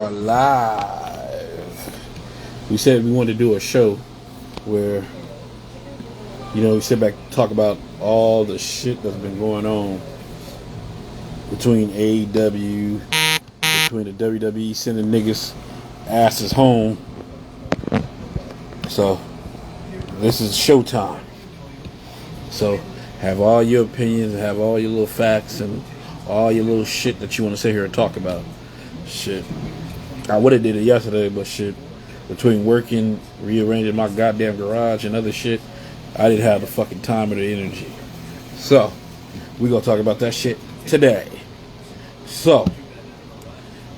Are live. We said we wanted to do a show where, we sit back and talk about all the shit that's been going on between AEW, between the WWE sending niggas asses home. So, this is showtime. So, have all your opinions and have all your little facts and all your little shit that you want to sit here and talk about. Shit. I would have did it yesterday, but shit, between working, rearranging my goddamn garage and other shit, I didn't have the fucking time or the energy. So, we gonna talk about that shit today. So,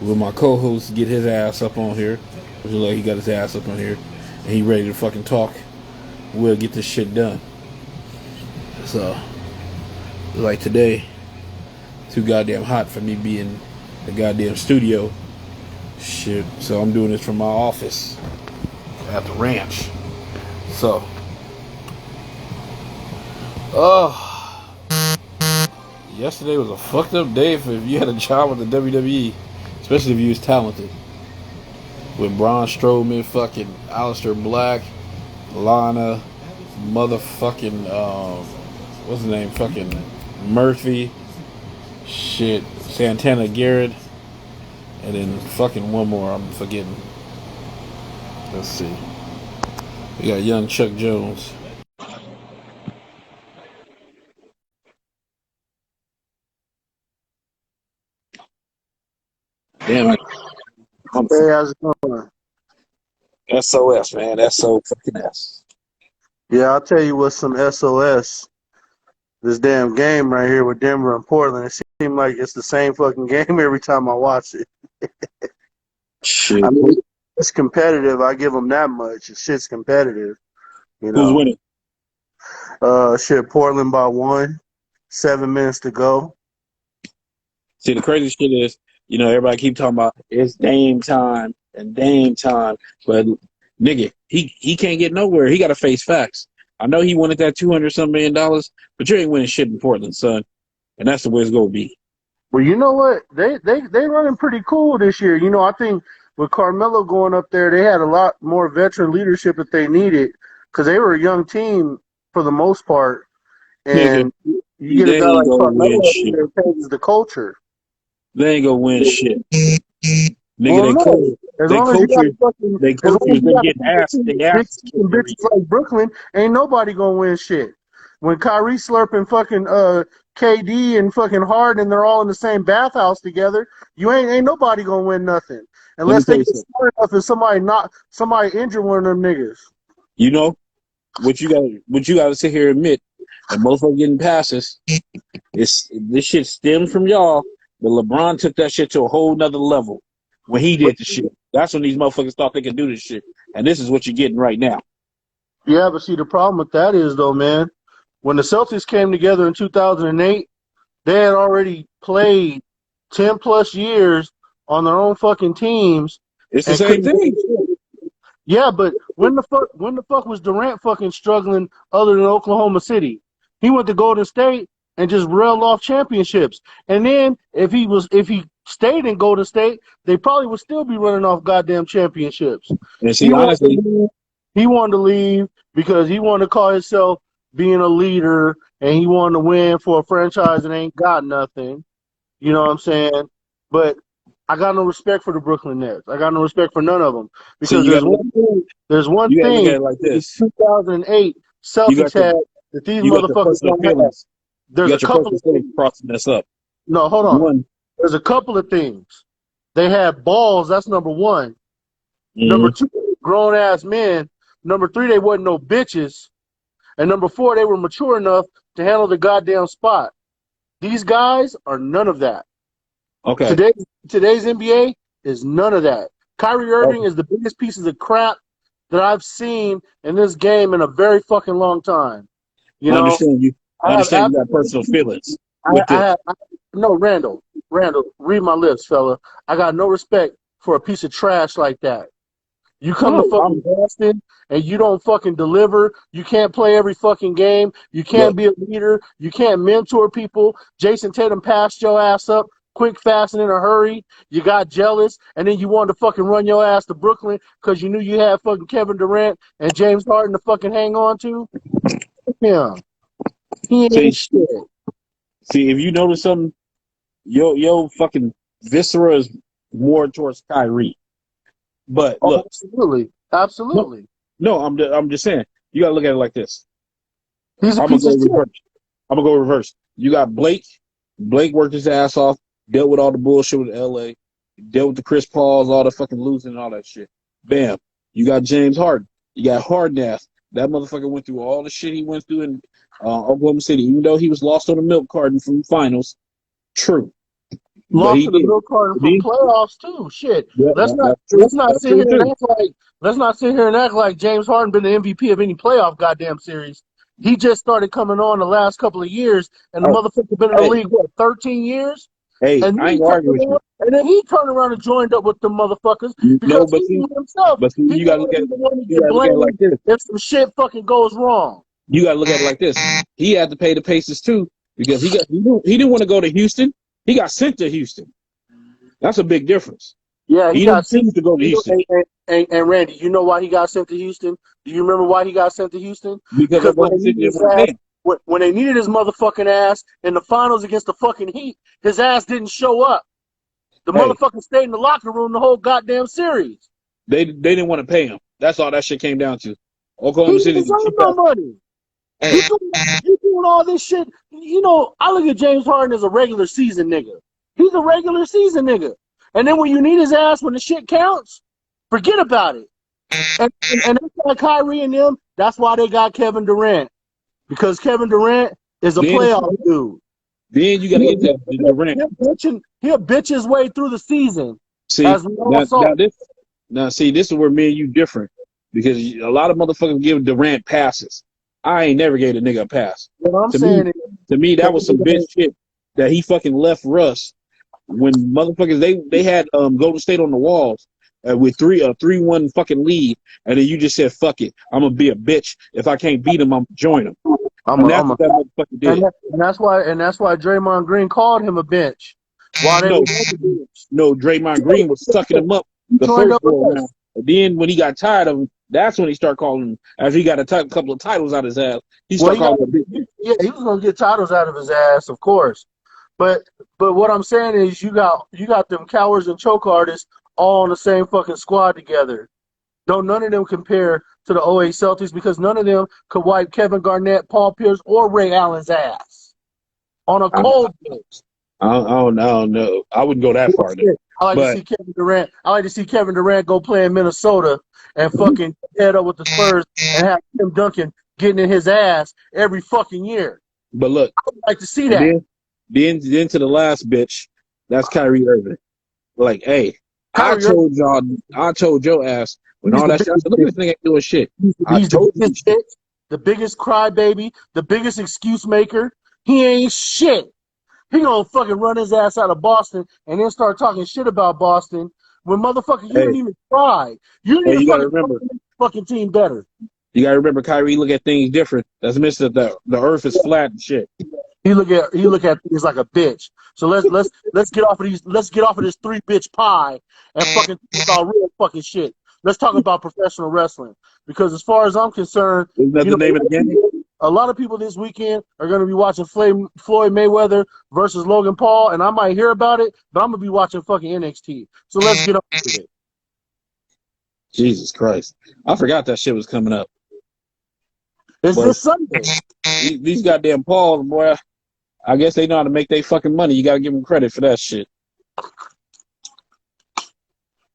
will my co-host get his ass up on here? Which is like he got his ass up on here, and he ready to fucking talk. We'll get this shit done. So, like today, too goddamn hot for me being in the goddamn studio. Shit. So I'm doing this from my office at the ranch. So, oh, yesterday was a fucked up day if you had a job with the WWE, especially if you was talented. With Braun Strowman, fucking Aleister Black, Lana, motherfucking, what's his name, fucking Murphy, shit, Santana Garrett, and then fucking one more I'm forgetting. Let's see. We got young Chuck Jones. Damn it. I'm Hey, how's it going? SOS, man. SO fucking S. Yeah, I'll tell you what's some SOS. This damn game right here with Denver and Portland. It seems like it's the same fucking game every time I watch it. Shit. I mean, it's competitive. I give them that much. Shit's competitive, you Who's know. winning? Shit, Portland by 1, 7 minutes to go. See, the crazy shit is, everybody keep talking about it's Dame time and Dame time, but nigga, he can't get nowhere. He got to face facts. I know he wanted that $200 million, but you ain't winning shit in Portland, son, and that's the way it's gonna be. Well, you know what? They running pretty cool this year. You know, I think with Carmelo going up there, they had a lot more veteran leadership that they needed because they were a young team for the most part. Nigga, And you get a they guy ain't like gonna win Carmelo up shit. there that changes the culture. They ain't gonna win shit. Nigga, Well, no, as long as you got a fucking, they as long culture as is you them got a getting super ass, team they with big asses kicked fucking every bitches like Brooklyn, ain't nobody gonna win shit. When Kyrie slurping fucking KD and fucking Harden, and they're all in the same bathhouse together, you ain't nobody gonna win nothing Let me unless tell they you get something. smart enough and somebody injure one of them niggas. You know what you got to sit here and admit, and most of them getting passes. This shit stems from y'all, but LeBron took that shit to a whole nother level when he But did the shit. That's when these motherfuckers thought they could do this shit, and this is what you're getting right now. yeah, but see the problem with that is though, man, when the Celtics came together in 2008. They had already played 10 plus years on their own fucking teams It's the and same couldn't thing. do shit. Yeah, but when the fuck was Durant fucking struggling other than Oklahoma City? He went to Golden State and just railed off championships. And then if he stayed in Golden State, they probably would still be running off goddamn championships. And see, He wanted to honestly, leave. He wanted to leave because he wanted to call himself being a leader and he wanted to win for a franchise that ain't got nothing. You know what I'm saying? But I got no respect for the Brooklyn Nets. I got no respect for none of them see, because you got to look. There's one You got to look at thing it like the this. 2008 You got Celtics your had that these you got your motherfuckers personal don't have. feelings. You There's a got your couple personal of feelings things. crossing this up. No, hold on. One, There's a couple of things. They had balls. That's number one. Number mm, two, grown ass men. Number three, they wasn't no bitches. And number four, they were mature enough to handle the goddamn spot. These guys are none of that. okay, Today's NBA is none of that. Kyrie Irving okay. is the biggest pieces of crap that I've seen in this game in a very fucking long time. You I know, understand you. I I have understand you got absolutely personal feelings I, with I this. have no Randall, read my lips, fella. I got no respect for a piece of trash like that. You come to No, fucking Boston and you don't fucking deliver. You can't play every fucking game. You look. can't be a leader. You can't mentor people. Jason Tatum passed your ass up quick, fast, and in a hurry. You got jealous, and then you wanted to fucking run your ass to Brooklyn because you knew you had fucking Kevin Durant and James Harden to fucking hang on to. Yeah, he ain't shit. See, if you notice something, yo fucking viscera is more towards Kyrie. But look, absolutely. No, I'm just saying. You gotta look at it like this. He's a piece of shit. I'm gonna go reverse. You got Blake. Blake worked his ass off, dealt with all the bullshit with LA, dealt with the Chris Pauls, all the fucking losing and all that shit. Bam. You got James Harden. You got Harden ass. That motherfucker went through all the shit he went through in Oklahoma City, even though he was lost on a milk carton from the finals. True. Lost to the milk carton from playoffs too. Shit. Yeah, let's not sit here and act like James Harden been the MVP of any playoff goddamn series. He just started coming on the last couple of years, and the motherfucker been in the league, what, 13 years? Hey, and I ain't arguing with you. And then he turned around and joined up with the motherfuckers because he knew himself. But see, you gotta look at it like this. If some shit fucking goes wrong. You gotta look at it like this. He had to pay the Pacers too because he didn't want to go to Houston. He got sent to Houston. That's a big difference. Yeah, he got sent to go to Houston. And Randy, you know why he got sent to Houston? Do you remember why he got sent to Houston? Because when they needed his motherfucking ass in the finals against the fucking Heat, his ass didn't show up. The motherfucker stayed in the locker room the whole goddamn series. They didn't want to pay him. That's all that shit came down to. Oklahoma City didn't no money. You doing all this shit. You know, I look at James Harden as a regular season nigga. He's a regular season nigga. And then when you need his ass when the shit counts, forget about it. And that's why Kyrie and them, that's why they got Kevin Durant. Because Kevin Durant is a playoff dude. Then you got to get to Durant. He'll bitch his way through the season. See, now, see, this is where me and you different. Because a lot of motherfuckers give Durant passes. I ain't never gave a nigga a pass. To me, that was some bitch shit that he fucking left Russ when motherfuckers they had Golden State on the walls with a 3-1 fucking lead, and then you just said fuck it, I'm gonna be a bitch. If I can't beat him, I'm join him. And that's what that motherfucker did. And that's why Draymond Green called him a bitch. No, Draymond Green was sucking him up the first go around. And then when he got tired of him, that's when he started calling him. After he got a couple of titles out of his ass, he started calling him a bitch. Yeah, he was gonna get titles out of his ass, of course. But what I'm saying is you got them cowards and choke artists all on the same fucking squad together. Don't none of them compare to the 08 Celtics because none of them could wipe Kevin Garnett, Paul Pierce, or Ray Allen's ass on a cold pitch. I don't know. I wouldn't go that far. I like to see Kevin Durant. I like to see Kevin Durant go play in Minnesota and fucking head up with the Spurs and have Tim Duncan getting in his ass every fucking year. But look, I would like to see that. Then to the last bitch, that's Kyrie Irving. Like, hey, I told your ass when all that shit. I said, look at this nigga ain't doing shit. He's the biggest crybaby, the biggest excuse maker. He ain't shit. He gonna fucking run his ass out of Boston and then start talking shit about Boston when motherfucker you didn't even try. You didn't even remember fucking team better. You gotta remember, Kyrie look at things different. That's missing the earth is flat and shit. He look at things like a bitch. So let's get off of this 3 bitch pie and fucking talk about real fucking shit. Let's talk about professional wrestling because as far as I'm concerned, isn't that the name of the game? A lot of people this weekend are going to be watching Floyd Mayweather versus Logan Paul, and I might hear about it, but I'm going to be watching fucking NXT. So let's get up with it. Jesus Christ. I forgot that shit was coming up. It's this Sunday. These goddamn Pauls, boy, I guess they know how to make their fucking money. You got to give them credit for that shit.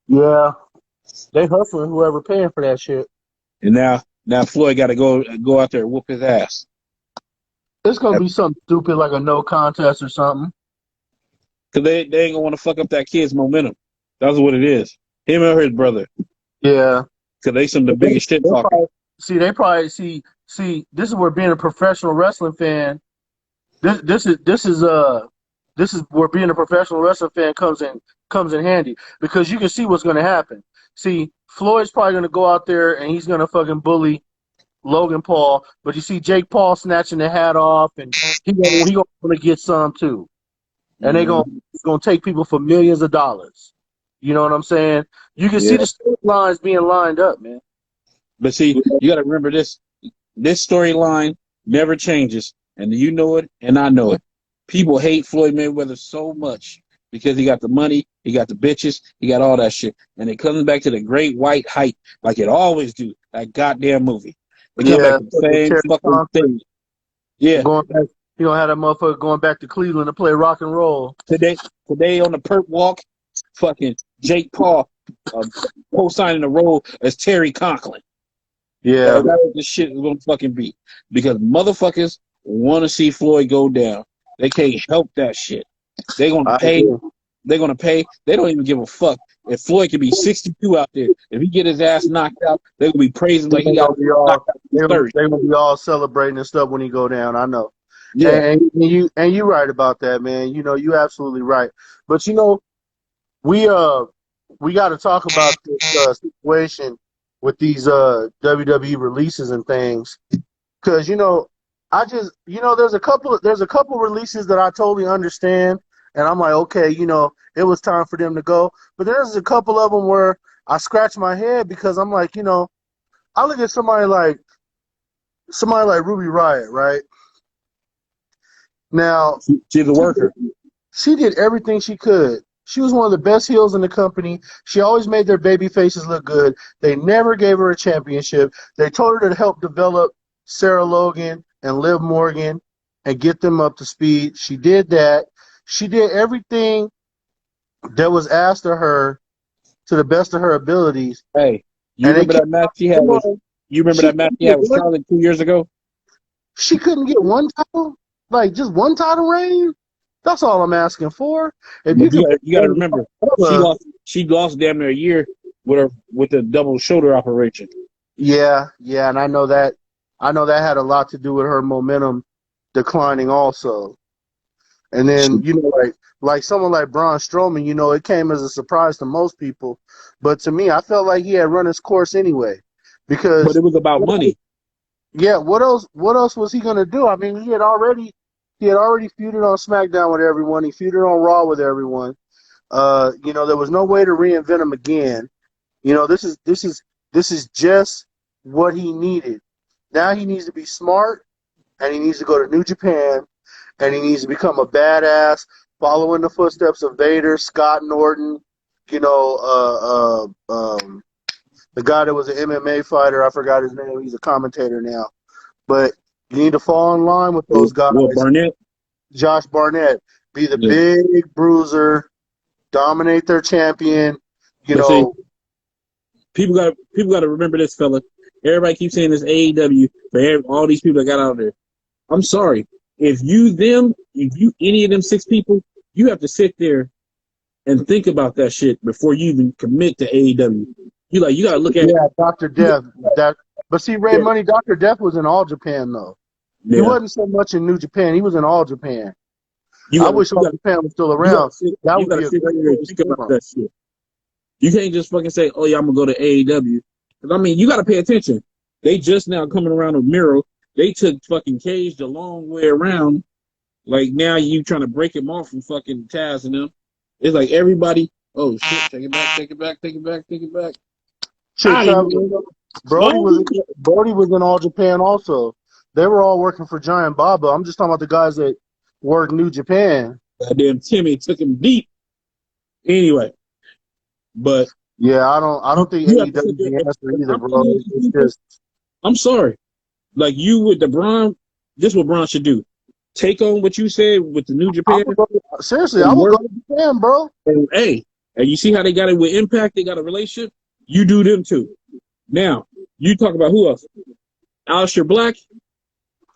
Yeah. They hustling whoever paying for that shit. And now Floyd got to go out there and whoop his ass. It's going to be something stupid like a no contest or something. Because they ain't going to want to fuck up that kid's momentum. That's what it is. Him or his brother. Yeah. Because they some of the biggest shit talkers. They probably see, this is where being a professional wrestling fan, this is where being a professional wrestling fan comes in handy. Because you can see what's going to happen. See, Floyd's probably going to go out there and he's going to fucking bully Logan Paul, but you see Jake Paul snatching the hat off, and he gonna get some too. and it's gonna take people for millions of dollars. You know what I'm saying? You can see Yeah. the storylines being lined up, man. But see, you got to remember this. This storyline never changes, and you know it, and I know it. People hate Floyd Mayweather so much because he got the money, he got the bitches, he got all that shit, and it comes back to the great white hype like it always do. That goddamn movie. It comes back Yeah, to the same Terry fucking Conklin thing. Yeah. going back. You know, had a motherfucker going back to Cleveland to play rock and roll. Today on the perp walk, fucking Jake Paul co-signing the role as Terry Conklin. Yeah, That's what this shit is gonna fucking be. Because motherfuckers want to see Floyd go down. They can't help that shit. They're gonna I pay. agree. They're gonna pay. They don't even give a fuck. If Floyd could be 62 out there, if he get his ass knocked out, they're gonna be praising like he They're got gonna be knocked all out in 30. they're gonna be all celebrating and stuff when he go down. I know. Yeah. And you right about that, man. You know, you absolutely right. But you know, we we got to talk about this situation with these WWE releases and things, because you know, I just there's a couple releases that I totally understand, and I'm like, okay, you know, it was time for them to go. But there's a couple of them where I scratch my head because I'm like, you know, I look at somebody like Ruby Riott, right? Now, She's a worker. she did everything she could. She was one of the best heels in the company. She always made their baby faces look good. They never gave her a championship. They told her to help develop Sarah Logan and Liv Morgan and get them up to speed. She did that. She did everything that was asked of her to the best of her abilities. Hey, you And they remember kept that match she had with? You remember she that match couldn't she get had with one, Charlotte 2 years ago? she couldn't get one title, like just one title reign. That's all I'm asking for. If you But could, you got to remember, she lost damn near a year with the double shoulder operation. yeah, and I know that had a lot to do with her momentum declining also. And then, you know, like someone like Braun Strowman, you know, it came as a surprise to most people, but to me, I felt like he had run his course anyway, But because it was about money. yeah, what else was he gonna do? I mean, he had already feuded on SmackDown with everyone. He feuded on Raw with everyone. You know, there was no way to reinvent him again. You know, this is just what he needed. Now he needs to be smart, and he needs to go to New Japan, and he needs to become a badass, following the footsteps of Vader, Scott Norton, you know, the guy that was an MMA fighter. I forgot his name. He's a commentator now. But you need to fall in line with those guys. What, Barnett? Josh Barnett, be the Yeah. big bruiser, dominate their champion. You But see, know, people got to remember this, fella. Everybody keeps saying this AEW for all these people that got out there. I'm sorry. If you any of them 6 people, you have to sit there and think about that shit before you even commit to AEW. You got to look at it. yeah, Dr. Death. But see, Ray Money, Dr. Death was in All Japan though. He Yeah. wasn't so much in New Japan. He was in All Japan. You I got wish All Japan was still around. That you would got be to a sit great there and place think to about come. that shit. You can't just fucking say, "Oh yeah, I'm gonna go to AEW." Because I mean, you got to pay attention. They just now coming around with Miro. They took fucking Cage the long way around. Like now you trying to break him off from fucking Taz and them. It's like everybody. Oh shit! Take it back! Take it back! Take it back! Take it back! Shit, Travis, Hollywood. Brody was in All Japan also. They were all working for Giant Baba. I'm just talking about the guys that work New Japan. Goddamn Timmy took him deep. Anyway, but Yeah, I don't think you have to sit AEW is there. the answer either, I'm bro. telling you, It's people, just I'm sorry. Like you with the Braun, this is what Braun should do. Take on what you said with the New Japan seriously, I and will work. go to Japan, bro. And hey, and you see how they got it with Impact? They got a relationship. You do them too. Now you talk about who else? Aleister Black.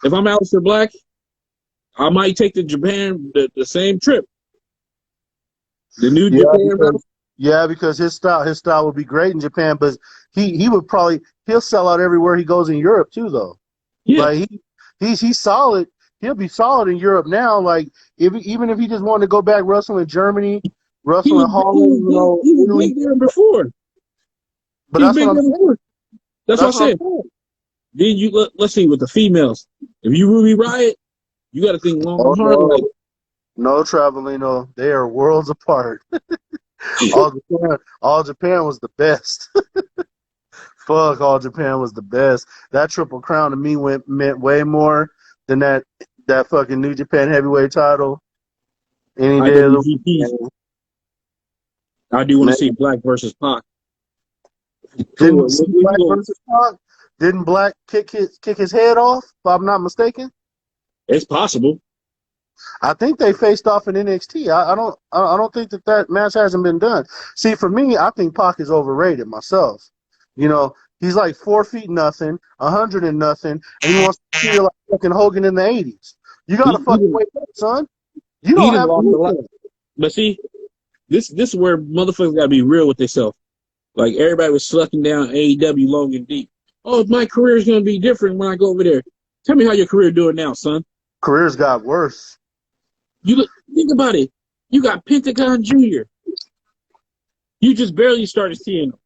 If I'm Aleister Black, I might take to Japan the same trip. The New Yeah, Japan route. because his style would be great in Japan, but he would probably he'll sell out everywhere he goes in Europe too, though. Yeah, Like he's solid. He'll be solid in Europe now. Like even if he just wanted to go back wrestle in Germany, wrestle in Holland, you know, he was Italy. big there before. But He was that's what big I'm there saying. before. That's what I That's what I'm said. saying. Then let's see with the females. If you Ruby Riot, you got to think long Oh and hard. Like no, No, Travelino. They are worlds apart. All Japan was the best. Fuck, All Japan was the best. That Triple Crown to me meant way more than that fucking New Japan heavyweight title any day of the IWGP. week. I do want to Man, see Black versus Pac. didn't we Cool. see Black versus Pac? Didn't Black kick his head off? If I'm not mistaken. It's possible. I think they faced off in NXT. I don't think that match hasn't been done. See, for me, I think Pac is overrated myself. You know, he's like 4 feet nothing, 100 and nothing, and he wants to feel like fucking Hogan in the '80s. You gotta He fucking wake up, son. You he don't done have lost a lot. anything. But see, this is where motherfuckers gotta be real with themselves. Like everybody was sucking down AEW long and deep. Oh, my career is gonna be different when I go over there. Tell me how your career doing now, son. Careers got worse. Think about it. You got Pentagon Jr. You just barely started seeing him.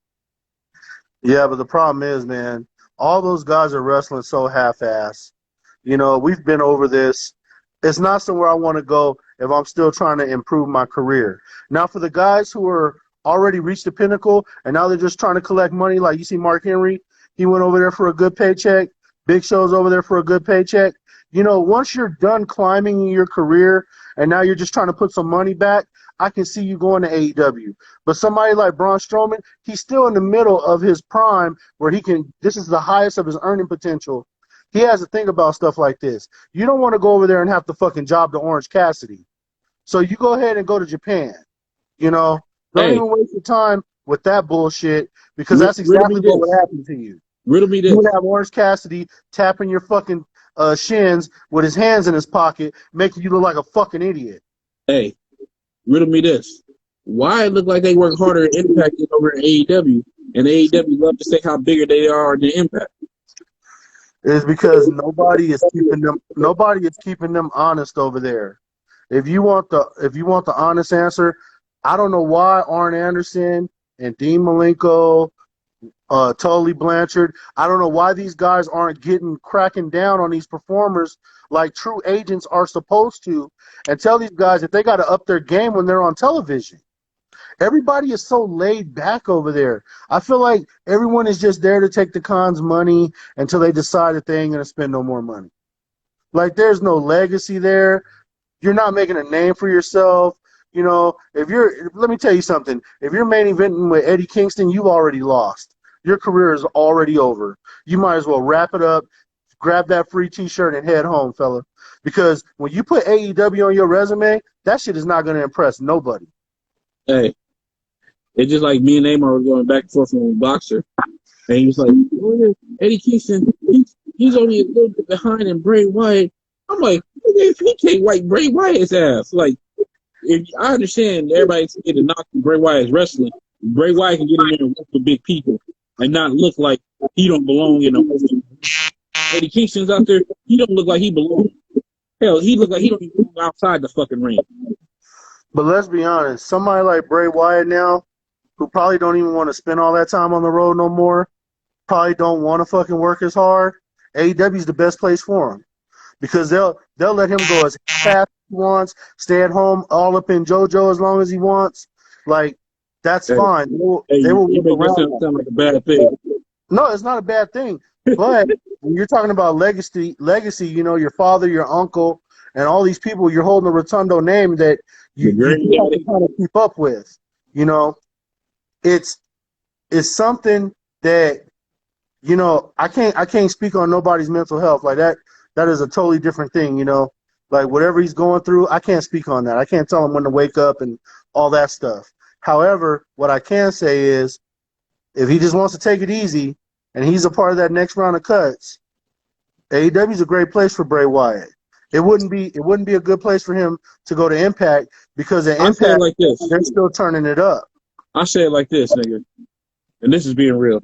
Yeah, but the problem is, man, all those guys are wrestling so half-ass. You know, we've been over this. It's not somewhere I want to go if I'm still trying to improve my career. Now, for the guys who are already reached the pinnacle and now they're just trying to collect money, like you see Mark Henry, he went over there for a good paycheck. Big Show's over there for a good paycheck. You know, once you're done climbing in your career and now you're just trying to put some money back, I can see you going to AEW. But somebody like Braun Strowman, he's still in the middle of his prime where this is the highest of his earning potential. He has to think about stuff like this. You don't want to go over there and have to fucking job to Orange Cassidy. So you go ahead and go to Japan. You know, don't Hey, even waste your time with that bullshit because that's riddle me exactly what this. would happen to you. Riddle me You this. would have Orange Cassidy tapping your fucking shins with his hands in his pocket, making you look like a fucking idiot. Hey, riddle me this. Why it look like they work harder at Impact than over at AEW, and AEW love to say how bigger they are than Impact? Is because nobody is keeping them honest over there. If you want the honest answer, I don't know why Arn Anderson and Dean Malenko, Tully Blanchard, I don't know why these guys aren't cracking down on these performers like true agents are supposed to, and tell these guys that they got to up their game when they're on television. Everybody is so laid back over there. I feel like everyone is just there to take the Khan's money until they decide that they ain't going to spend no more money. Like, there's no legacy there. You're not making a name for yourself. You know, let me tell you something. If you're main eventing with Eddie Kingston, you've already lost. Your career is already over. You might as well wrap it up, grab that free T-shirt, and head home, fella. Because when you put AEW on your resume, that shit is not going to impress nobody. Hey, it's just like me and Neymar were going back and forth from a boxer. And he was like, oh, yeah, Eddie Kingston, he's only a little bit behind in Bray Wyatt. I'm like, if he can't wipe Bray Wyatt's ass, like, if I understand everybody's scared to knock Bray Wyatt's wrestling, Bray Wyatt can get in there and work with big people and not look like he don't belong in a wrestling. Eddie Kingston's out there, he don't look like he belongs. Hell, he look like he don't even belong outside the fucking ring. But let's be honest, somebody like Bray Wyatt now, who probably don't even want to spend all that time on the road no more, probably don't want to fucking work as hard. AEW's the best place for him because they'll let him go as fast as he wants, stay at home all up in JoJo as long as he wants. Like, that's Hey, fine. hey, They will you work make that around that. sound like a bad thing. No, it's not a bad thing. But when you're talking about legacy, you know, your father, your uncle, and all these people, you're holding a Rotundo name that The you do have to granddaddy. kind of keep up with. You know, it's something that, you know, I can't speak on nobody's mental health like that. That is a totally different thing. You know, like whatever he's going through, I can't speak on that. I can't tell him when to wake up and all that stuff. However, what I can say is, if he just wants to take it easy and he's a part of that next round of cuts, AEW is a great place for Bray Wyatt. It wouldn't be a good place for him to go to Impact because at I say it Impact like this. they're still turning it up. I say it like this, nigga. And this is being real.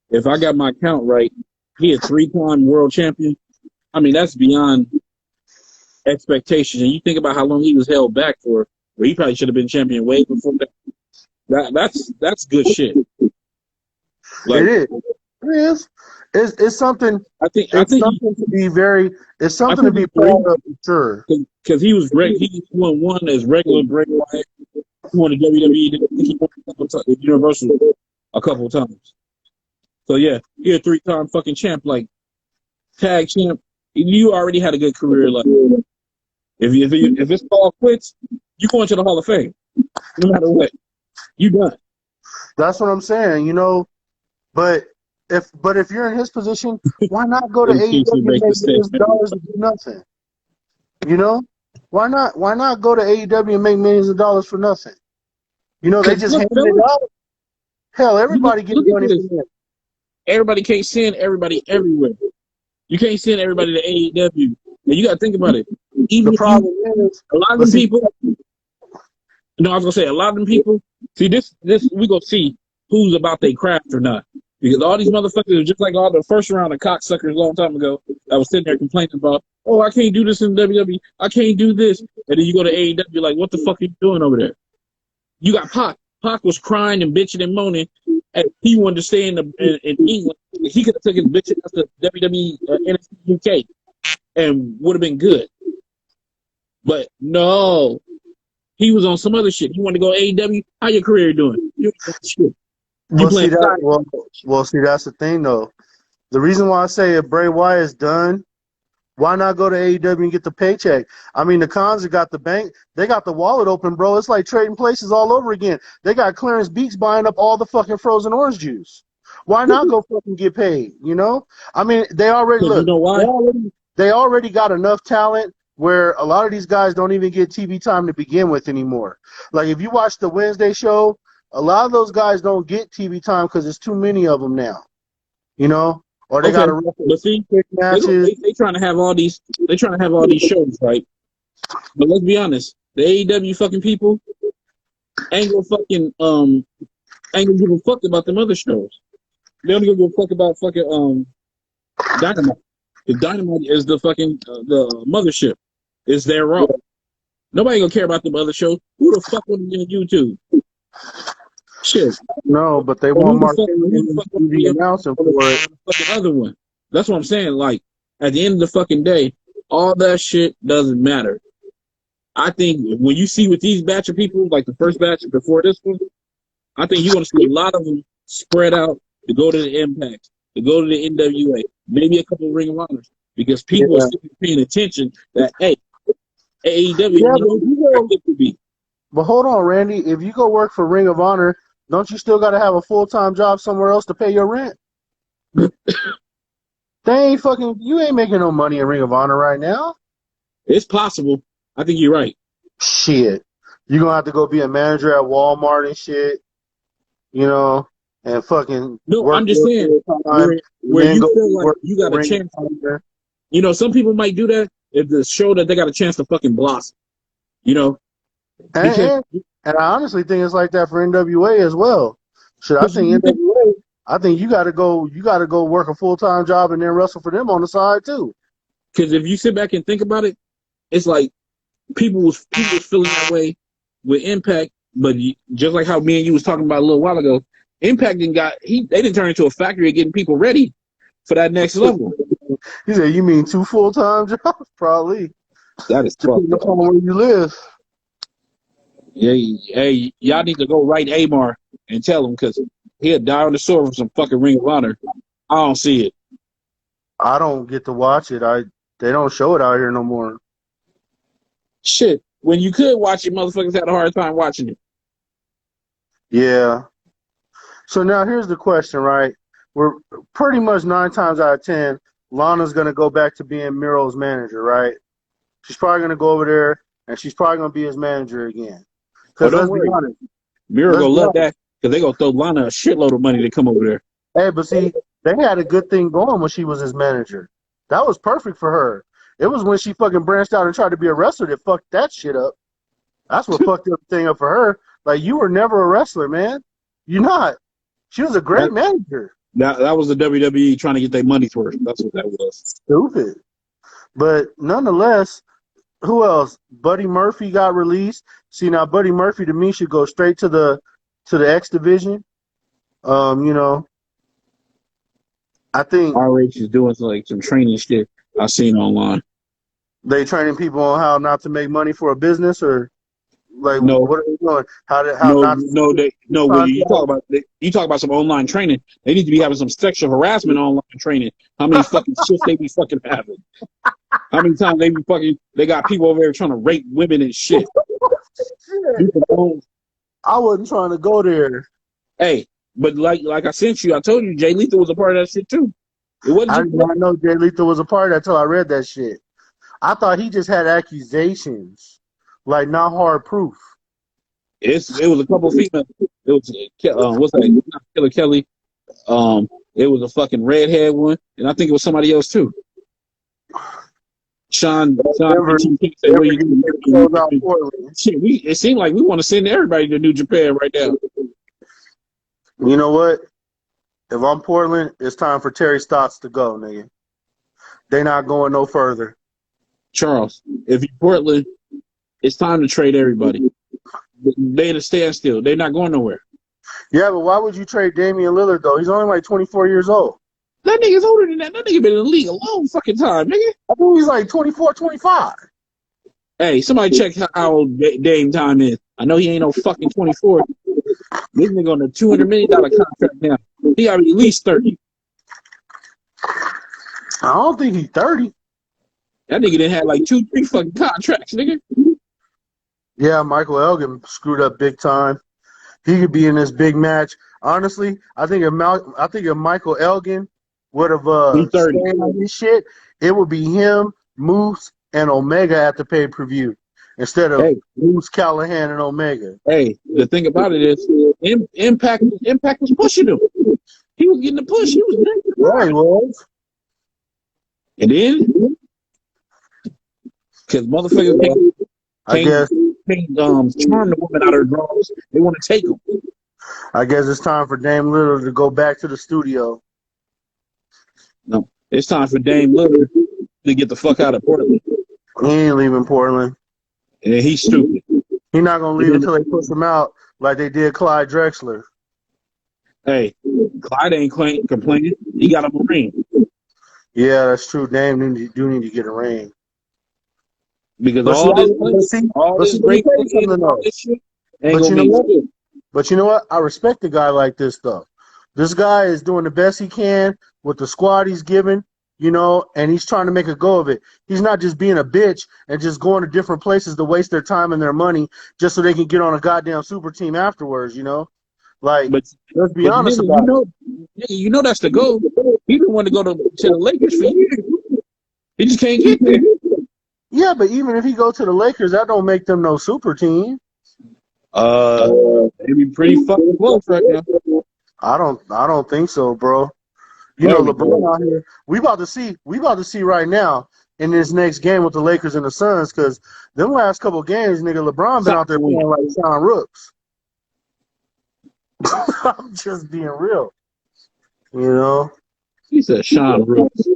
If I got my count right, he a 3-time world champion. I mean, that's beyond expectations. And you think about how long he was held back for, where he probably should have been champion way before that. That's good shit. Like, It is. It is. It's something. I think It's something to be very. It's I something to think be he's proud three of for sure. because he won one as regular Bray Wyatt. He won the WWE. Then I think he won a couple times, Universal a couple of times. So yeah, you're a 3-time fucking champ, like tag champ. You already had a good career. Like if it's all quits, you going to the Hall of Fame, no matter what. You done. That's what I'm saying. But if you're in his position, why not go to In case you AEW and make the make millions of statement. dollars and do nothing? You know, why not go to AEW and make millions of dollars for nothing? They Because just look, handing it fellas, out. Hell, everybody look getting at money from this. that. Everybody can't send everybody everywhere. You can't send everybody to AEW. And you got to think about it. The Even if problem is, a lot of but them see, people, I was gonna say a lot of them people. See, this we gonna see who's about their craft or not. Because all these motherfuckers are just like all the first round of cocksuckers a long time ago that was sitting there complaining about, oh, I can't do this in WWE. I can't do this. And then you go to AEW, like, what the fuck are you doing over there? You got Pac. Pac was crying and bitching and moaning, and he wanted to stay in England. He could have taken his bitching out to WWE NXT UK and would have been good. But no, he was on some other shit. He wanted to go AEW. How your career doing? You shit. You well, see playing that. side. Well, see that's the thing though. The reason why I say if Bray Wyatt is done, why not go to AEW and get the paycheck? I mean, the cons have got the bank. They got the wallet open, bro. It's like trading places all over again. They got Clarence Beeks buying up all the fucking frozen orange juice. Why not go fucking get paid? I mean, they already Because you look. know They why? already, they already got enough talent where a lot of these guys don't even get TV time to begin with anymore. Like if you watch the Wednesday show, a lot of those guys don't get TV time because there's too many of them now. Or they got Okay, to wrestle but see, quick matches. they trying to have all these. They trying to have all these shows, right? But let's be honest, the AEW fucking people ain't gonna fucking ain't gonna give a fuck about them other shows. They don't give a fuck about fucking Dynamite. The Dynamite is the fucking the mothership. It's their Raw. Nobody gonna care about them other shows. Who the fuck want to be on YouTube? Shit. No, but they Or want who the Marquez fuck to want to be be on announcing for it. the fucking other one? That's what I'm saying. Like at the end of the fucking day, all that shit doesn't matter. I think when you see with these batch of people, like the first batch before this one, I think you're gonna see a lot of them spread out to go to the Impact, to go to the NWA, maybe a couple of Ring of Honors, because people are Yeah. still paying attention that hey, AEW Yeah, ain't but no if you where it go, used to be. but hold on, Randy. If you go work for Ring of Honor, don't you still got to have a full-time job somewhere else to pay your rent? You ain't making no money in Ring of Honor right now. It's possible. I think you're right. Shit. You're going to have to go be a manager at Walmart and shit, you know, and fucking No, work I'm just there saying full time and where then you go feel like work you for got a Ring of chance. Honor. Some people might do that if the show that they got a chance to fucking blossom. You know, And, because and, and I honestly think it's like that for NWA as well. Shit, I because think you think NWA, I think you gotta go work a full-time job and then wrestle for them on the side too. because if you sit back and think about it, it's like people was feeling that way with Impact, but just like how me and you was talking about a little while ago, Impact they didn't turn into a factory of getting people ready for that next level. He said, "You mean two full-time jobs? Probably, That is fucked depending up. upon where you live." Yeah, hey, y'all need to go write Amar and tell him because he'll die on the sword from some fucking Ring of Honor. I don't see it. I don't get to watch it. They don't show it out here no more. Shit, when you could watch it, motherfuckers had a hard time watching it. Yeah. So now here's the question, right? We're pretty much 9 times out of 10, Lana's gonna go back to being Miro's manager, right? She's probably gonna go over there and she's probably gonna be his manager again. Oh, Because don't worry, Mira gonna love that because they gonna throw Lana a shitload of money to come over there. hey, but see, they had a good thing going when she was his manager. That was perfect for her. It was when she fucking branched out and tried to be a wrestler that fucked that shit up. That's what fucked everything up for her. Like, you were never a wrestler, man. You're not. She was a great That manager. that was the WWE trying to get their money's worth. That's what that was. Stupid. But nonetheless, who else? Buddy Murphy got released. See, now Buddy Murphy to me should go straight to the X division. You know, I think RH is doing some training shit I seen online. they training people on how not to make money for a business, or like No, what are they doing? How no, not to no. They no. When you contract? talk about some online training, they need to be having some sexual harassment online training. How many fucking shits they be fucking having? How many times they got people over there trying to rape women and shit. Shit. I wasn't trying to go there. Hey, but like I sent you, I told you Jay Lethal was a part of that shit too. It wasn't I just did not know Jay Lethal was a part of that until I read that shit. I thought he just had accusations, like not hard proof. it was a couple of females. It was what's that? Not Killer Kelly. It was a fucking redhead one, and I think it was somebody else too. Sean Never, 15 said, never "What are you get doing?" close out Portland. Shit, it seemed like we want to send everybody to New Japan right now. You know what? If I'm Portland, it's time for Terry Stotts to go, nigga. They not going no further. Charles, if you're Portland, it's time to trade everybody. They at a standstill. They're not going nowhere. Yeah, but why would you trade Damian Lillard though? He's only like 24 years old. That nigga's older than that. That nigga been in the league a long fucking time, nigga. I think he's like 24, 25. Hey, somebody check how old Dame Time is. I know he ain't no fucking 24. This nigga on a $200 million contract now. He got to be at least 30. I don't think he's 30. That nigga done had like 2-3 fucking contracts, nigga. Yeah, Michael Elgin screwed up big time. He could be in this big match. Honestly, I think if Michael Elgin would have He's 30. stayed on this shit, it would be him, Moose, and Omega at the pay-per-view instead of Moose, Callahan, and Omega. Hey, the thing about it is, Impact was pushing him. He was getting the push. He was getting Right, he was. And then, because motherfuckers can't charm the woman out of her drawers, they want to take them. I guess it's time for Dame Lillard to go back to the studio. No, it's time for Dame Lillard to get the fuck out of Portland. He ain't leaving Portland. And he's stupid. He's not going to leave until they push him out like they did Clyde Drexler. Hey, Clyde ain't complaining. He got a ring. Yeah, that's true. Dame do need to get a ring. Because But all this great shit ain't gonna make shit. But you know what? I respect a guy like this, though. This guy is doing the best he can with the squad he's given, and he's trying to make a go of it. He's not just being a bitch and just going to different places to waste their time and their money just so they can get on a goddamn super team afterwards, Like, let's be honest about it. You know that's the goal. He didn't want to go to the Lakers for years. He just can't get there. Yeah, but even if he go to the Lakers, that don't make them no super team. It'd be pretty fucking close right now. I don't think so, bro. LeBron out here. We about to see right now in this next game with the Lakers and the Suns, because them last couple of games, nigga, LeBron been out there playing like Sean Rooks. I'm just being real. He said Sean Rooks.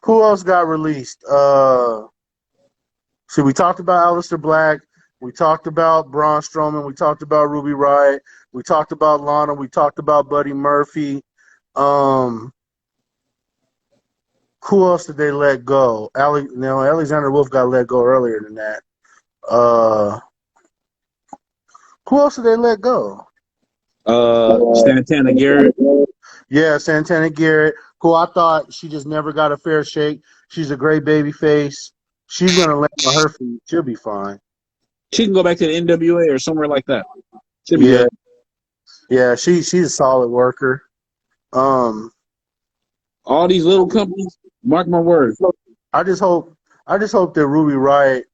Who else got released? See, we talked about Aleister Black. We talked about Braun Strowman. We talked about Ruby Riott. We talked about Lana. We talked about Buddy Murphy. Who else did they let go? Alexander Wolf got let go earlier than that. Who else did they let go? Santana Garrett. Yeah, Santana Garrett, who I thought she just never got a fair shake. She's a great baby face. She's going to land on her feet. She'll be fine. She can go back to the NWA or somewhere like that. She'll be good. Yeah, she's a solid worker. All these little companies, mark my words. I just hope that Ruby Riott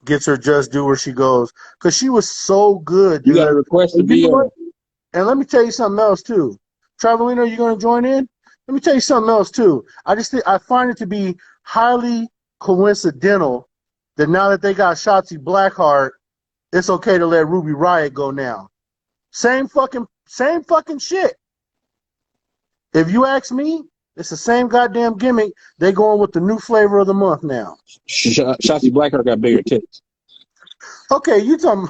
gets her just due where she goes, because she was so good, dude. You got a request to be on. And let me tell you something else too. Travelino, you going to join in? Let me tell you something else too. I find it to be highly coincidental that now that they got Shotzi Blackheart, it's okay to let Ruby Riott go now. Same fucking shit. If you ask me, it's the same goddamn gimmick. They going with the new flavor of the month now. Shotzi Blackheart got bigger tits. Okay, you talking?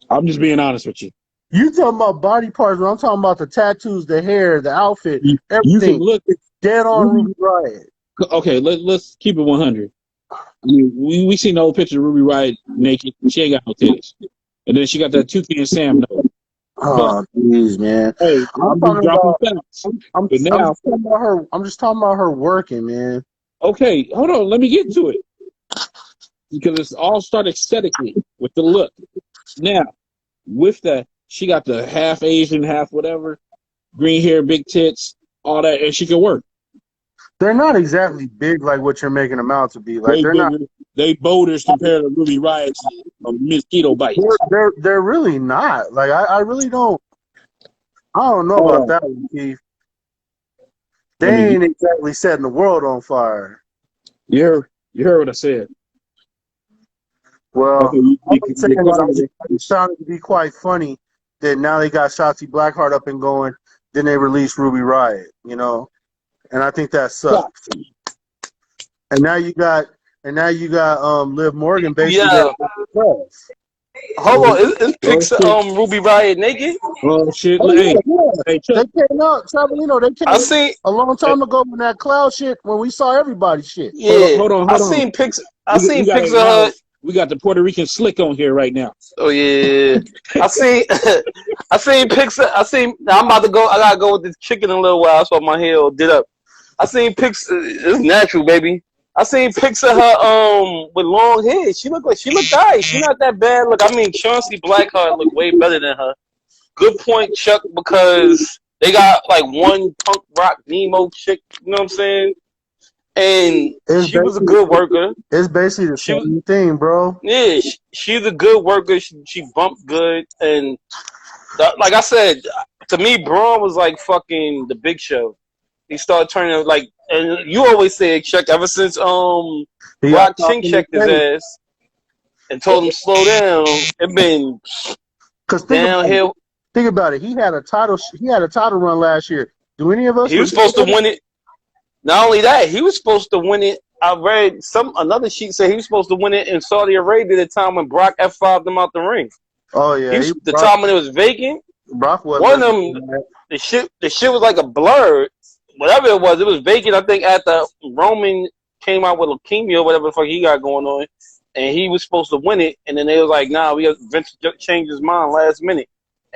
I'm just being honest with you. You talking about body parts, but I'm talking about the tattoos, the hair, the outfit, You can everything. look at Dead on Ruby Riott. okay. Let's keep it 100. I mean, we seen the old picture of Ruby Riott naked. She ain't got no titties, and then she got that Toucan Sam nose. But Oh, jeez, man. hey, I'm I'm just talking dropping about. facts. I'm But now, just talking about her. I'm just talking about her working, man. okay, hold on. Let me get to it because it's all start aesthetically with the look. Now, with that, she got the half Asian, half whatever, green hair, big tits, all that, and she can work. They're not exactly big like what you're making them out to be. Like Way they're not. bigger. They boulders compared to Ruby Riott's mosquito bites. They're really not. Like I really don't. I don't know Hold about on. that one, Keith. Let me They get, ain't exactly setting the world on fire. you heard what I said. Well, Okay, I'm just saying you're quiet. I just found it to be quite funny that now they got Shotzi Blackheart up and going, then they released Ruby Riott, you know, and I think that sucks. And now you got Liv Morgan basically Yeah. there for herself. Hold on. Is Oh Pixar shit. Ruby Riott naked? Oh shit. Oh Hey, yeah, hey, they Chuck. came out, Travelino. They I came seen. a long time ago when that cloud shit, when we saw everybody shit. Yeah. I Hold on. seen Pixar. I We seen gotta Pixar Hut. acknowledge we got the Puerto Rican slick on here right now. Oh yeah. I seen. I seen Pixar. I seen. Now I'm about to go. I gotta go with this chicken in a little while, so my hair will did up. I seen Pixar. It's natural, baby. I seen Pixar her with long hair. She look nice. She not that bad. Look, I mean Chauncey Blackheart look way better than her. Good point, Chuck, because they got like one punk rock Nemo chick, you know what I'm saying? And It's she was a basically good worker. the She was, same thing, bro. yeah, she's a good worker. She bumped good, and like I said, to me, Braun was like fucking the Big Show. He started turning like, and you always say, Chuck, ever since He got Brock caught chink in the checked his face. ass and told him slow down, it been Cause downhill. think about it. He had a title. He had a title run last year. Do any of us He was remember supposed to that? win it. Not only that, he was supposed to win it. I read another sheet said he was supposed to win it in Saudi Arabia the time when Brock F5'd him out the ring. Oh yeah, The time when it was vacant. Brock wasn't One of looking them, for that. the shit was like a blur. Whatever it was vacant. I think after Roman came out with leukemia or whatever the fuck he got going on, and he was supposed to win it, and then they was like, nah, Vince changed his mind last minute.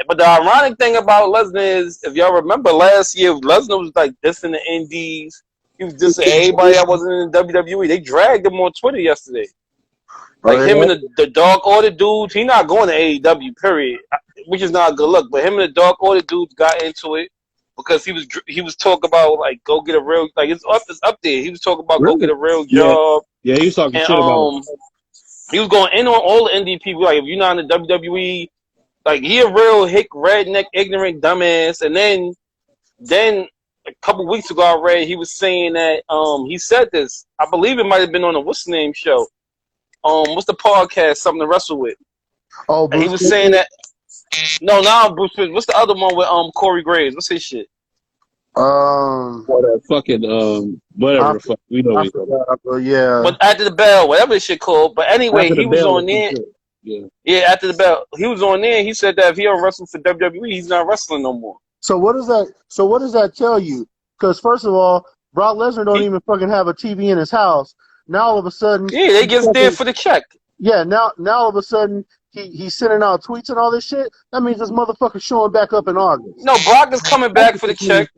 But the ironic thing about Lesnar is, if y'all remember last year, Lesnar was like dissing the Indies. He was dissing everybody that wasn't in the WWE. They dragged him on Twitter yesterday. Oh Like him yeah. and the Dark Order dudes, he not going to AEW, period. Which is not a good look. But him and the Dark Order dudes got into it because he was talking about like go get a real like it's up there. He was talking about go get Really? a real Yeah. job Yeah, he was talking and shit about him. he was going in on all the indie people. Like if you're not in the WWE, like he a real hick redneck ignorant dumbass. And then a couple weeks ago I read he was saying that he said this. I believe it might have been on a what's the name show. What's the podcast? Something to wrestle with. Oh, And he Bruce. was saying that no, Bruce Smith. What's the other one with Corey Graves? What's his shit? Or that fucking whatever I, the fuck we know I what he's talking about. forgot, but yeah. But after the bell, whatever this shit called. But anyway, After the he was bell on is some there. shit. Yeah. Yeah, after the bell, he was on there. He said that if he don't wrestle for WWE, he's not wrestling no more. So what does that? So what does that tell you? Because first of all, Brock Lesnar don't He, even fucking have a TV in his house. Now all of a sudden, yeah, they just there for the check. yeah. Now all of a sudden, he's sending out tweets and all this shit. That means this motherfucker's showing back up in August. No, Brock is coming back for the check.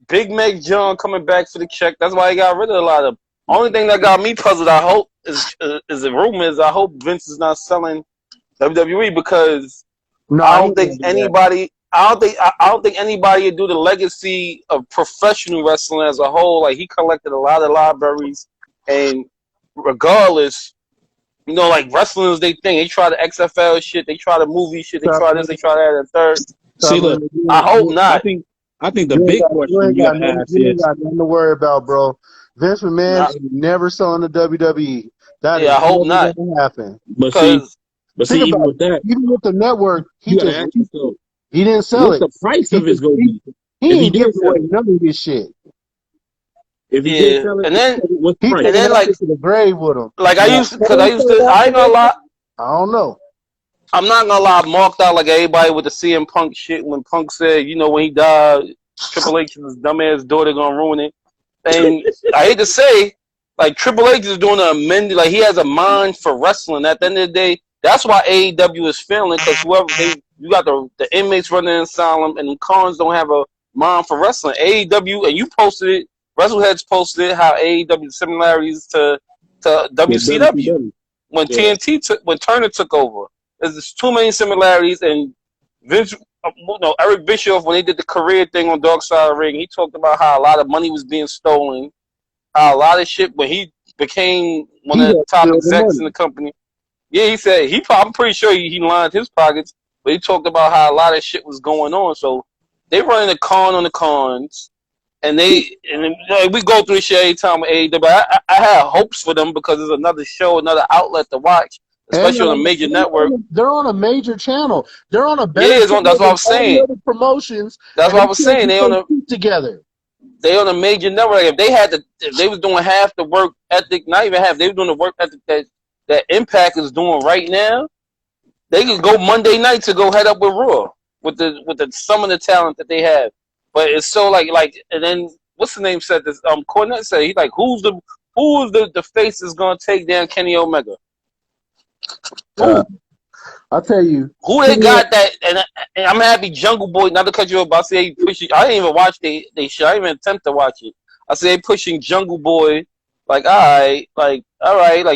Big Meg John coming back for the check. That's why he got rid of a lot of them. Only thing that got me puzzled, I hope, is the rumor is I hope Vince is not selling WWE because No, I I don't ain't gonna think do that. anybody. I don't think anybody would do the legacy of professional wrestling as a whole. Like he collected a lot of libraries, and regardless, you know, like wrestling is their thing. They try the XFL shit, they try the movie shit, they try this, they try that, and third. See, look, I hope I not. think the big question you gotta ask You ain't is, got nothing to worry about, bro. Vince McMahon Not, ain't never selling the WWE. That yeah, is I hope never not. gonna happen. but Cause Think even about with that, it. Even with the network, you gotta ask yourself, he didn't sell what's it. the price He of his just, gonna be he if he ain't did giving sell away it? none of this shit. If he did yeah, sell it, and then what's the He price? and taking then that shit to the grave with him. like I Now, used to, cause I used to, I ain't gonna lie. I don't know. I'm not gonna lie, I marked out like everybody with the CM Punk shit when Punk said, when he died, Triple H's dumbass daughter gonna ruin it. And I hate to say, like Triple H is doing a amended, like he has a mind for wrestling. At the end of the day, that's why AEW is failing because you got the inmates running the asylum and the cons don't have a mind for wrestling. AEW, and you posted it, Wrestleheads posted it, how AEW similarities to WCW WCW. when Yeah. when Turner took over. There's too many similarities, and Vince, Eric Bischoff, when they did the career thing on Dark Side of the Ring, he talked about how a lot of money was being stolen, how a lot of shit when he became one He of the had top still the execs in money. the company. Yeah, he said I'm pretty sure he lined his pockets, but he talked about how a lot of shit was going on. So they running a con on the cons, and we go through this shit every time with AEW. I had hopes for them because it's another show, another outlet to watch, And especially on a major network. they're on a major channel. They're on a better Yeah, channel that's what I than was all the saying. other promotions, That's and what I they was can't saying. keep their feet together. They on a major network. If they was doing half the work ethic, not even half, they were doing the work ethic that Impact is doing right now. They could go Monday night to go head up with Raw with the some of the talent that they have. But it's so and then what's the name said this? Cornette said he's like who is the face that's gonna take down Kenny Omega? Who? I'll tell you, Who they got that? And I'm happy Jungle Boy. Not to cut you off, but I say he pushing. I didn't even watch they shit. I didn't even attempt to watch it. I say they pushing Jungle Boy. Like all right, like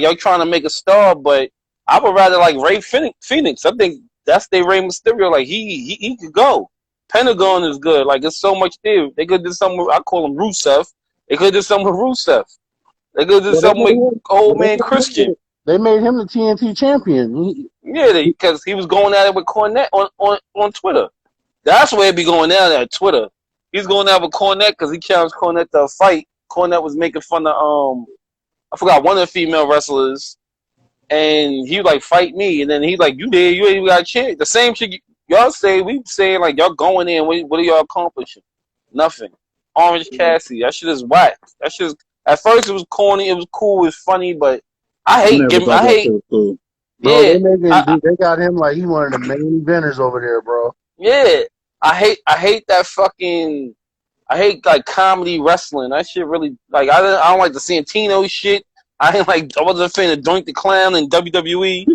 y'all trying to make a star, but I would rather like Ray Phoenix. I think that's their Ray Mysterio. Like he could go. Pentagon is good. Like there's so much there. They could do something. I call him Rusev. They could do something with Rusev. They could do something with old man Christian. They made him the TNT champion. Yeah, because he was going at it with Cornette on Twitter. That's where he be going at Twitter. He's going out with Cornette because he challenged Cornette to a fight. Cornette was making fun of I forgot one of the female wrestlers, and he was like, "Fight me," and then he's like, "You did, you ain't even got a chance." The same shit y'all say. We saying like y'all going in. What are y'all accomplishing? Nothing. Orange Cassidy. That shit is whack. That shit is. At first it was corny. It was cool. It was funny, but I hate giving. I hate. Cool. Bro, Yeah, they got him like he one of the main eventers over there, bro. yeah. I hate that fucking. I hate like comedy wrestling. That shit really like I don't like the Santino shit. I wasn't a fan of Doink the Clown and WWE.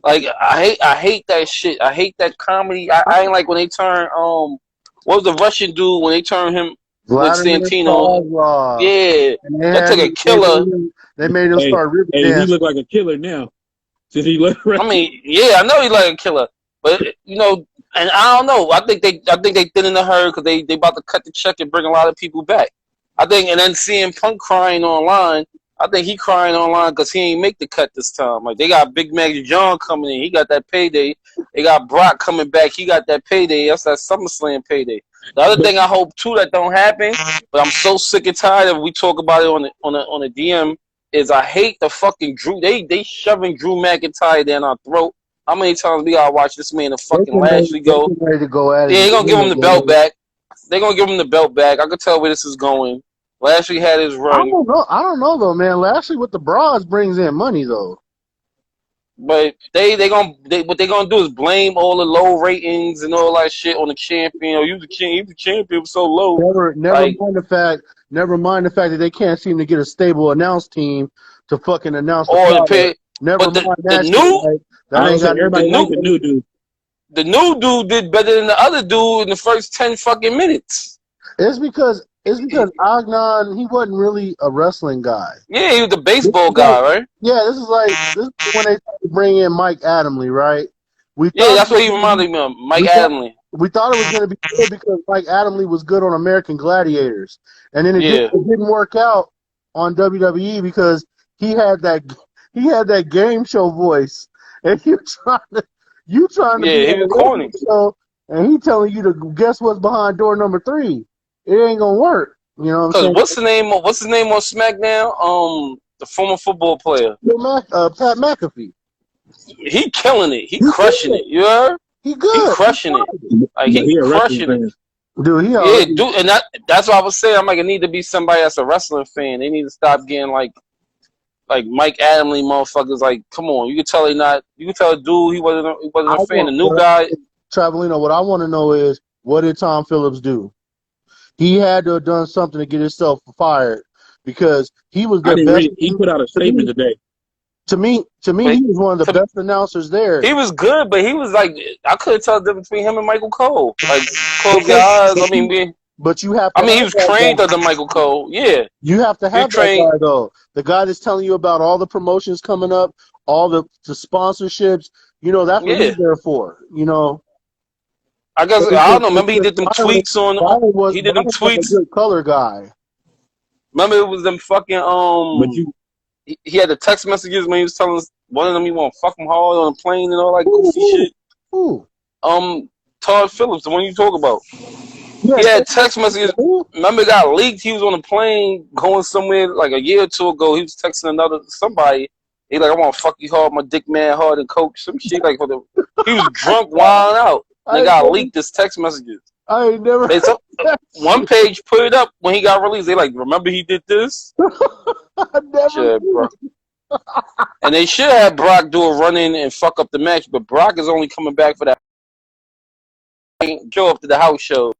Like I hate that shit. I hate that comedy. I ain't like when they turn what was the Russian dude when they turn him with Vladimir Santino? Kozlov. Yeah, that took a killer. They made him start ribbon Hey, dancing. he look like a killer now. Since he left. I mean, yeah, I know he's like a killer, but and I don't know. I think they thin in the herd because they about to cut the check and bring a lot of people back. I think, and then seeing Punk crying online, I think he crying online because he ain't make the cut this time. Like they got Big Mac John coming in, he got that payday. They got Brock coming back, he got that payday. That's that SummerSlam payday. The other thing I hope too that don't happen, but I'm so sick and tired of we talk about it on the DM is I hate the fucking Drew. They shoving Drew McIntyre down our throat. How many times we gotta watch this man to fucking Lashley go? Ready to go at it. They ain't gonna give him the belt back. They're gonna give him the belt back. I could tell where this is going. Lashley had his run. I don't know though, man. Lashley with the bras brings in money though. But what they gonna do is blame all the low ratings and all that shit on the champion. You the champion was so low. Never mind the fact that they can't seem to get a stable announce team to fucking announce the product. Never mind that shit. That ain't got everybody like the new dude. The new dude did better than the other dude in the first 10 fucking minutes. It's because Agnon, he wasn't really a wrestling guy. Yeah, he was the baseball guy, right? Yeah, this is when they bring in Mike Adamley, right? That's what he reminded me of, Mike Adamley. We thought it was going to be good because Mike Adamley was good on American Gladiators, and then it didn't work out on WWE because he had that game show voice, and you trying to be on a corny show, and he telling you to guess what's behind door number 3. It ain't gonna work. You know what I'm saying? What's his name on SmackDown? The former football player. Pat McAfee. He killing it. He crushing it. You heard? He good. He crushing it. Like he crushing it. Dude, dude, and that's what I was saying. I'm like, it need to be somebody that's a wrestling fan. They need to stop getting like like Mike Adamley motherfuckers. Like, come on, you can tell You can tell a dude he wasn't a fan. The new guy. Travelino, what I want to know is, what did Tom Phillips do? He had to have done something to get himself fired because he was I their didn't best. read it. He put out a statement today. To me, he was one of the best announcers there. He was good, but he was like, I couldn't tell the difference between him and Michael Cole. Like, close your eyes. But you have to. He was trained under Michael Cole. Yeah, you have to have that guy though. The guy that's telling you about all the promotions coming up, all the sponsorships. You know, that's what he's there for. You know. I guess I don't know. Remember he did them tweets on. He did them tweets. A good color guy. Remember it was them fucking But you. He had the text messages when he was telling us one of them he want to fuck him hard on a plane and all that goofy shit. Who? Todd Phillips, the one you talk about. Yeah, he had text messages. Remember it got leaked. He was on a plane going somewhere like a year or two ago. He was texting somebody. He like, I want to fuck you hard, my dick man hard and coke. Some shit like for the. He was drunk, wilding out. They got leaked his text messages. I ain't never. One page put it up when he got released. They like, remember he did this? I never. Shit, bro. And they should have Brock do a run in and fuck up the match, but Brock is only coming back for that. Show up to the house show.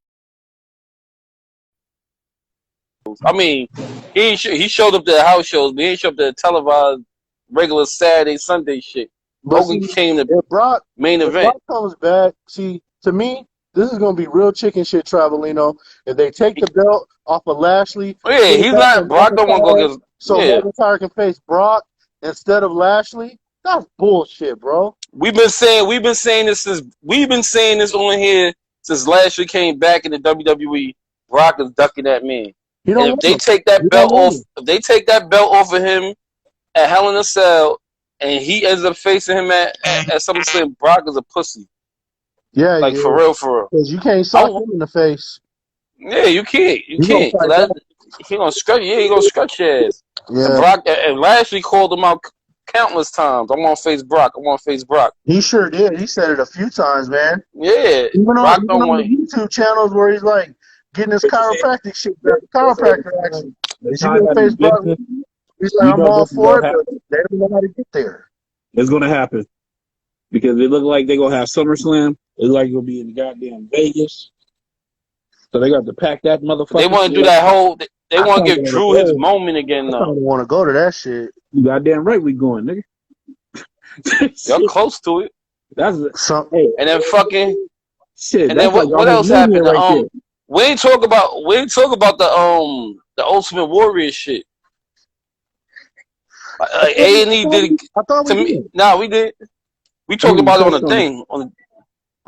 I mean, he showed up to the house shows, but he didn't show up to the televised regular Saturday, Sunday shit. Hogan came to Brock main event. Brock comes back. See, to me, this is gonna be real chicken shit, Travelino. If they take the belt off of Lashley, he's not. Brock don't want to go against. So McIntyre can face Brock instead of Lashley. That's bullshit, bro. We've been saying this on here since Lashley came back in the WWE. Brock is ducking that man. And if they take that belt off of him at Hell in a Cell, and he ends up facing him at SummerSlam, Brock is a pussy. Yeah, like for real. Because you can't sock him in the face. Yeah, you can't. He gonna scratch. Yeah, he gonna scratch your ass. Yeah. And Brock and Lashley called him out countless times. I want to face Brock. He sure did. He said it a few times, man. Yeah. Even on YouTube channels where he's like getting his chiropractic shit, chiropractor action. Is you gonna face Brock? He's like, I'm all for it, but they don't know how to get there. It's gonna happen because it look like they're gonna have SummerSlam. It look like it'll be in goddamn Vegas. So they got to pack that motherfucker. They want to do that whole. They want to give Drew his moment again. Though. I don't want to go to that shit. You goddamn right, we going, nigga. You're close to it. That's something. And then fucking shit. And then what else happened? Right we ain't talk about the Ultimate Warrior shit. Like A&E did. I thought we did. Nah, we did. We talked about it on the thing.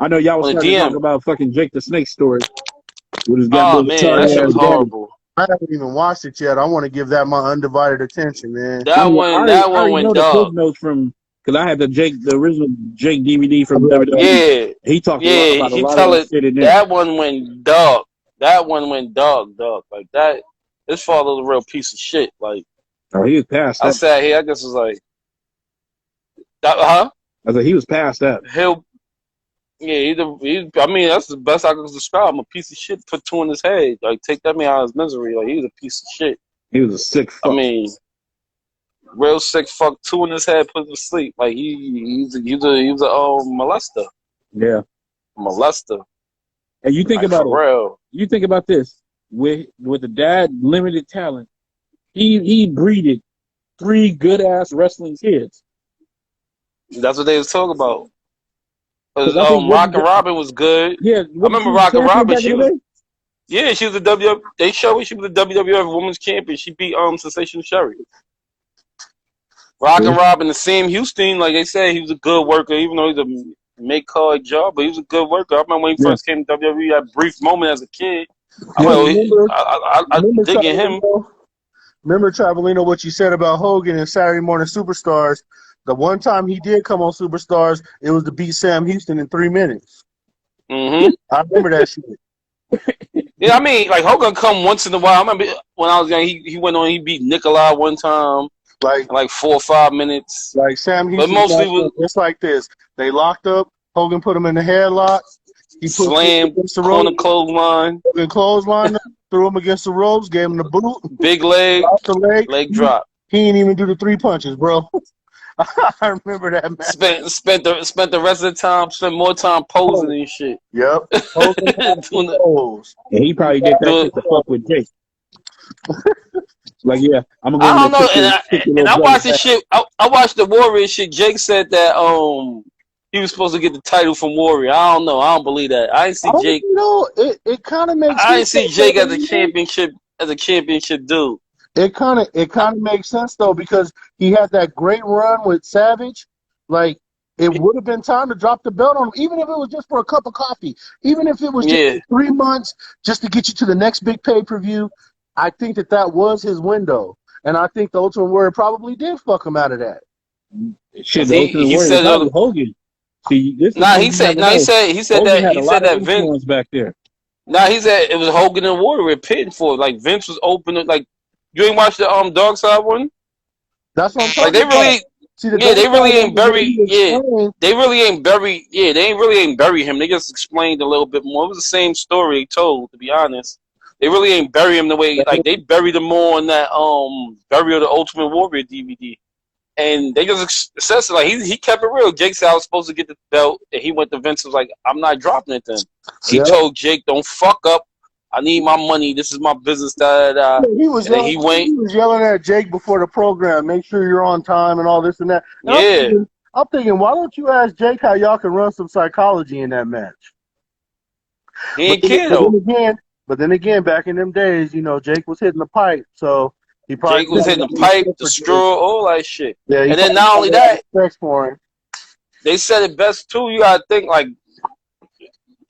I know y'all was trying to talk about fucking Jake the Snake story. Oh man, that shit was horrible. I haven't even watched it yet. I want to give that my undivided attention, man. That one went dog. Notes from because I had the original Jake DVD from WWE. Yeah, he talked about a lot of shit in there. That one went dog. Dog. Like that. His father was a real piece of shit. Like, oh, he was past that. I sat here. I guess it was like, huh? I said he was past that. I mean, that's the best I can describe him. A piece of shit put two in his head. Like, take that man out of his misery. Like, he was a piece of shit. He was a sick fuck. I mean, real sick fuck. Two in his head, put him to sleep. Like, he was a molester. Yeah. Molester. And you think like, about it. Real. You think about this. With the dad limited talent, he breeded 3 good ass wrestling kids. That's what they was talking about. Rock and Robin was good. Yeah, I remember Rock and Robin. She was the WWF. They showed she was the WWF Women's Champion. She beat Sensational Sherry. Rock and Robin, the Sam Houston, like they said, he was a good worker, even though he's a make card job, but he was a good worker. I remember when he first came to WWE, that brief moment as a kid. I digging him. Remember, Travelino, what you said about Hogan and Saturday Morning Superstars? The one time he did come on Superstars, it was to beat Sam Houston in 3 minutes. Mm-hmm. I remember that shit. Yeah, I mean, like Hogan come once in a while. I remember when I was young, he went on. He beat Nikolai one time, like 4 or 5 minutes. Like Sam Houston, but mostly it's like this. They locked up. Hogan put him in the headlock. He slammed on the clothesline. Hogan clothesline, threw him against the ropes, gave him the boot. Big leg, the leg drop. He didn't even do the 3 punches, bro. I remember that match. Spent the rest of the time, spent more time posing and shit. Yep. Posing doing the, pose. And he probably did that doing, shit to fuck with Jake. Like, yeah, I'm gonna go I in there don't know, kick your and little I brother watched this back. shit. I watched the Warrior shit. Jake said that he was supposed to get the title from Warrior. I don't know. I don't believe that. I didn't see Jake. You know, it kind of makes I didn't sense. see Jake as a championship dude. It kind of makes sense though, because he had that great run with Savage. Like, it would have been time to drop the belt on him, even if it was just for a cup of coffee, even if it was just Yeah. 3 months, just to get you to the next big pay-per-view. I think that was his window, and I think the Ultimate Warrior probably did fuck him out of that. Shit, the Ultimate He Warrior said probably Hogan. See, this is nah. the He thing you said never nah. know. He said Hogan that had a lot of Vince. influence back there. Nah, he said it was Hogan and Warrior pitting for it. Like Vince was opening. Like you ain't watched the Dark Side one. That's what I'm Like talking they about. really. See, the Yeah, Dark they really Side ain't wasn't bury. really Yeah, explained. they really ain't bury. Yeah, they ain't really ain't bury him. They just explained a little bit more. It was the same story told. To be honest, they really ain't bury him the way like they buried him more on that Burial of the Ultimate Warrior DVD. And they just says like he kept it real. Jake said I was supposed to get the belt, and he went to Vince and was like, "I'm not dropping it." Then he Yeah. told Jake, "Don't fuck up. I need my money. This is my business." Da, da, da. He was And then he went. He was yelling at Jake before the program, make sure you're on time and all this and that. And Yeah, I'm thinking, why don't you ask Jake how y'all can run some psychology in that match? he ain't care though. But then again, back in them days, you know, Jake was hitting the pipe, so he probably Jake was hitting the pipe, the straw, all that shit. Yeah, And then not only that, respect for him. they said it best too. You gotta think like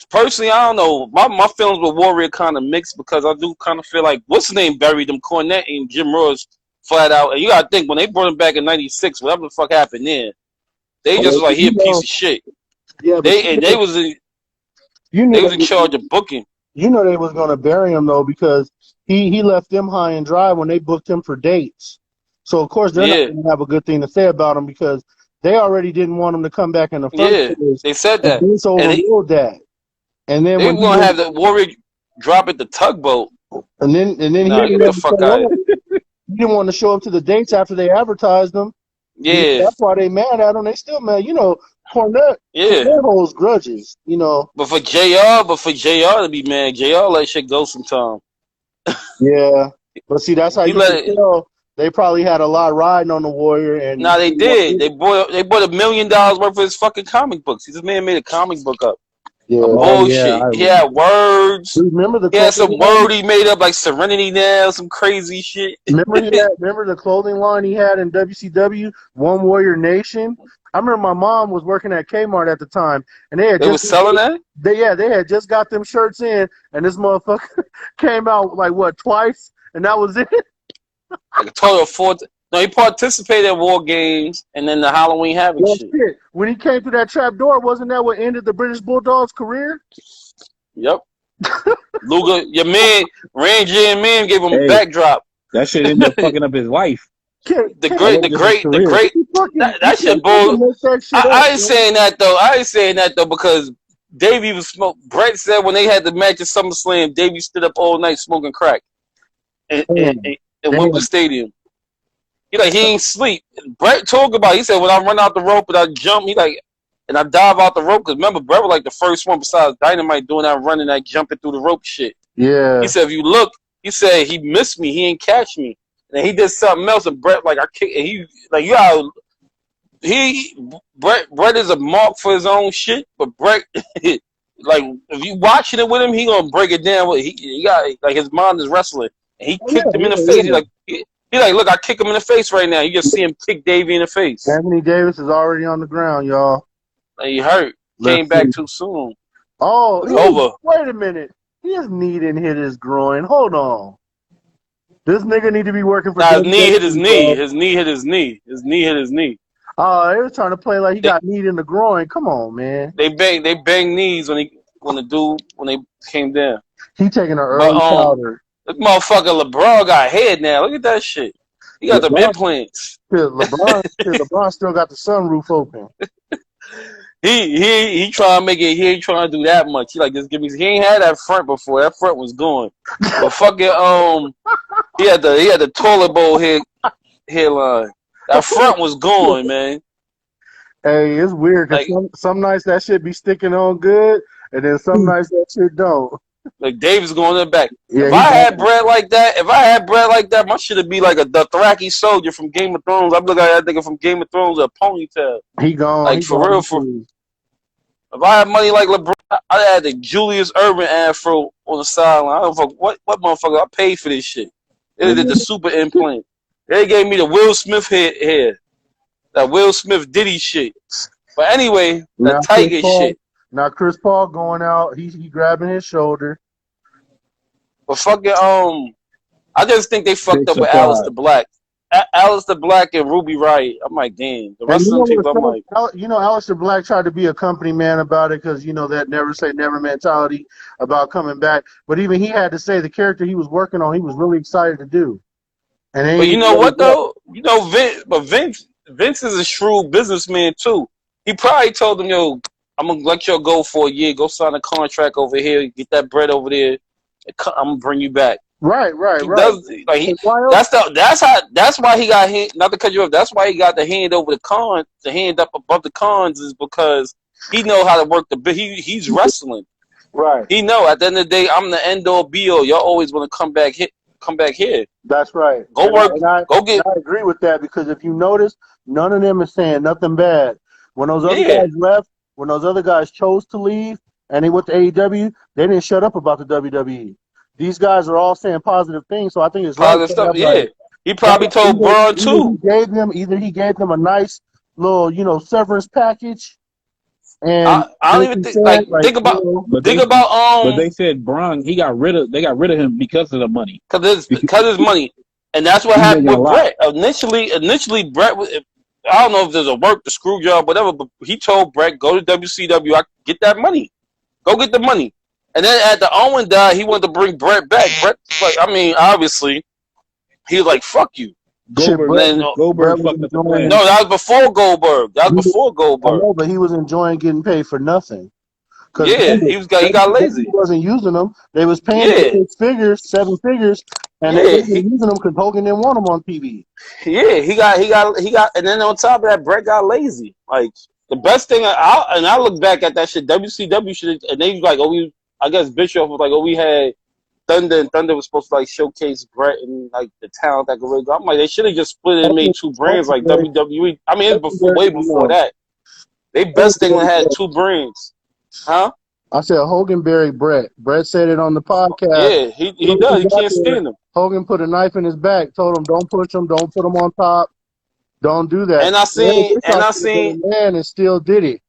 personally, I don't know. My feelings with Warrior kind of mixed because I do kind of feel like what's his name buried him, Cornette and Jim Ross flat out. And you gotta think when they brought him back in '96, whatever the fuck happened there, they just was like he a piece of shit. Yeah, They was in charge of booking. You know they was gonna bury him though because he left them high and dry when they booked him for dates. So of course they're not gonna have a good thing to say about him because they already didn't want him to come back in the first place. They said that. Vince overruled that. And then they were gonna have the Warrior drop at the tugboat. And then get the fuck out of here. He didn't want to show up to the dates after they advertised them. Yeah. That's why they mad at him. They still mad. You know, Cornette holds grudges, you know. But for JR to be mad, JR let shit go sometime. Yeah. But see, that's how you can tell they probably had a lot riding on the Warrior. And nah, they did. They bought $1 million worth of his fucking comic books. This man made a comic book up. Yeah. Bullshit. He had words. Remember he had some word he made up like Serenity now, some crazy shit. Remember the clothing line he had in WCW, One Warrior Nation? I remember my mom was working at Kmart at the time, and they was selling that? They had just got them shirts in, and this motherfucker came out like twice, and that was it. Like a total of 4. No, he participated in War Games and then the Halloween Havoc shit. When he came through that trap door, wasn't that what ended the British Bulldog's career? Yep. Luger, your man, Ranger and man gave him a backdrop. That shit ended up fucking up his life. The great. That shit bull. I ain't saying that though. Because Davey was smoke. Brett said when they had the match at SummerSlam, Davey stood up all night smoking crack in Wembley Stadium. He ain't sleep. Brett talked about. He said when I run out the rope and I jump, and I dive out the rope. Because remember, Brett was like the first one besides Dynamite doing that running, that jumping through the rope shit. Yeah. He said if you look, he said he missed me. He ain't catch me. And he did something else, and Brett I kick. And Brett is a mark for his own shit. But Brett, if you watching it with him, he gonna break it down. He got his mind is wrestling, and he kicked him in the face. He's like, look, I kick him in the face right now. You just see him kick Davey in the face. Anthony Davis is already on the ground, y'all. He hurt. Came back too soon. Oh, it's over. Wait a minute. His knee didn't hit his groin. Hold on. This nigga need to be working for. His knee hit his knee. His knee hit his knee. His knee hit his knee. Oh, they were trying to play like he got kneed in the groin. Come on, man. They bang knees when they came down. He taking an early powder. This motherfucker LeBron got head now. Look at that shit. He got the implants. LeBron still got the sunroof open. He trying to make it. He ain't trying to do that much. He just give me. He ain't had that front before. That front was gone. But fucking he had the toilet bowl head. hairline. That front was gone, man. Hey, it's weird because Like some nights that shit be sticking on good, and then some nights that shit don't. Davis going in the back. Yeah, If I had bread like that, my shit would be like a Dothraki soldier from Game of Thrones. I'm looking at that nigga from Game of Thrones with a ponytail. he gone. Like He for gone. real, if I had money like LeBron, I'd have the Julius Urban afro on the sideline. I don't fuck what motherfucker. I paid for this shit. They did the super implant. They gave me the Will Smith hair. That Will Smith Diddy shit. But anyway, that Tiger shit. Now Chris Paul going out. He grabbing his shoulder. But fucking I just think they fucked up with Alistair Black. Alistair Black and Ruby Riott. I'm like, damn. The rest of them people, I'm like, Alistair Black tried to be a company man about it because that never say never mentality about coming back. But even he had to say the character he was working on, he was really excited to do. And but you know what though? Vince is a shrewd businessman too. He probably told them, yo, I'm gonna let y'all go for a year. Go sign a contract over here. Get that bread over there. I'm gonna bring you back. Right. Does, like that's why he got hand, not to cut you off. That's why he got the hand over the hand up above the cons is because he know how to work he's wrestling. Right. He know at the end of the day I'm the end all be all. Y'all always want to come back here. That's right. Go work. I agree with that because if you notice, none of them is saying nothing bad. When those other guys left, when those other guys chose to leave and they went to AEW, they didn't shut up about the WWE. These guys are all saying positive things, so I think it's positive stuff. Yeah, he probably told Braun too. Either he gave them a nice little severance package. And I don't even think about. But they said Braun they got rid of him because of the money. Because it's money, and that's what happened with Brett. Initially Brett was. I don't know if there's a work, the screw job, whatever, but he told Brett, go to WCW, I get that money. Go get the money. And then at the Owen died, he wanted to bring Brett back. Brett, obviously, he was like, fuck you. Goldberg fucked up the plan. No, that was before Goldberg. I know, but he was enjoying getting paid for nothing. Yeah, he got lazy. He wasn't using them. They was paying him 7 figures, and they wasn't using them because Hogan didn't want them on TV. Yeah, he got, and then on top of that, Brett got lazy. Like the best thing, I look back at that shit. WCW should, and they was like, I guess Bischoff was like, we had Thunder, and Thunder was supposed to like showcase Brett and like the talent that could really go. I'm like, they should have just split it and made 2 brands like WWE. I mean, it's way before that. They best thing had 2 brands. Huh? I said Hogan buried Brett. Brett said it on the podcast. Yeah, he does. He can't stand him. Hogan put a knife in his back, told him, don't push him, don't put him on top, don't do that. And I seen, man, and still did it.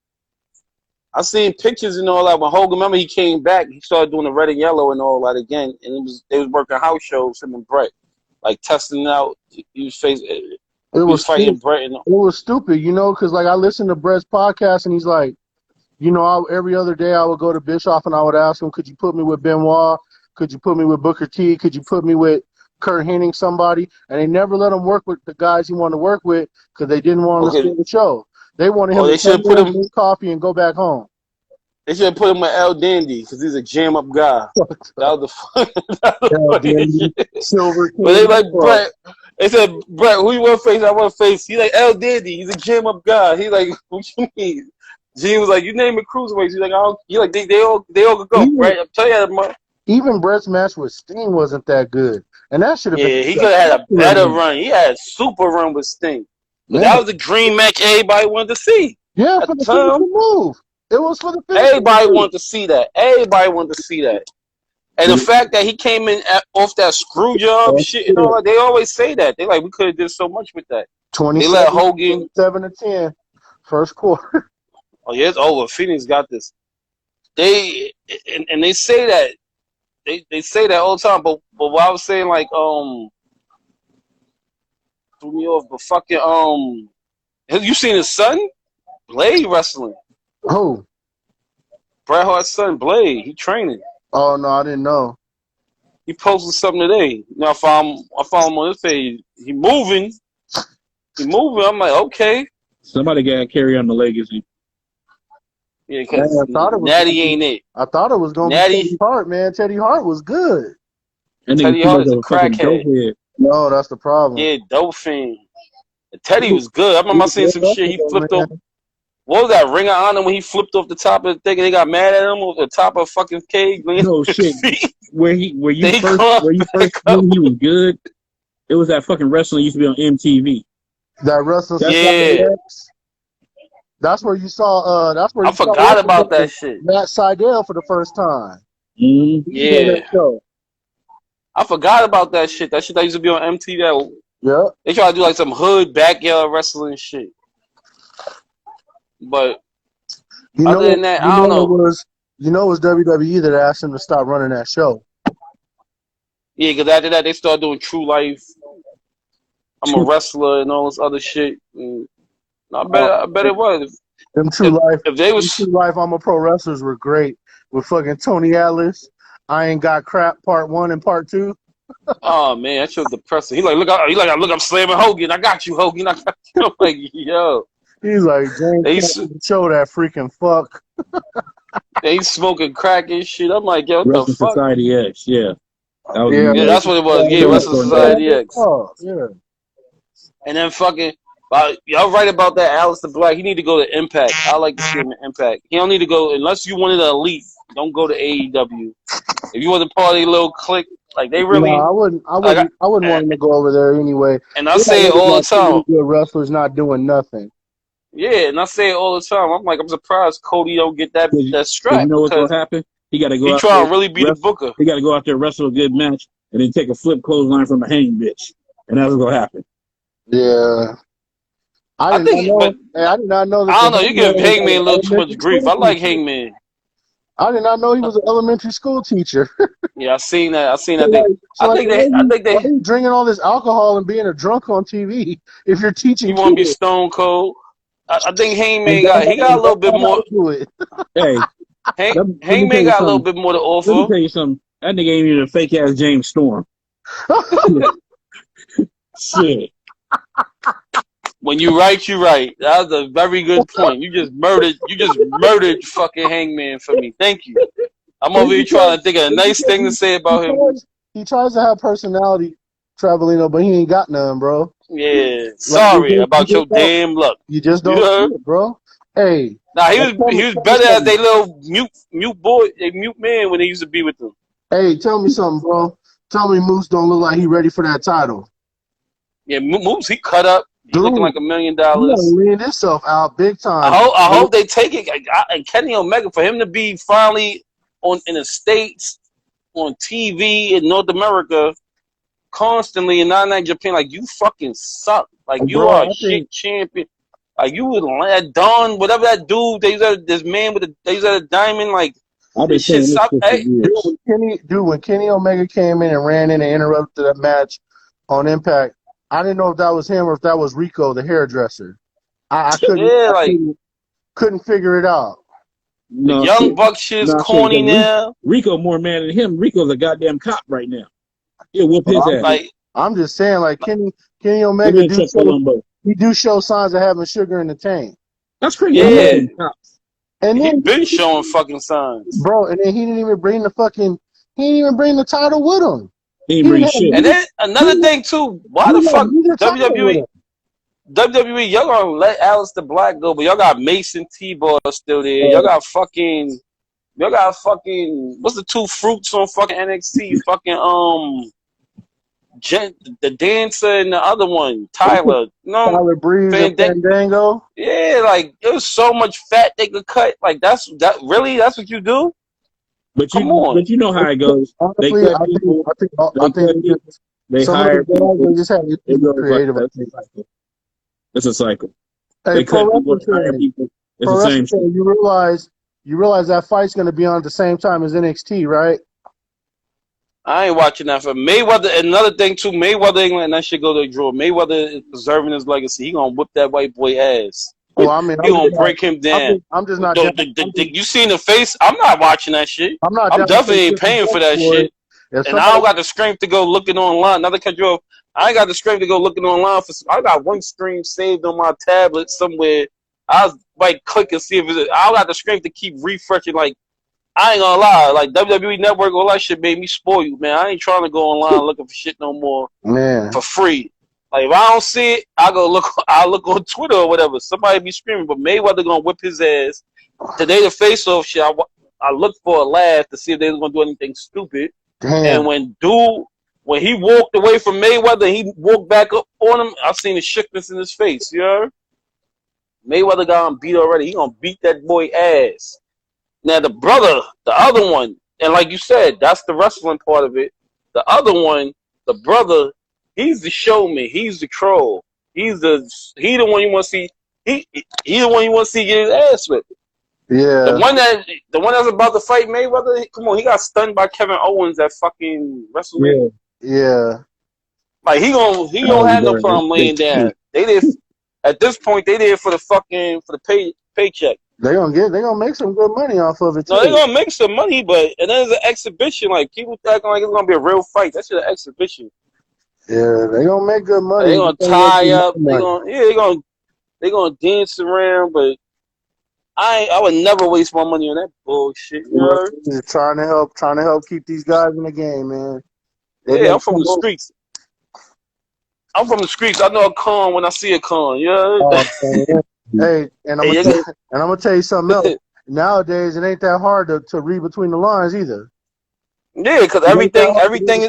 I seen pictures and all that. When Hogan, remember he came back, he started doing the red and yellow and all that again, and they was working house shows, him and Brett, like testing out. He was fighting Brett. It was stupid, because like I listened to Brett's podcast, and he's like, every other day I would go to Bischoff and I would ask him, could you put me with Benoit? Could you put me with Booker T? Could you put me with Kurt Hennig, somebody? And they never let him work with the guys he wanted to work with because they didn't want him to steal the show. They wanted him to put him coffee and go back home. They should have put him with El Dandy because he's a jam-up guy. That was the Silver King. But they like Brett. They said, Brett, who you want to face? I want to face. He's like, El Dandy. He's a jam-up guy. He's like, what you mean? Gene was like, you name it cruiserweights. He's like, they all could go, right? I'm telling you that much. Even Brett's match with Sting wasn't that good. And that should have been. Yeah, he could have had a better run. He had a super run with Sting. But that was the dream match everybody wanted to see. Yeah, for the move. It was for the everybody wanted to see that. Everybody wanted to see that. And the fact that he came in off that screw job shit and all that, they always say that. They like, we could have did so much with that. They let Hogan 7-10, first quarter. Oh yeah, it's over. Phoenix got this. They say that they say that all the time. But what I was saying, like threw me off. But fucking have you seen his son Blade wrestling? Who? Bret Hart's son Blade. He training. Oh no, I didn't know. He posted something today. Now I found him on his page. He moving. I'm like, okay. Somebody got to carry on the legacy. Yeah, because Natty ain't it. I thought it was going to be Teddy Hart, man. Teddy Hart was good. Teddy Hart is a crackhead. No, that's the problem. Yeah, dope fiend. Teddy was good. I remember I seen some shit. He flipped off. What was that, Ring of Honor, when he flipped off the top of the thing and they got mad at him off the top of fucking cage? No shit. Where you first up. knew he was good, it was that fucking wrestling used to be on MTV. That wrestling. Yeah. That's where you saw. That's where I forgot about that shit. Matt Sydal for the first time. Mm-hmm. Yeah. I forgot about that shit. That shit that used to be on MTV. Yeah. They try to do like some hood backyard wrestling shit. But other than that, I don't know. It was WWE that asked him to stop running that show. Yeah, because after that they started doing True Life. I'm a wrestler and all this other shit. And I bet it was. Them True Life. If they was True Life, I'm a Pro Wrestlers were great with fucking Tony Atlas. I Ain't Got Crap Part 1 and Part 2. Oh man, that shit was depressing. He like, look, I'm slamming Hogan. I got you, Hogan. I got you. I'm like, yo. He's like, James, show that freaking fuck. They smoking crack and shit. I'm like, yo, what Wrestling the fuck? Society X, yeah. Yeah, that's what it was. Yeah, Wrestling Society X. Oh, yeah. And then fucking, y'all right about that, Aleister Black. He need to go to Impact. I like to see him in Impact. He don't need to go, unless you wanted the elite, don't go to AEW. If you want to part of a little clique, like they really. No, I wouldn't want him to go over there anyway. And I say it all the time. Good wrestlers not doing nothing. Yeah, and I say it all the time. I'm like, I'm surprised Cody don't get that strap. You know what's gonna happen? He got to go. He out trying there, to really be the booker. He got to go out there, wrestle a good match, and then take a flip clothesline from a hang bitch, and that's what's gonna happen. Yeah. I did not know that. I don't know. You give Hangman a little too much grief. I like Hangman. I did not know he was an elementary school teacher. Yeah, I seen that. I think they why are you drinking all this alcohol and being a drunk on TV if you're teaching. You want to be stone cold? I think Hangman got a little bit more. Hey, Hangman got a little bit more to offer. Let me tell you something. That nigga ain't even a fake ass James Storm. Shit. When you right, you right. That was a very good point. You just murdered fucking Hangman for me. Thank you. I'm over here trying to think of a nice thing to say about him. He tries to have personality, Travelino, but he ain't got none, bro. Yeah. Sorry about your damn luck. You just don't see it, bro. Hey. Nah, he was better as they little mute boy, a mute man when they used to be with them. Hey, tell me something, bro. Tell me Moose don't look like he ready for that title. Yeah, Moose, he cut up. He looking like $1 million. He gotta lean himself out big time. I hope they take it. And Kenny Omega, for him to be finally in the States, on TV in North America, constantly, and not in Japan, like, you fucking suck. Like, you are a shit champion. Like, you would let Don, whatever that dude, this man with a diamond, like, this shit suck. Hey, when Kenny Omega came in and ran in and interrupted that match on Impact, I didn't know if that was him or if that was Rico, the hairdresser. I couldn't figure it out. No, the Young Buck shit is corny now. Rico more mad than him. Rico's a goddamn cop right now. He'll whoop his ass. Like, I'm just saying, like, Kenny Omega do show signs of having sugar in the tank. That's crazy. Yeah. And then he been showing fucking signs. Bro, and then he didn't even bring the title with him. He didn't bring shit. And then another thing too, why the fuck WWE, y'all gonna let Aleister Black go, but y'all got Mason T-Bar still there. Y'all got fucking what's the two fruits on fucking NXT? Fucking the dancer and the other one, Tyler. Tyler Breeze and Fandango. Yeah, like there's so much fat they could cut. Like that's what you do? But you know how it goes. Honestly, they hire people. They just have to be creative. It's a cycle. Hey, they cut people, hire people. It's the same shit. You realize that fight's going to be on at the same time as NXT, right? I ain't watching that for Mayweather. Another thing too, Mayweather ain't letting that shit go to a draw. Mayweather is preserving his legacy. He gonna whip that white boy ass. Well, I mean, he gonna break him down. I'm just not. You seen the face? I'm not watching that shit. I'm definitely ain't paying for that shit. And I don't got the strength to go looking online. Not to cut you off. I ain't got the strength to go looking online for. I got one stream saved on my tablet somewhere. I was like click and see if it's. I don't got the strength to keep refreshing. Like I ain't gonna lie. Like WWE Network, all that shit made me spoil you, man. I ain't trying to go online looking for shit no more. Man, for free. Like if I don't see it, I look on Twitter or whatever. Somebody be screaming, but Mayweather gonna whip his ass. Today the face off shit. I looked for a laugh to see if they was gonna do anything stupid. Damn. And when he walked away from Mayweather, he walked back up on him. I seen the sickness in his face. You know? Mayweather got him beat already. He gonna beat that boy ass. Now the other one, and like you said, that's the wrestling part of it. The other one, the brother, he's the showman. He's the troll. He the one you want to see. He the one you want to see get his ass whipped. Yeah. The one that's about to fight Mayweather. Come on, he got stunned by Kevin Owens at fucking WrestleMania. Yeah. Like he gonna have no problem laying down. They did at this point. They did for the paycheck. They gonna make some good money off of it too. No, they're gonna make some money, but and then it's an exhibition. Like people acting like it's gonna be a real fight. That's just an exhibition. Yeah, they gonna make good money. They gonna tie up. They gonna dance around. But I would never waste my money on that bullshit. You know? Just trying to help keep these guys in the game, man. Yeah, I'm from the streets. I'm from the streets. I know a con when I see a con. Yeah. Hey, and I'm gonna tell you something else. Nowadays, it ain't that hard to read between the lines either. Yeah, because everything is everything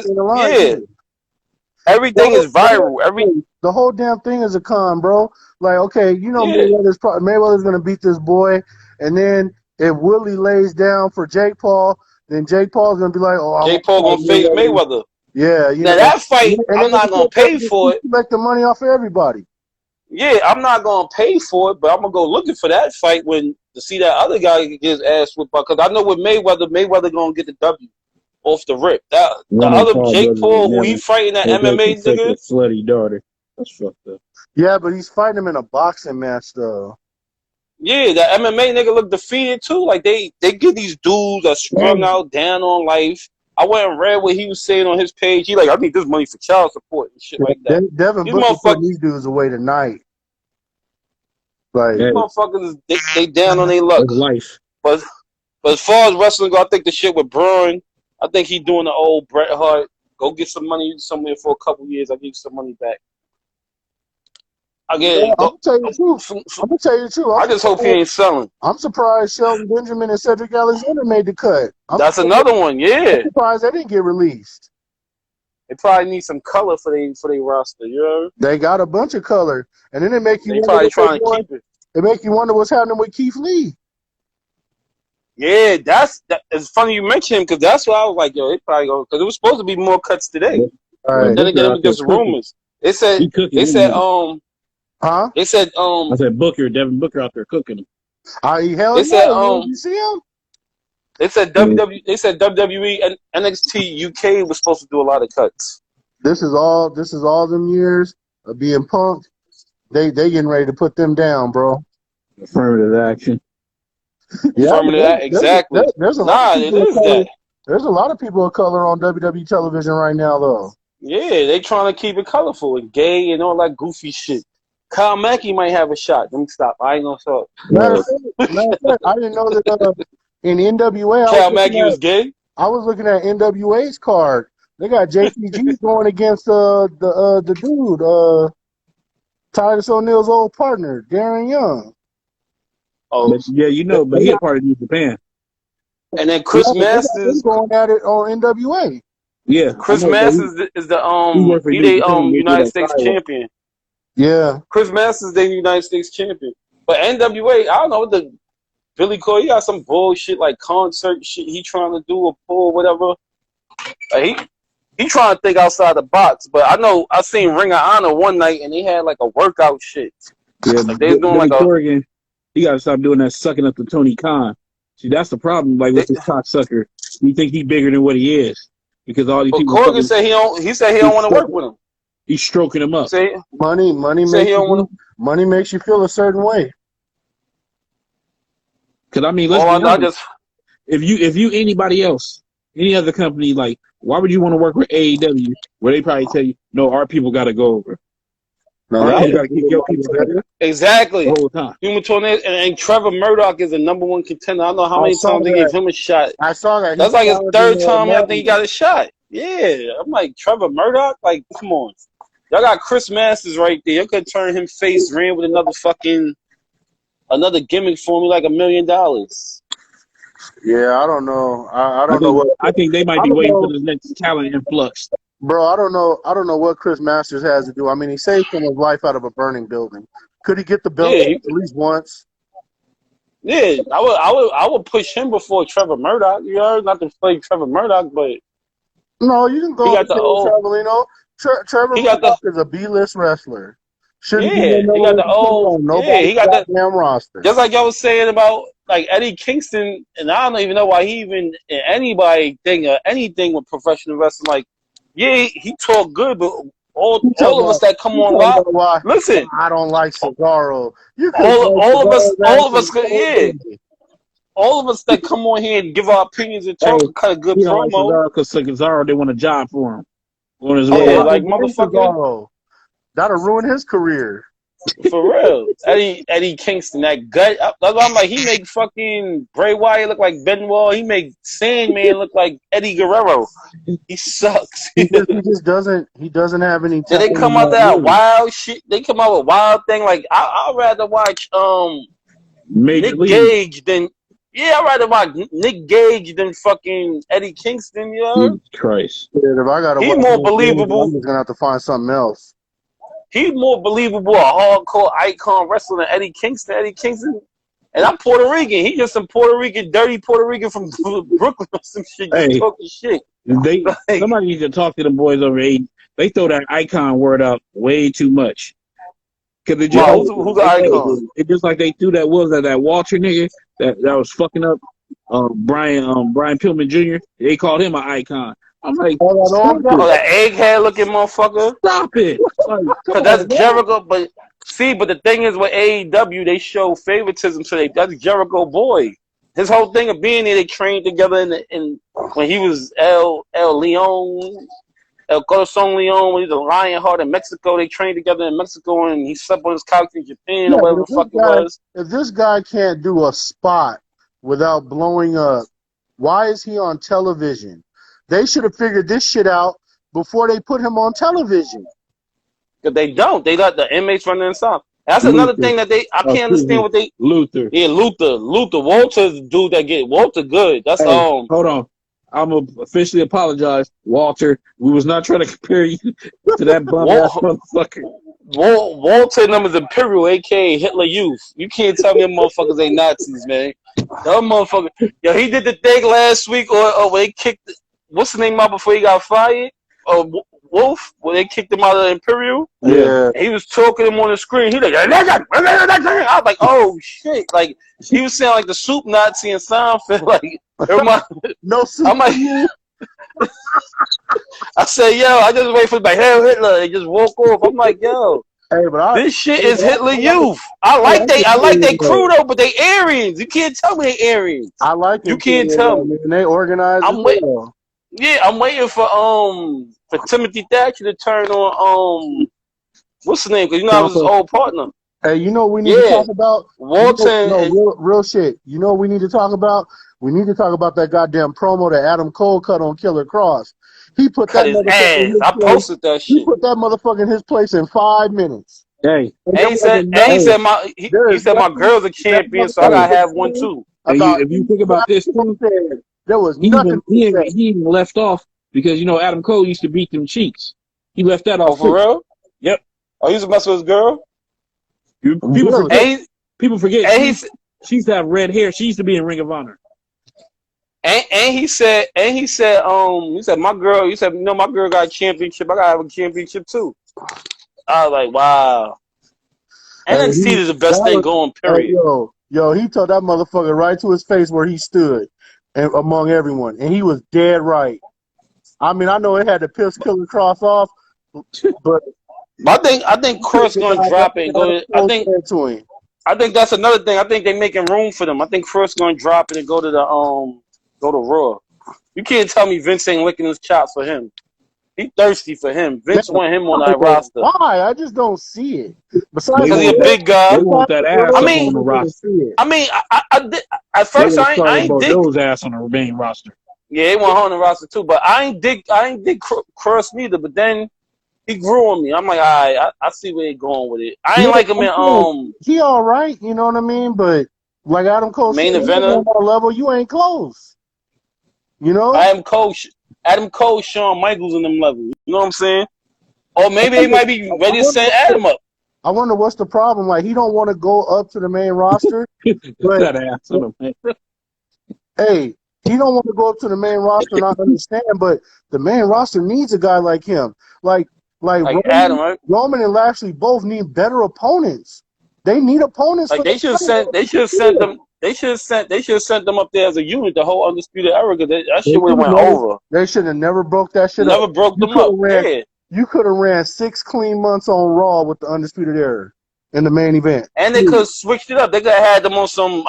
is viral. The whole damn thing is a con, bro. Like, okay, you know, Mayweather's gonna beat this boy, and then if Willie lays down for Jake Paul, then Jake Paul's gonna be like, oh, Jake Paul gonna face Mayweather. Yeah, now that fight, I'm not gonna pay for it. Make the money off of everybody. Yeah, I'm not gonna pay for it, but I'm gonna go looking for that fight to see that other guy get his ass whipped out. Because I know with Mayweather gonna get the W off the rip. The other Jake Paul, who he fighting that MMA nigga, slutty daughter. That's fucked up. Yeah, but he's fighting him in a boxing match though. Yeah, that MMA nigga look defeated too. Like they get these dudes that strung out, down on life. I went and read what he was saying on his page. He like, I need this money for child support and shit like that. Devin Booker putting these dudes away tonight. Like these motherfuckers, they down on their luck. Life. But as far as wrestling go, I think the shit with Braun, I think he doing the old Bret Hart. Go get some money somewhere for a couple years. I give you some money back. I'm gonna tell you the truth. I just hope he ain't selling. I'm surprised Shelton Benjamin and Cedric Alexander made the cut. That's another one, yeah. I'm surprised they didn't get released. They probably need some color for their roster, you know? They got a bunch of color, and then they make you. They probably trying to keep it. They make you wonder what's happening with Keith Lee. Yeah, it's funny you mention him because that's why I was like, yo, they probably go because it was supposed to be more cuts today. Right. Then again, it was just rumors. They said Huh? They said I said Devin Booker out there cooking them. They said you see him? They said WWE and NXT UK was supposed to do a lot of cuts. This is all them years of being punked. They getting ready to put them down, bro. Affirmative action. Yeah, exactly. There's a lot of people of color on WWE television right now, though. Yeah, they trying to keep it colorful and gay and all that goofy shit. Kyle Mackey might have a shot. Let me stop. I ain't gonna talk. Matter of fact, I didn't know that in NWA. Kyle Mackey was gay. I was looking at NWA's card. They got JCG going against the dude, Titus O'Neil's old partner, Darren Young. Oh, yeah, you know, but he's a part of New Japan. And then Chris Masters going at it on NWA. Yeah, Chris Masters is the United States champion. Yeah, Chris Masters the United States champion. But NWA, I don't know the Billy Corey. He got some bullshit like concert shit he trying to do a pull whatever. Like he trying to think outside the box. But I seen Ring of Honor one night and they had like a workout shit. Yeah, like they was doing like Corrigan, he got to stop doing that sucking up to Tony Khan. See, that's the problem. Like with this cocksucker, we think he's bigger than what he is because all these people. Corrigan said he don't want to work with him. He's stroking him up. Money makes you feel a certain way. Because I mean, let's be honest. If you anybody else, any other company, like why would you want to work with AEW? Where they probably tell you, no, our people got to go over. No, you got to keep your people together. Exactly. The whole time. Human Tornado and Trevor Murdoch is the #1 contender. I don't know how many times they gave him a shot. I saw that. That's like his third time I think he got a shot. Yeah, I'm like Trevor Murdoch. Like, come on. Y'all got Chris Masters right there. You could turn him face, ran with another gimmick for me like $1 million. Yeah, I don't know. I don't know what. I think they might I be don't waiting for know, the next talent influx. bro. I don't know. I don't know what Chris Masters has to do. I mean, he saved someone's life out of a burning building. Could he get the belt Yeah, at least once? yeah. I would push him before Trevor Murdoch. You heard? Not to play Trevor Murdoch, but No, you can he go got with the King old. Travelino. Trevor He got the Murdoch is a B-list wrestler. Shouldn't be no yeah. He number got one the contender old. on Yeah, nobody's he got the. goddamn roster. Just like y'all was saying about like Eddie Kingston, and I don't even know why he even in anybody thing or anything with professional wrestling. Like, yeah, he talk good, but all of us that come You on talking live, about why listen, I don't like Cesaro. You could have dragged all Cesaro's of ass us, in the yeah, whole day. all of us that come on here and give our opinions and Hey, talk and cut a good he don't like promo. Cesaro because Cesaro didn't want a job for him on his Oh, way Yeah, out. why like blame motherfucker, Cesaro? That'll ruin his career. for real. Eddie Kingston, that gut. That's why I'm like, he make fucking Bray Wyatt look like Benoit. He make Sandman look like Eddie Guerrero. He sucks. He just doesn't. He doesn't have any Did talent. they come out that wild shit? They come out with wild thing. Like I'd rather watch Major Nick League. Gage than I'd rather watch Nick Gage than fucking Eddie Kingston. You know, Jesus Christ. If I gotta he watch more Nick Gage, believable. I'm just gonna have to find something else. He's more believable, a hardcore icon wrestler than Eddie Kingston. Eddie Kingston, and I'm Puerto Rican. He just some Puerto Rican, dirty Puerto Rican from Brooklyn or some shit, just Hey, talking shit. they Like, somebody needs to talk to them boys over age. They throw that icon word out way too much. Cause it just wow, who's the icon? it just like they threw that that Walter nigga that was fucking up Brian Pillman Jr. They called him an icon. I'm like, stop Oh, it. that egghead looking motherfucker. Stop it. Like, come Cause that's on, man. Jericho, but the thing is with AEW, they show favoritism, so that's Jericho boy. His whole thing of being there, they trained together in when he was El Corazon Leon, when he was a Lionheart in Mexico. They trained together in Mexico, and he slept on his couch in Japan Yeah, or but whatever the fuck it was. if this guy can't do a spot without blowing up, why is he on television? They should have figured this shit out before they put him on television. Cause they don't. They let the inmates run inside. That's another thing that I can't understand what they. Luther. Yeah, Luther. Walter's the dude that get Walter good. That's Hey, hold on. I'm gonna officially apologize, Walter. We was not trying to compare you to that bum ass motherfucker. Walter and them is Imperial, aka Hitler Youth. You can't tell me them motherfuckers ain't Nazis, man. Them motherfuckers. Yo, he did the thing last week, or when they kicked. What's the name out before he got fired? Wolf, when they kicked him out of the Imperial. Yeah. He was talking to him on the screen. He like, I was like, oh shit! Like he was saying like the soup Nazi and Seinfeld. Like, no soup. I'm like, I said, yo, I just wait for my hell Hitler and just walk off. I'm like, yo, hey, this shit is Hitler Youth. I like they crew though, but they Aryans. You can't tell me they Aryans. I like it. You can't tell me. They organized. I'm waiting. Yeah, I'm waiting for Timothy Thatcher to turn on what's his name? Because you know I was his old partner. Hey, you know what we need to talk about? Walter. Real shit. You know what we need to talk about? We need to talk about that goddamn promo that Adam Cole cut on Killer Cross. He put that his ass. I posted that shit. He put that motherfucker in his place in 5 minutes. Hey, and he said my girl's a champion, so I gotta have one too. If you think about this, there was nothing. He even left off because Adam Cole used to beat them cheeks. He left that off. For real? Yep. Oh, he used to mess with his girl. People forget. She used to have red hair. She used to be in Ring of Honor. And he said my girl. He said, my girl got a championship. I gotta have a championship too. I was like, wow. NXT is the best thing going. Period. Yo, he told that motherfucker right to his face where he stood, and among everyone, and he was dead right. I mean, I know it had to piss Killer Cross off, but I think Cross gonna drop it and go. I think that's another thing. I think they're making room for them. I think Cross gonna drop it and go to Raw. You can't tell me Vince ain't licking his chops for him. He thirsty for him. Vince want him on that roster. Why? I just don't see it. Besides, because he's a big guy. They want that ass on the roster. At first I ain't dig those ass on the main roster. Yeah, they want her on the roster too. But I ain't dig Cross neither. But then He grew on me. I'm like, all right, I see where he going with it. I Yeah, ain't like him I'm in saying, he all right, you know what I mean? But like Adam Cole said, main he ain't on eventer. that level. You ain't close. You know? Adam Cole, Shawn Michaels in them levels. You know what I'm saying? Or I maybe they wonder, might be I ready to wonder, send Adam up. I wonder what's the problem. Like he don't want to go up to the main roster, but That ass on him, man. hey, he don't want to go up to the main roster, and I understand, but the main roster needs a guy like him. Like like Like Adam, Roman, right? Roman and Lashley both need better opponents. They need opponents Like for the they should have sent them. They should have sent them up there as a unit. The whole Undisputed Era, because that shit would have went over. They should have never broke that shit up. Never broke You them could up. have ran. Yeah. You could have ran 6 clean months on Raw with the Undisputed Era in the main event. And they could have switched it up. They could have had them on some.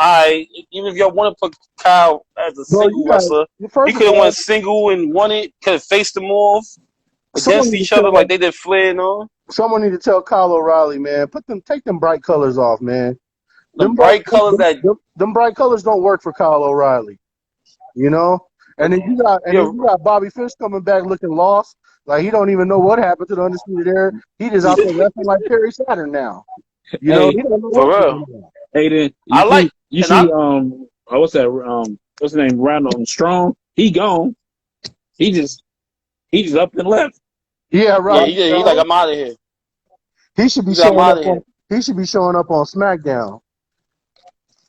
Even if y'all want to put Kyle as a Bro, single wrestler, he first of could have went all, single and won it. Could have faced them off someone against need to each other like tell they did Flair and all. someone need to tell Kyle O'Reilly, man, take them bright colors off, man. Them bright colors that Them bright colors don't work for Kyle O'Reilly, you know. And then you got Bobby Fish coming back looking lost, like he don't even know what happened to the Undisputed Era. He just out there wrestling like Perry Saturn now. You know, Hey, he don't know for what's real. going on. hey, then I like you and I see what's that what's his name, Randall Strong? He gone. He just up and left. Yeah, yeah, right. he like I'm out of here. He should be He's like I'm showing out up of on. here. He should be showing up on SmackDown.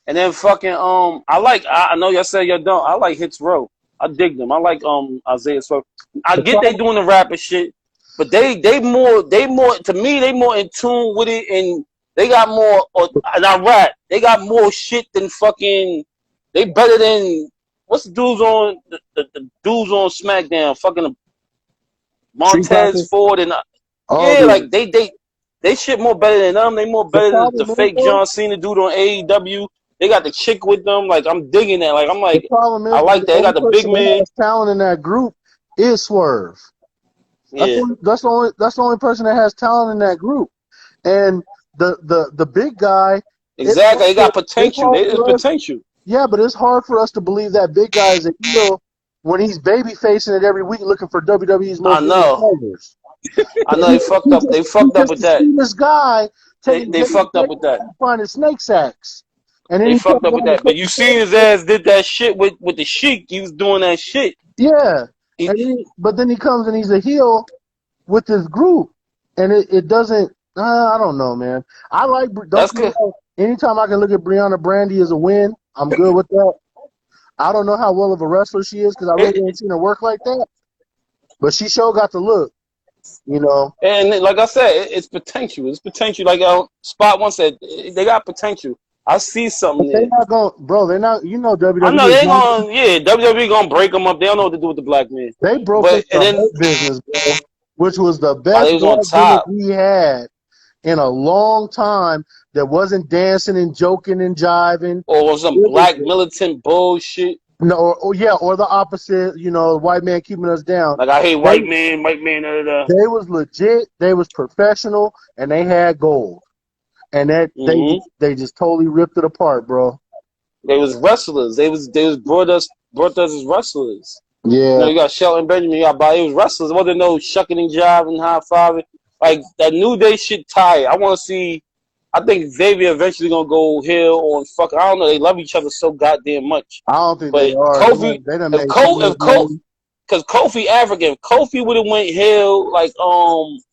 And then fucking I know y'all said y'all don't. I like Hits Row. I dig them. I like Isaiah Swerve. I The get they problem, doing the rapper shit, but they more to me they more in tune with it and they got more and I rap. They got more shit than fucking they better than what's the dudes on the dudes on SmackDown fucking Street Montez Profit. Ford and oh, yeah like they shit more better than them. They more the better than the problem is fake though. John Cena dude on AEW. They got the chick with them. Like I'm digging that. Like I'm The like problem I is though, like the that. They only got the big person that man. has talent in that group is Swerve. Yeah, That's the only person that has talent in that group. And the big guy, it's exactly. They got it's potential. hard It's for us. potential. Yeah, but it's hard for us to believe that big guy is a heel when he's baby facing it every week looking for WWE's I most wanted know. fighters. I know they fucked up. They He's fucked up just with the that. sweetest guy taking They baby fucked up with that. pictures and finding snake sacks. And then They he comes fucked up with out and that. But puts you seen his ass did that shit with the Sheik. He was doing that shit. yeah. He, But then he comes and he's a heel with this group, and it doesn't. I don't know, man. I like. Don't that's get me good. wrong. Anytime I can look at Brianna Brandy as a win, I'm good with that. I don't know how well of a wrestler she is because I really It, ain't seen her work like that. But she sure got the look, you know. and like I said, it's potential. It's potential. Like Spot One said, they got potential. I see But something they're there. not going, bro. They're not. You know, I know WWE they is ain't not. gonna. Yeah, WWE gonna break them up. They don't know what to do with the black man. They broke up But and the then Hurt Business, bro, which was the they best was on black gimmick top. we had in a long time. That wasn't dancing and joking and jiving. Or some It was black militant bullshit. no, or the opposite. You know, the white man keeping us down. Like I hate They white man, da da da. they was legit. They was professional, and they had gold. And that Hmm. they just totally ripped it apart, bro. They was wrestlers. They was brought us as wrestlers. You know, Yeah, you got Shelton Benjamin, you got Bobby. It was wrestlers. It wasn't no shucking and jiving, high fiving. Like that New Day shit tired. I want to see. I think Xavier eventually gonna go heel on fuck. I don't know. They love each other so goddamn much. I don't think they But are. Kofi, They done if made so much money. Because Kofi African, if Kofi would have went heel like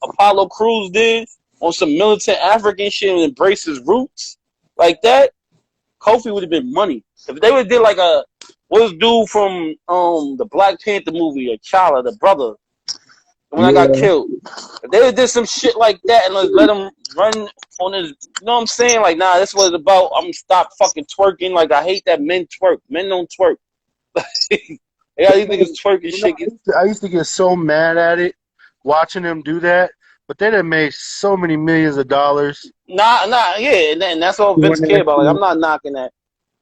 Apollo Crews did on some militant African shit and embraced his roots like that, Kofi would have been money. If they would have did like a what's dude from the Black Panther movie, T'Challa, the brother, when I got Yeah, killed. If they would have did some shit like that and let him run on his, you know what I'm saying? Like, nah, that's what it's about. I'm gonna stop fucking twerking. Like, I hate that men twerk. Men don't twerk. Yeah, these niggas twerking you know, shit. I used to get so mad at it watching them do that, but they done made so many millions of dollars Yeah, and that's all doing Vince that cared about. Like, I'm shit. not knocking that.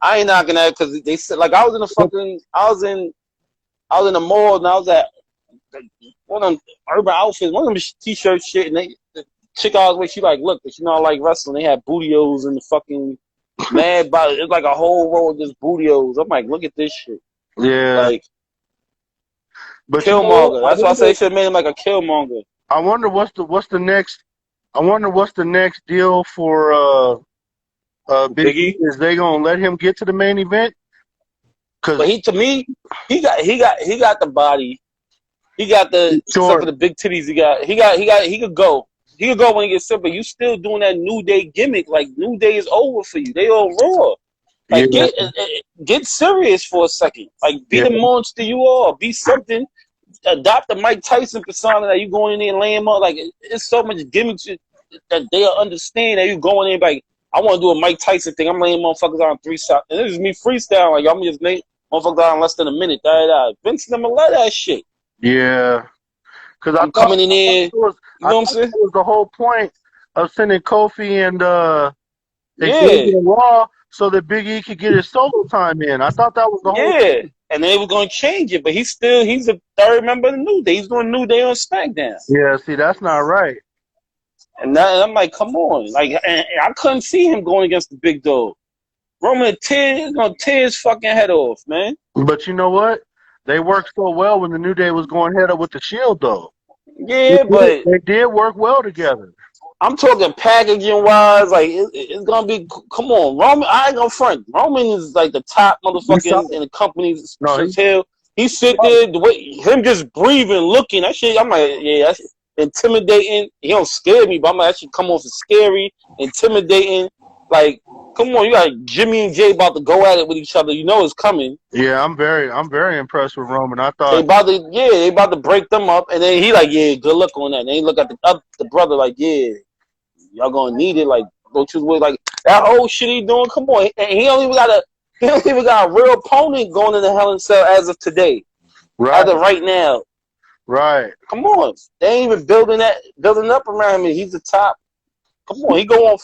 I ain't knocking that because they said like I was in the mall and I was at one of them Urban Outfits, one of them t-shirt shit, and the chick I was with, she like, look, but you know I like wrestling. They had bootios and the fucking mad body. It's like a whole row of just bootios. I'm like, look at this shit. Yeah, Like but you know Killmonger. what? That's why I say they should have made him like a Killmonger. I wonder what's the next. I wonder what's the next deal for Big E. Biggie. Is they gonna let him get to the main event? But Cause to me, he got the body. He got the except for short. the big titties. He could go. He could go when he gets sick, but you still doing that New Day gimmick. Like New Day is over for you. They all raw. Yeah, Like get serious for a second. Like be yeah, the monster you are. Be something. Adopt the Mike Tyson persona that you going in there and laying them up. Like it's so much gimmicks that they'll understand that you going in like I want to do a Mike Tyson thing. I'm laying motherfuckers out in 3 shots. And this is me freestyle. Like I'm just laying motherfuckers out in less than a minute. Vince never let that shit. yeah. Cause I'm coming in there. You I know what I'm thought saying? that was the whole point of sending Kofi and Yeah, Xavier Raw so that Big E could get his solo time in. I thought that was the whole yeah. thing. And they were gonna change it, but he's the third member of the New Day. He's doing New Day on SmackDown. Yeah, see, that's not right. And I'm like, come on. Like and I couldn't see him going against the big dog. Roman gonna tear his fucking head off, man. But you know what? They worked so well when the New Day was going head up with the Shield, though. Yeah, but They did work well together. I'm talking packaging wise, like it's gonna be. Come on, Roman. I ain't gonna front. Roman is like the top He's motherfucker solid. in the company No, since hell. He sit there, the way him just breathing, looking. That shit. I'm like, yeah, that's intimidating. He don't scare me, but I'm like, that shit come off as scary, intimidating. Like, come on, you got Jimmy and Jay about to go at it with each other. You know it's coming. yeah, I'm very impressed with Roman. I They thought, about to, yeah, they about to break them up, and then he like, yeah, good luck on that. And then he look at the brother like, yeah. Y'all gonna need it. Like, don't you like that whole shit he doing? Come on, and he don't even got a real opponent going in the Hell in a Cell as of today, right, as of right now. right. Come on, they ain't even building up around me. He's the top. Come on, he go on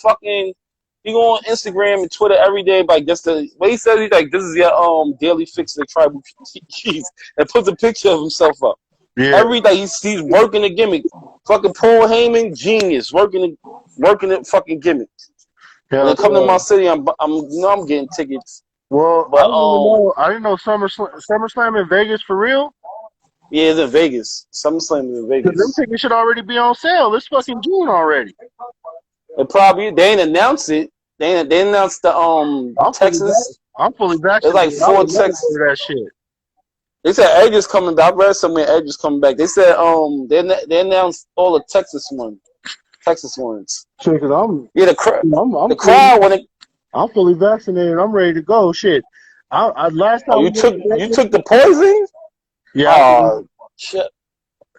Instagram and Twitter every day, like just the what he says. He's like, this is your daily fix of the tribal cheese, and puts a picture of himself up. Yeah, Every day he's working the gimmick. Fucking Paul Heyman, genius, working the fucking gimmick. When yeah. they come to my city, I'm getting tickets. Well, But I didn't know SummerSlam in Vegas for real. yeah, it's in Vegas. SummerSlam is in Because them Vegas. tickets should already be on sale. It's fucking June already. They ain't announced it. They announced the Texas. I'm fully It's like vaccinated. I four would never go Texas. to that shit. They said Edge is coming back. I read somewhere Edge is coming back. They said they announced all the Texas ones. Shit, cause Yeah, the crowd when it. I'm fully vaccinated. I'm ready to go. Shit. I last Oh, time we went to you Vegas, took the poison? yeah. Oh, Chuck,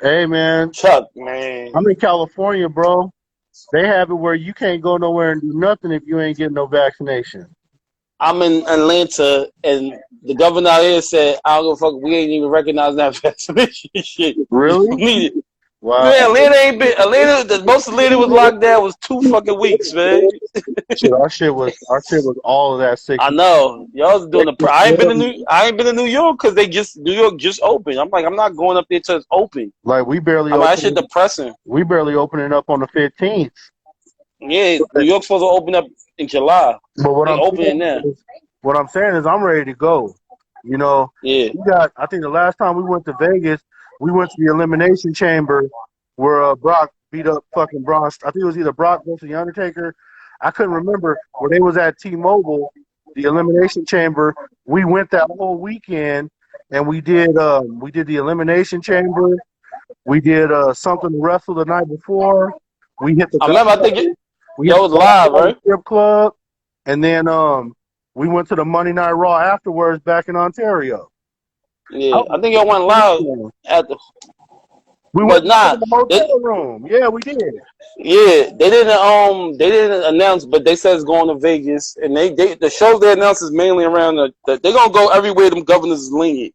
Hey man, man. I'm in California, bro. They have it where you can't go nowhere and do nothing if you ain't getting no vaccination. I'm in Atlanta, and the governor out here said, "I don't give a fuck. We ain't even recognizing that vaccination shit. You Really? don't need it." Wow. Man, Atlanta ain't been. Atlanta, the most Atlanta was locked down was 2 fucking weeks, man. Shit, our shit was all of that I 60. know y'all was doing the. I ain't been to New York because New York just opened. I'm like, I'm not going up there till it's open. Like I'm like, that shit depressing. we barely opening up on the 15th. Yeah, New York's supposed to open up in July. But They opening now. what I'm saying is I'm ready to go. You know, Yeah, I think the last time we went to Vegas, we went to the Elimination Chamber where Brock beat up fucking Braun. I think it was either Brock versus the Undertaker. I couldn't remember where they was at T-Mobile, the Elimination Chamber. We went that whole weekend and we did the Elimination Chamber. We did something to wrestle the night before. We hit the I remember. I think we hit y'all the was live, right? strip club, and then we went to the Monday Night Raw afterwards back in Ontario. Yeah, I think y'all went live at the. We went But to nah, the hotel room. Yeah, we did. yeah, they didn't announce, but they said it's going to Vegas, and the shows they announced is mainly around they're gonna go everywhere them governors is leaning.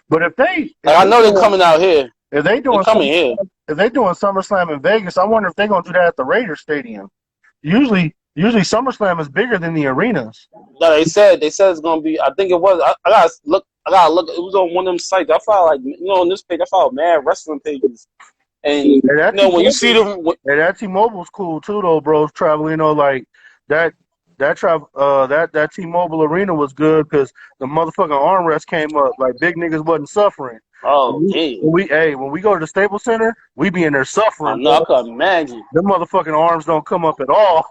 But Like I know they're coming out here. if they They're doing coming here. if they doing SummerSlam in Vegas, I wonder if they're gonna do that at the Raiders Stadium. Usually SummerSlam is bigger than the arenas. No, they said it's gonna be. I think it was. I gotta look. I gotta look. It was on one of them sites. I found on this page. I found mad wrestling pages, and when you see them. Hey, that T-Mobile's cool too, though, bro. Traveling, like that T-Mobile arena was good because the motherfucking armrest came up. Like big niggas wasn't suffering. Oh, damn. When we go to the Staples Center, we be in there I suffering, know, I bro. could imagine. Them motherfucking arms don't come up at all.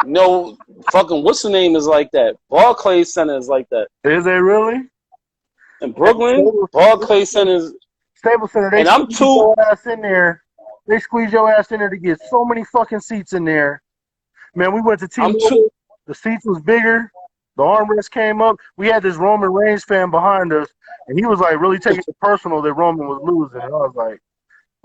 No, fucking, what's the name is like that? Barclays Center is like that. Is they really? In Brooklyn, Barclays Center is, Staples Center, they and I'm squeeze too, your ass in there. They squeeze your ass in there to get so many fucking seats in there. Man, we went to I'm too, T-Mobile. The seats was bigger. The armrest came up. We had this Roman Reigns fan behind us, and he was like really taking it personal that Roman was losing. And I was like,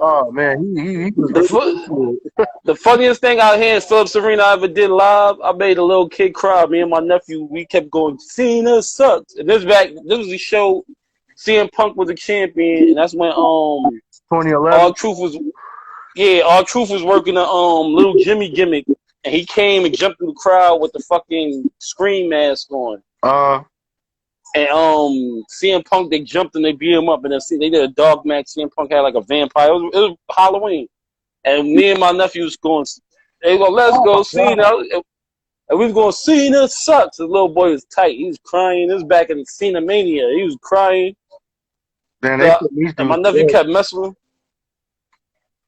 oh man, he was the, really fu- the funniest thing out here in Phillips Arena I ever did live, I made a little kid cry. Me and my nephew, we kept going, Cena sucks. And this was the show, CM Punk was the champion, and that's when 2011. R-Truth was working the little Jimmy gimmick, and he came and jumped in the crowd with the fucking scream mask on. And CM Punk, they jumped and they beat him up, and then they did a dog match. CM Punk had like a vampire. It was Halloween, and me and my nephew was going. They go, let's go Cena, and we was going. Cena sucks. The little boy was tight. He was crying. This was back in Cena Mania. He was crying. Man, And my nephew kept messing with him.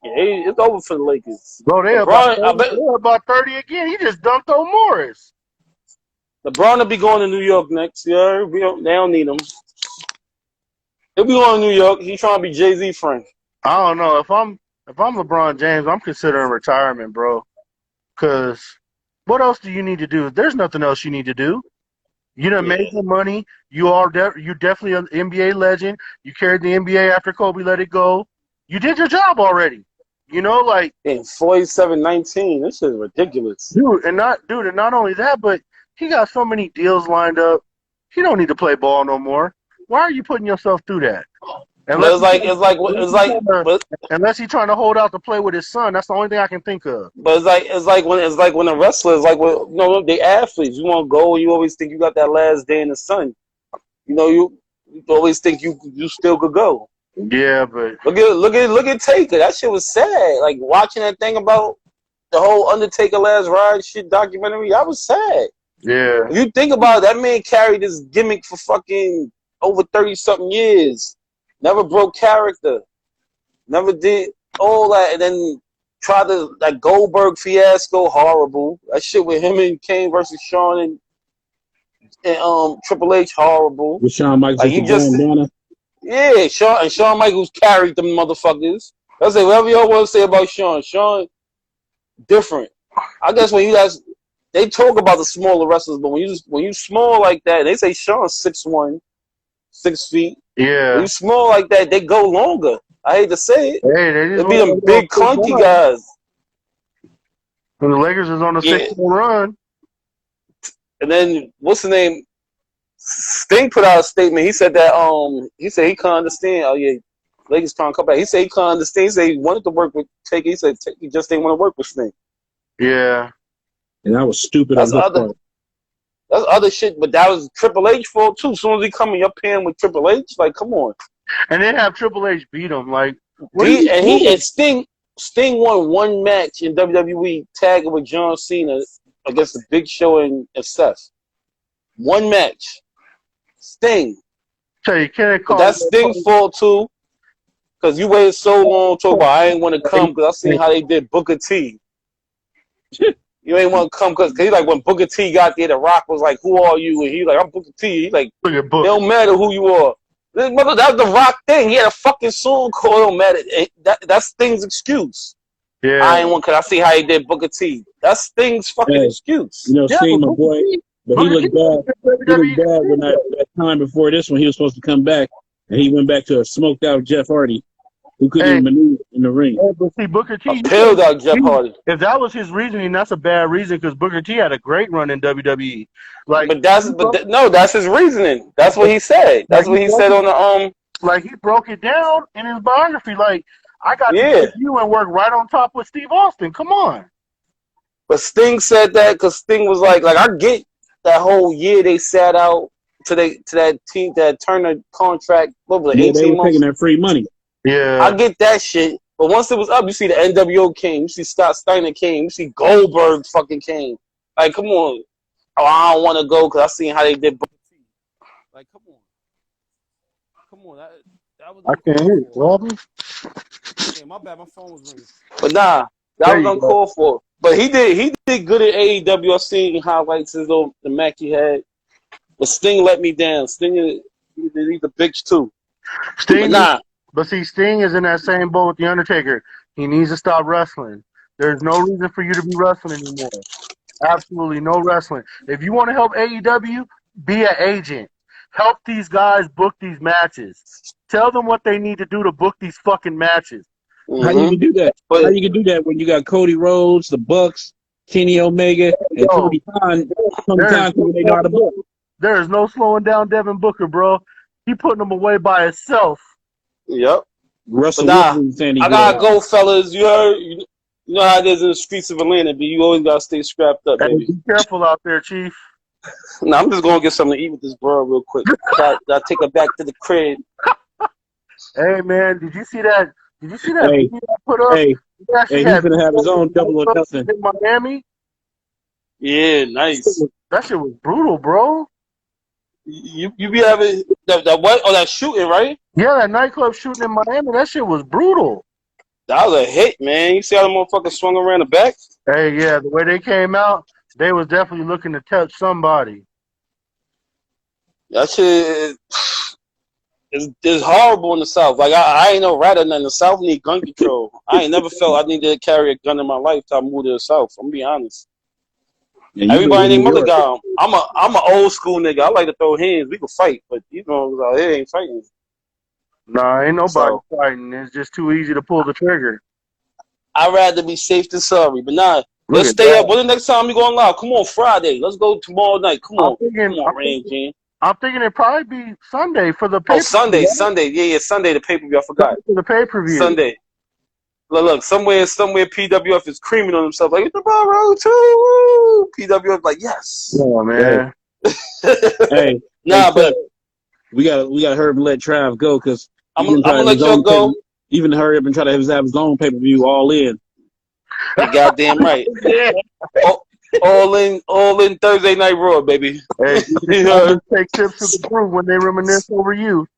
Yeah, it's over for the Lakers. Bro, they're about 30 again. He just dunked on Morris. LeBron will be going to New York next year. They don't need him. He'll be going to New York. He's trying to be Jay-Z friend. I don't know. If I'm LeBron James, I'm considering retirement, bro. Because what else do you need to do? There's nothing else you need to do. You done made some money. You definitely an NBA legend. You carried the NBA after Kobe let it go. You did your job already. You know, like in 47-19. This is ridiculous. Dude, and not only that, but he got so many deals lined up. He don't need to play ball no more. Why are you putting yourself through that? Unless he's trying to hold out to play with his son. That's the only thing I can think of. But it's like when a wrestler is like, well, you know, they athletes. You want to go, you always think you got that last day in the sun. You know, you always think you still could go. Yeah, but look at Taker. That shit was sad. Like watching that thing about the whole Undertaker last ride shit documentary. I was sad. Yeah. If you think about it, that man carried this gimmick for fucking over 30-something years. Never broke character. Never did all that, and then tried to like Goldberg fiasco, horrible. That shit with him and Kane versus Shawn and Triple H, horrible. With Shawn Michaels, like yeah, Shawn Michaels carried them motherfuckers. I say whatever y'all want to say about Shawn. Shawn, different. I guess when you guys, they talk about the smaller wrestlers, but when you small like that, they say Shawn's 6'1", 6 feet. Yeah. When you small like that, they go longer. I hate to say it. Hey, they be them big clunky guys. When the Lakers is on a 6-1 run. And then what's the name? Sting put out a statement. He said that he said he can't understand. Oh yeah, Lakers can't come back. He said he can't understand. He said he wanted to work with Taker. He said he just didn't want to work with Sting. Yeah. And that was stupid. That's other shit, but that was Triple H fault too. As soon as he come in your pen with Triple H, like come on. And then have Triple H beat him, like Sting won one match in WWE tagging with John Cena against the Big Show and Seth. One match. Sting. That's Sting's fault too, because you waited so long to talk about I ain't want to come because I seen how they did Booker T. You ain't want to come because he like when Booker T got there, The Rock was like, "Who are you?" And he like, "I'm Booker T." He like, "It don't matter who you are." That was the Rock thing. He had a fucking song called "It Don't Matter." That's Sting's excuse. Yeah, I ain't want because I see how he did Booker T. That's Sting's fucking excuse. You know, Sting, my boy, but he looked bad. He looked bad when that time before this when he was supposed to come back, and he went back to a smoked out Jeff Hardy, who couldn't even maneuver in the ring. But see, Booker T pilled out Jeff Hardy. If that was his reasoning, that's a bad reason because Booker T had a great run in WWE. Like, that's his reasoning. That's what he said. That's what he said on the Like he broke it down in his biography. Like I got to get you and work right on top with Steve Austin. Come on. But Sting said that because Sting was like I get that whole year they sat out to that team that Turner contract. What was it? 18 they were months? taking that free money. Yeah, I get that shit. But once it was up, you see the NWO came. You see Scott Steiner came. You see Goldberg fucking came. Like, come on. Oh, I don't want to go because I seen how they did Booker T. Like, come on. Come on. That was I can't uncalled hear you. for. What happened? Yeah, my bad. My phone was ringing. But nah, that There was you go. uncalled for. But he did good at AEW. I seen highlights of the match he had. But Sting let me down. Sting, he's a bitch too. But Sting, nah, but see, Sting is in that same boat with the Undertaker. He needs to stop wrestling. There's no reason for you to be wrestling anymore. Absolutely no wrestling. If you want to help AEW, be an agent. Help these guys book these matches. Tell them what they need to do to book these fucking matches. How you can do that? How But you can do that when you got Cody Rhodes, the Bucks, Kenny Omega, and Yo, Tony Khan? Tony there is Khan, no they know how to book. slowing down Devin Booker, bro. He putting them away by himself. yep. But Russell nah, Wilson saying he I good. gotta go, fellas. You heard? You know how it is in the streets of Atlanta, but you always gotta stay strapped up, Hey, baby. be careful out there, Chief. Nah, I'm just gonna get something to eat with this girl real quick. Gotta take her back to the crib. Hey, man, did you see that? Did you see that Hey, video I put up? hey, He actually he's had gonna have his own double or nothing. in Miami. Yeah, nice. That shit was brutal, bro. You be having that what? Oh, that shooting, right? Yeah, that nightclub shooting in Miami, that shit was brutal. That was a hit, man. You see how the motherfucker swung around the back? Hey, yeah, the way they came out, they was definitely looking to touch somebody. That shit is horrible in the South. Like I ain't no rat or nothing. The South need gun control. I ain't never felt I needed to carry a gun in my life till I moved to the South. I'm gonna be honest. And you live Everybody in named New mother York. got 'em. I'm a old school nigga. I like to throw hands. We can fight, but you know out here ain't fighting. Nah, ain't nobody So fighting. It's just too easy to pull the trigger. I'd rather be safe than sorry. But nah, Look let's at stay up. that. When the next time we going live? Come on, Friday. Let's go tomorrow night. Come I'm on. Come thinking, on, I'm Rain thinking, Jean. I'm thinking it'd probably be Sunday for the Oh, pay per Sunday, view. Sunday. Yeah, Sunday, the pay-per-view. I forgot. Sunday for the pay per view. Sunday. Look, somewhere PWF is creaming on himself like, tomorrow too. PWF like, yes. Oh Hey, man. hey, Nah, Chuck, but we gotta hurry up and let Trav go because I'm he's been trying gonna to have his let y'all own pay. go. Even hurry up and try to have his own pay per view all in. You goddamn right. Yeah. All in Thursday Night Raw, baby. Hey, you take tips with the group when they reminisce over you.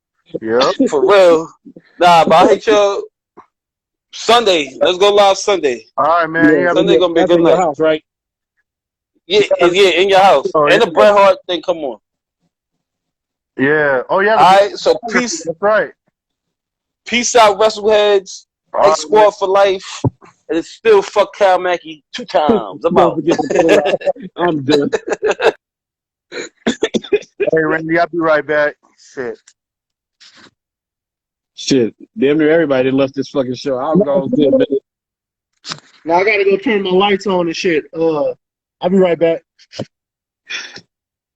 Yep. For real. Nah, but I hate y'all. Sunday. Let's go live Sunday. All right, man. Yeah, You have a Sunday good. gonna be a that's good in your night. house, right? Yeah, in your house. Oh, And the Bret Hart thing, come on. yeah. Oh yeah. Alright, so peace That's right. out, Wrestleheads. All X right, man. Squad for life. And it's still fuck Cal Mackey 2 times. I'm Don't out. forget to pull out. I'm done. Hey, Randy. I'll be right back. Shit. Shit, damn near everybody that left this fucking show. I'll go a good minute. Now I gotta go turn my lights on and shit. I'll be right back.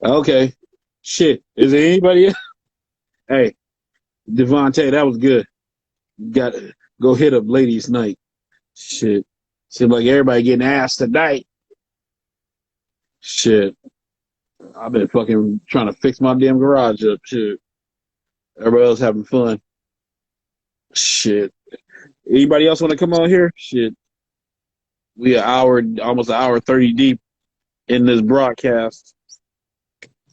Okay. Shit. Is there anybody else? Hey, Devontae, that was good. Got to go hit up ladies' night. Shit. Seems like everybody getting ass tonight. Shit. I've been fucking trying to fix my damn garage up. Shit. Everybody else having fun. Shit. Anybody else want to come on here? Shit. We almost an hour 30 deep in this broadcast.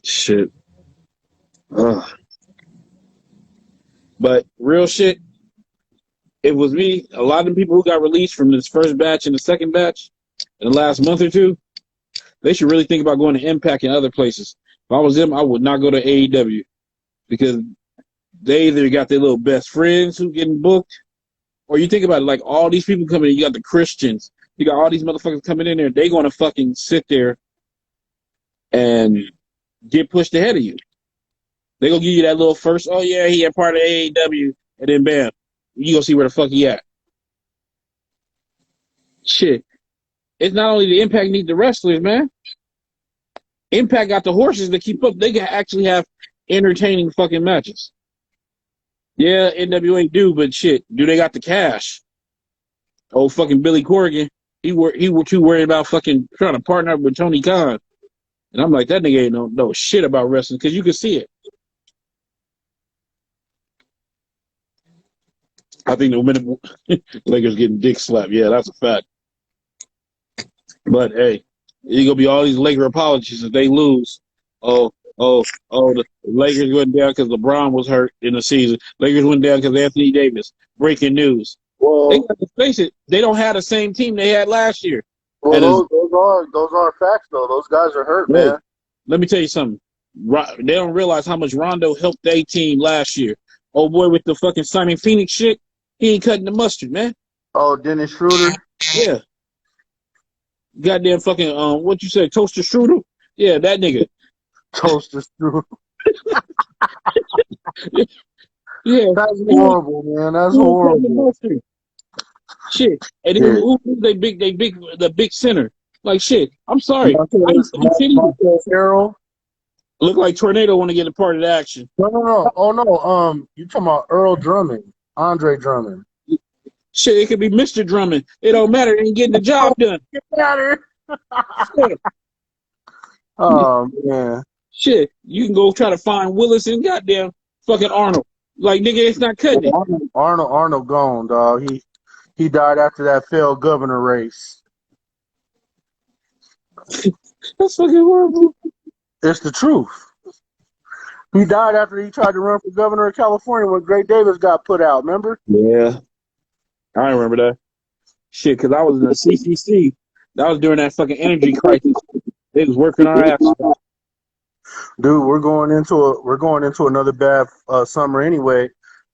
Shit. Ugh. But real shit, it was me. A lot of the people who got released from this first batch and the second batch in the last month or two, they should really think about going to Impact and other places. If I was them, I would not go to AEW because they either got their little best friends who getting booked, or you think about it, like all these people coming in, you got the Christians, you got all these motherfuckers coming in there, they going to fucking sit there and get pushed ahead of you. They gonna give you that little first, oh yeah, he a part of AEW, and then bam, you gonna see where the fuck he at. Shit. It's not only the Impact need the wrestlers, man. Impact got the horses to keep up. They can actually have entertaining fucking matches. Yeah, NWA do, but shit, do they got the cash? Oh, fucking Billy Corrigan, he were too worried about fucking trying to partner up with Tony Khan. And I'm like, that nigga ain't no shit about wrestling, because you can see it. I think the minute Lakers getting dick slapped, yeah, that's a fact. But hey, you gonna be all these Laker apologies if they lose. Oh, The Lakers went down because LeBron was hurt in the season. Lakers went down because Anthony Davis. Breaking news. They Well, got to face it. They don't have the same team they had last year. well, And as, those are facts though. Those guys are hurt, look, man. let me tell you something. They don't realize how much Rondo helped their team last year. Oh boy, with the fucking Simon Phoenix shit, he ain't cutting the mustard, man. Oh, Dennis Schroeder. Yeah. Goddamn fucking what you say, Toaster Strudel? Yeah, that nigga. Toaster Schroeder. Yeah. That's horrible, man. That's Who cutting the horrible. mustard? Shit. And then Yeah. the big center. Like shit. I'm sorry. I used to continue to Montrezl Harrell. look like Tornado want to get a part of the action. No. Oh no. You talking about Earl Drummond, Andre Drummond? Shit, it could be Mr. Drummond. It don't matter. They ain't getting the job done. Get matter. Shit. Oh man. Shit. You can go try to find Willis and goddamn fucking Arnold. Like nigga, it's not cutting it. Arnold gone, dog. He died after that failed governor race. That's fucking horrible. It's the truth. He died after he tried to run for governor of California when Gray Davis got put out. Remember? Yeah. I remember that. Shit, because I was in the CCC. That was during that fucking energy crisis. They was working our ass off. Dude, we're going into another bad summer anyway.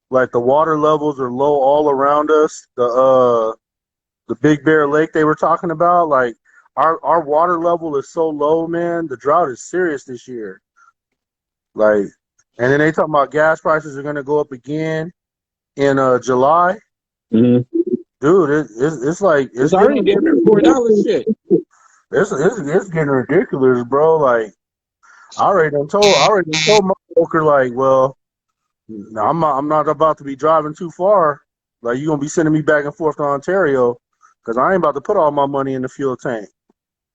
Like the water levels are low all around us. The Big Bear Lake they were talking about, like our water level is so low, man. The drought is serious this year. Like, and then they talking about gas prices are gonna go up again in July. Mm-hmm. Dude, it's like It's already damn near $4 shit. it's getting ridiculous, bro. Like I already done told my broker, like, well, I'm not about to be driving too far. Like you're gonna be sending me back and forth to Ontario, cause I ain't about to put all my money in the fuel tank.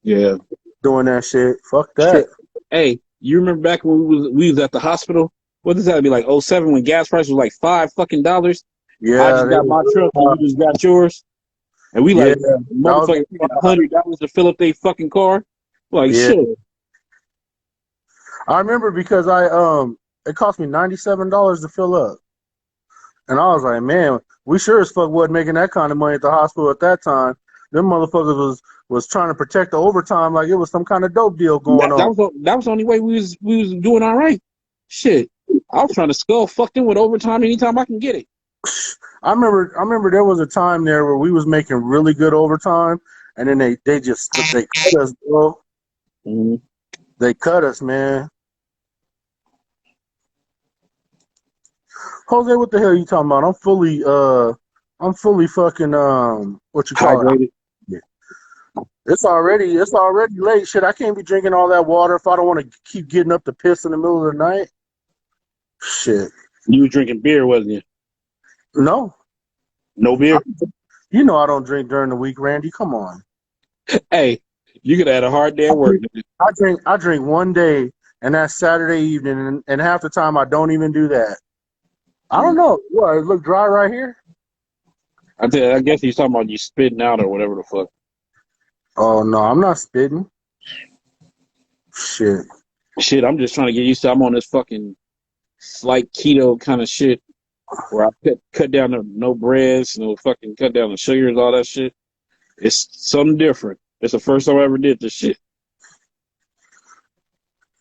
Yeah. Doing that shit. Fuck that. Shit. Hey, you remember back when we was at the hospital? What does that be like? 07 when gas prices was like $5 fucking. Yeah, I just got my truck and you just got yours. And we like motherfucking $100 to fill up their fucking car. Like shit. I remember because it cost me $97 to fill up. And I was like, man, we sure as fuck wasn't making that kind of money at the hospital at that time. Them motherfuckers was trying to protect the overtime like it was some kind of dope deal going on. That was the only way we was doing all right. Shit. I was trying to skull fuck them with overtime anytime I can get it. I remember there was a time there where we was making really good overtime, and then they cut us, bro. Mm-hmm. They cut us, man. Jose, what the hell are you talking about? I'm fully fucking what you call hydrated. it? Yeah. It's already late. Shit, I can't be drinking all that water if I don't want to keep getting up to piss in the middle of the night. Shit. You were drinking beer, wasn't you? No. No beer? You know I don't drink during the week, Randy. Come on. Hey, you could have had a hard day at work. I drink one day, and that's Saturday evening, and half the time I don't even do that. I don't know. What, it look dry right here? I guess he's talking about you spitting out or whatever the fuck. Oh, no, I'm not spitting. Shit, I'm just trying to get used to I'm on this fucking slight keto kind of shit where I cut down the no breads, no fucking cut down the sugars, all that shit. It's something different. It's the first time I ever did this shit.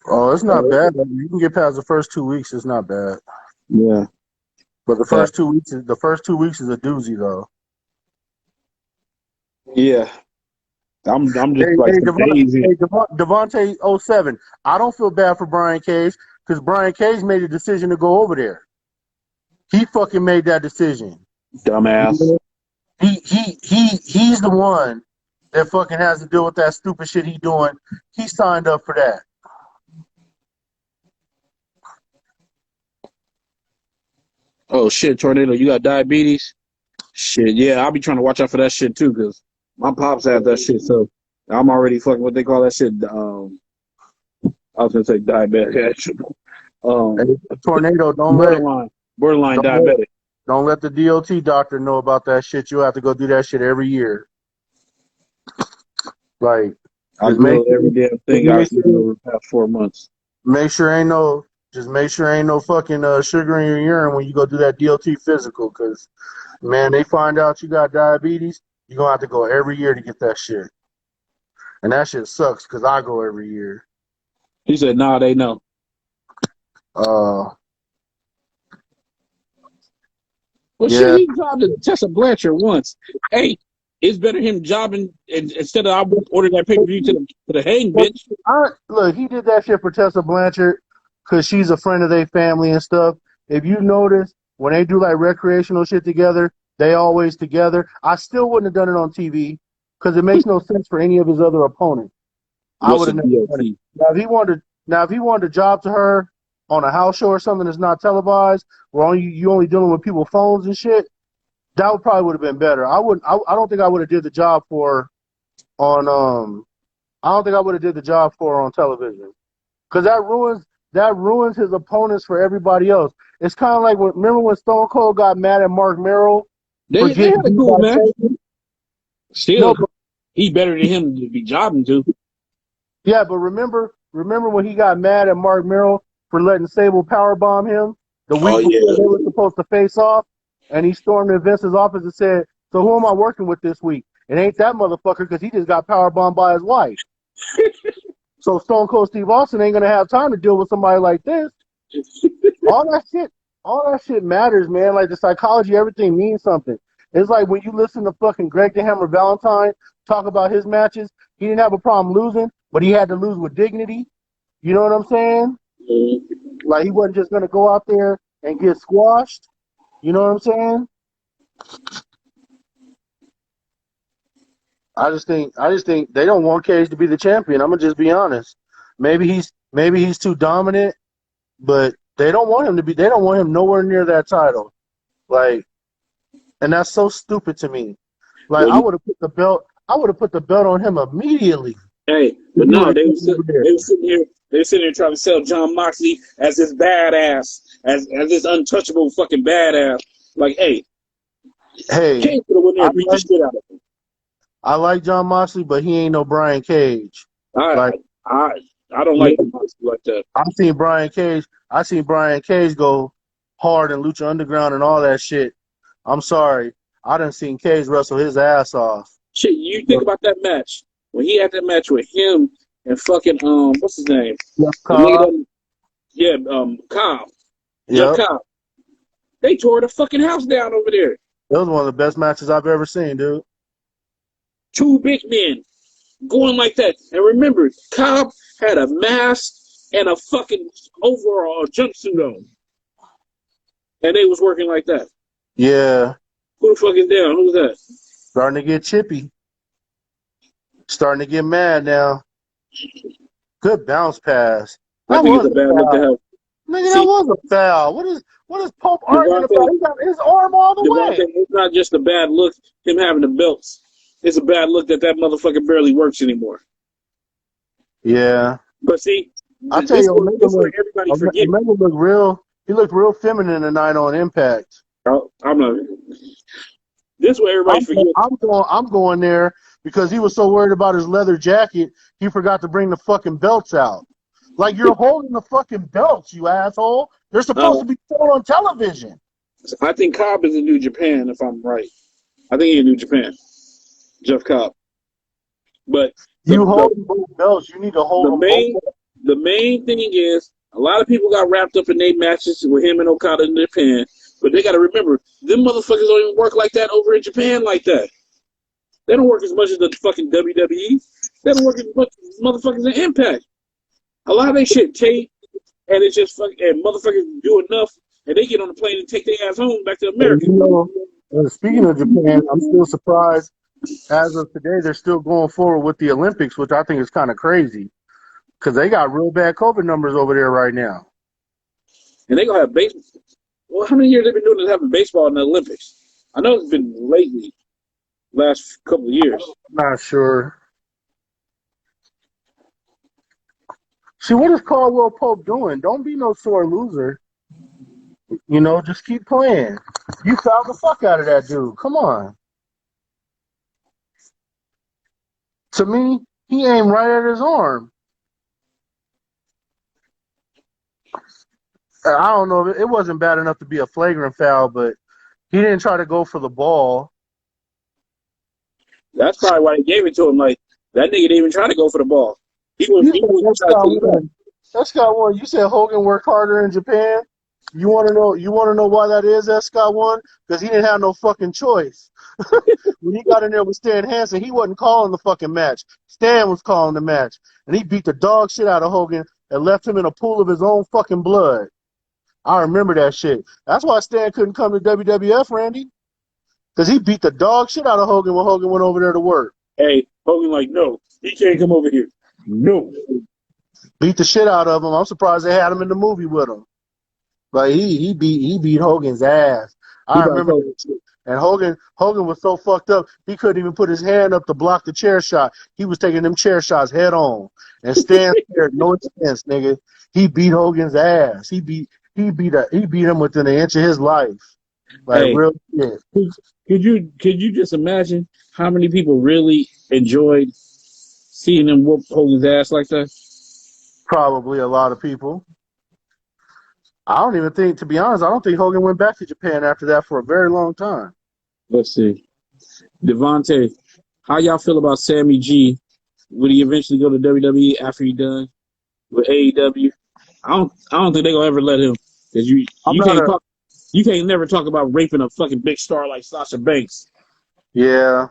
Oh, it's not bad. You can get past the first 2 weeks. It's not bad. Yeah. But the first 2 weeks is a doozy though. Yeah. I'm just Devontae 07. I don't feel bad for Brian Cage because Brian Cage made a decision to go over there. He fucking made that decision. Dumbass. He's the one that fucking has to deal with that stupid shit he doing. He signed up for that. Oh shit, Tornado, you got diabetes? Shit, yeah, I'll be trying to watch out for that shit too, because my pops had that shit, so I'm already fucking what they call that shit. I was gonna say diabetic. Tornado, borderline diabetic. Don't let the DOT doctor know about that shit. You'll have to go do that shit every year. Like I do every damn thing I've seen over the past 4 months. Make sure ain't no, just make sure ain't no fucking sugar in your urine when you go do that DOT physical, because man, they find out you got diabetes, you're gonna have to go every year to get that shit, and that shit sucks because I go every year. He said, "Nah, they know." Uh, Well, shit, yeah, he jobbed to Tessa Blanchard once. Hey, it's better him jobbing instead of I order that pay per view to the hang well, bitch. look, he did that shit for Tessa Blanchard because she's a friend of their family and stuff. If you notice, when they do like recreational shit together, they always together. I still wouldn't have done it on TV because it makes no sense for any of his other opponents. I What's would a have never done it. DOT? Now if he wanted to job to her on a house show or something that's not televised, where you only dealing with people's phones and shit, that would have been better. I don't think I would have did the job for her on I don't think I would have did the job for her on television because that ruins his opponents for everybody else. It's kind of like remember when Stone Cold got mad at Mark Merrill for They getting had a beat cool by match. Satan? No, Still, he better than him to be jobbing to. yeah, but remember when he got mad at Mark Merrill for letting Sable powerbomb him the Oh week before yeah, they were supposed to face off, and he stormed in Vince's office and said, "So who am I working with this week? It ain't that motherfucker because he just got powerbombed by his wife. So Stone Cold Steve Austin ain't gonna have time to deal with somebody like this." All that shit, all that shit matters, man. Like the psychology, everything means something. It's like when you listen to fucking Greg the Hammer Valentine talk about his matches, he didn't have a problem losing, but he had to lose with dignity. You know what I'm saying? Like he wasn't just gonna go out there and get squashed. You know what I'm saying? I just think they don't want Cage to be the champion. I'm gonna just be honest. Maybe he's too dominant, but they don't want him to be. They don't want him nowhere near that title. Like, and that's so stupid to me. Like well, I would have put the belt. I would have put the belt on him immediately. hey, If but he would no, have come over there. they were sitting here trying to sell John Moxley as this badass, as this untouchable fucking badass. Like, hey, Hey, Kane could have went there I and beat the like shit out of him. I like John Moxley, but he ain't no Brian Cage. I Like I I don't like Moxley like that. I've seen Brian Cage. I seen Brian Cage go hard in Lucha Underground and all that shit. I'm sorry. I done seen Cage wrestle his ass off. Shit, you think about that match when he had that match with him and fucking what's his name? Yep, The nigga Cobb. that yeah, Cobb, Jeff Yep. Cobb. They tore the fucking house down over there. That was one of the best matches I've ever seen, dude. Two big men going like that. And remember, Cobb had a mask and a fucking overall jumpsuit on. And they was working like that. Yeah. Who the fuck is down? Who's that? Starting to get chippy. Starting to get mad now. Good bounce pass. I That think it's was a a bad look to foul. have. Nigga, that See, was a foul. What is Pope arguing Devontae, about? He got his arm all the Devontae, way. it's not just a bad look, him having the belts. It's a bad look that motherfucker barely works anymore. Yeah. But see, I tell you, this where everybody forget. Omega looked real. He looked real feminine tonight on Impact. I'm not. This where everybody forget. I'm going there because he was so worried about his leather jacket, he forgot to bring the fucking belts out. Like you're holding the fucking belts, you asshole. They're supposed to be shown on television. I think Cobb is in New Japan, if I'm right. I think he's in New Japan. Jeff Cobb. But You hold both belts. You need to hold the them main both. the main thing is a lot of people got wrapped up in their matches with him and Okada in Japan. But they got to remember, them motherfuckers don't even work like that over in Japan like that. They don't work as much as the fucking WWE. They don't work as much as motherfuckers in Impact. A lot of they shit tape, and it's just fucking, and motherfuckers do enough, and they get on the plane and take their ass home back to And America. speaking of Japan, I'm still surprised. As of today, they're still going forward with the Olympics, which I think is kind of crazy because they got real bad COVID numbers over there right now. And they gonna have baseball. Well, how many years they been doing this having baseball in the Olympics? I know it's been lately, last couple of years. I'm not sure. See, what is Caldwell Pope doing? Don't be no sore loser. You know, just keep playing. You fouled the fuck out of that dude. Come on. To me, he aimed right at his arm. I don't know. It wasn't bad enough to be a flagrant foul, but he didn't try to go for the ball. That's probably why they gave it to him. Like that nigga didn't even try to go for the ball. He was You he said was that trying to Scott take it back. won. That Scott won. You said Hogan worked harder in Japan. You want to know? You want to know why that is? That Scott won because he didn't have no fucking choice. When he got in there with Stan Hansen, he wasn't calling the fucking match. Stan was calling the match, and he beat the dog shit out of Hogan and left him in a pool of his own fucking blood. I remember that shit. That's why Stan couldn't come to WWF, Randy, because he beat the dog shit out of Hogan when Hogan went over there to work. Hey, Hogan, like, no, he can't come over here. No. Beat the shit out of him. I'm surprised they had him in the movie with him. But he beat Hogan's ass. He I about remember to that shit. And Hogan was so fucked up he couldn't even put his hand up to block the chair shot. He was taking them chair shots head on. And Stan spared no expense, nigga. He beat Hogan's ass. He beat him within an inch of his life. Like Hey, real shit. could you just imagine how many people really enjoyed seeing him whoop Hogan's ass like that? Probably a lot of people. I don't even think, to be honest, I don't think Hogan went back to Japan after that for a very long time. Let's see. Devontae, how y'all feel about Sammy G? Would he eventually go to WWE after he done with AEW? I don't think they gonna ever let him because you I'm you not can't a talk you can't never talk about raping a fucking big star like Sasha Banks. yeah.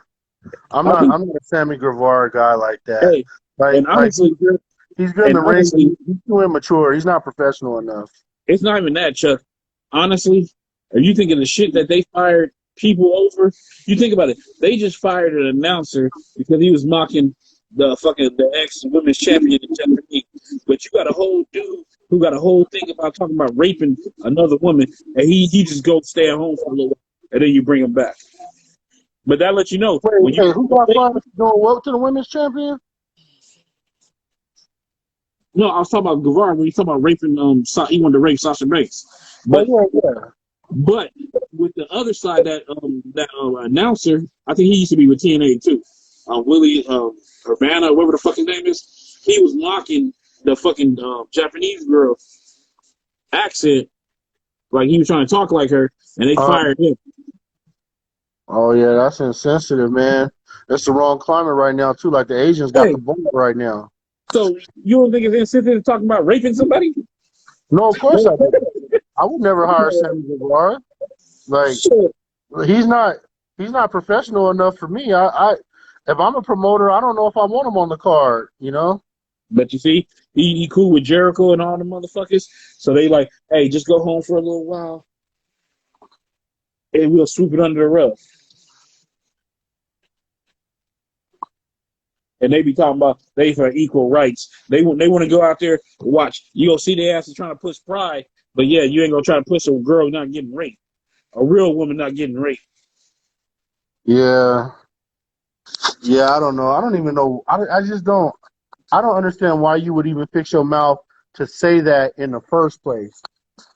I think I'm not a Sammy Guevara guy like that. hey, Like and honestly, he's good in and the ring, but honestly, he's too immature. He's not professional enough. it's not even that, Chuck. Honestly, if you think of the shit that they fired people over, you think about it. They just fired an announcer because he was mocking the ex women's champion in Japanese. But you got a whole dude who got a whole thing about talking about raping another woman, and he just goes stay at home for a little while, and then you bring him back. But that lets you know when you Wait, who got fired for doing what to the women's champion? no, I was talking about Guevara when he talking about raping he wanted to rape Sasha Banks. Oh But yeah. But with the other side, that announcer, I think he used to be with TNA too. Willie Urbana, whatever the fucking name is, he was mocking the fucking Japanese girl accent, like he was trying to talk like her, and they fired him. Oh yeah, that's insensitive, man. It's the wrong climate right now too. Like the Asians got Hey, the ball right now. so you don't think it's insensitive to talk about raping somebody? No, of course I do. I would never hire Sammy Guevara. Like Shit. he's not he's not professional enough for me. I if I'm a promoter, I don't know if I want him on the card, you know? But you see, he cool with Jericho and all the motherfuckers. So they like, hey, just go home for a little while, and we'll sweep it under the rug. And they be talking about they for equal rights. They want to go out there and watch. You gonna see their asses trying to push pride, but yeah, you ain't gonna try to push a girl not getting raped, a real woman not getting raped. Yeah. Yeah, I don't know. I don't even know. I just don't. I don't understand why you would even fix your mouth to say that in the first place.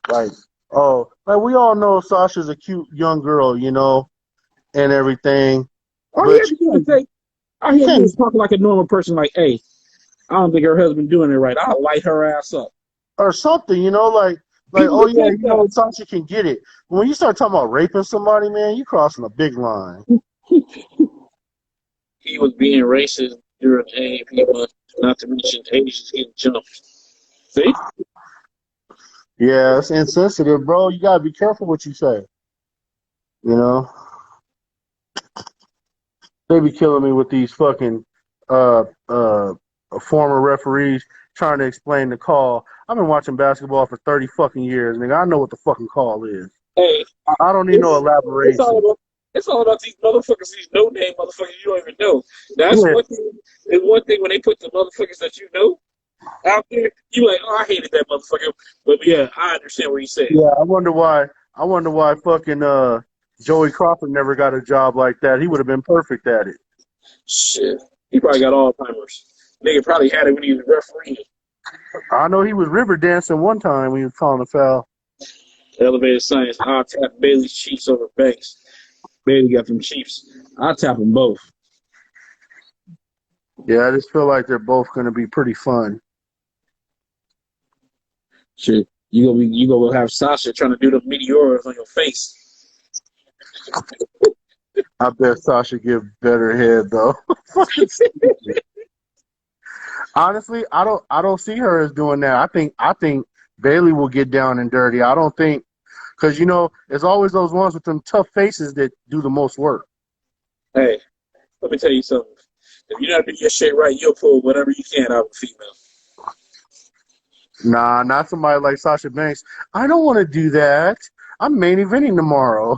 Like, oh, like we all know Sasha's a cute young girl, you know, and everything. All you But have to do is say, all you you have to do can't, is talk like a normal person. Like, hey, I don't think her husband doing it right. I'll light her ass up. or something, you know, like People oh will yeah, take you know, that. Sasha can get it. When you start talking about raping somebody, man, you crossing a big line. He was being racist during AAP month, not to mention Asians getting jumped. See? Yeah, it's insensitive, bro. You gotta be careful what you say. You know, they be killing me with these fucking uh uh former referees trying to explain the call. I've been watching basketball for 30 fucking years, nigga. I know what the fucking call is. Hey, I don't need no it's it's all elaboration. about it's all about these motherfuckers, these no name motherfuckers you don't even know. That's Yeah, one thing. It's one thing when they put the motherfuckers that you know out there, you like, oh, I hated that motherfucker. But yeah, I understand what he's saying. yeah. I wonder why. I wonder why fucking Joey Crawford never got a job like that. He would have been perfect at it. Shit, he probably got Alzheimer's. Nigga probably had it when he was refereeing. I know he was river dancing one time when he was calling a foul. Elevated science. I'll tap Bailey's Chiefs over Banks. Bailey got them Chiefs. I'll tap them both. Yeah, I just feel like they're both going to be pretty fun. Shit. You gonna have Sasha trying to do the meteors on your face. I bet Sasha give better head though. Honestly, I don't see her as doing that. I think Bailey will get down and dirty. I don't think because it's always those ones with them tough faces that do the most work. Hey, let me tell you something. If you're not doing your shit right, you'll pull whatever you can out of a female. Nah, not somebody like Sasha Banks. I don't want to do that. I'm main eventing tomorrow.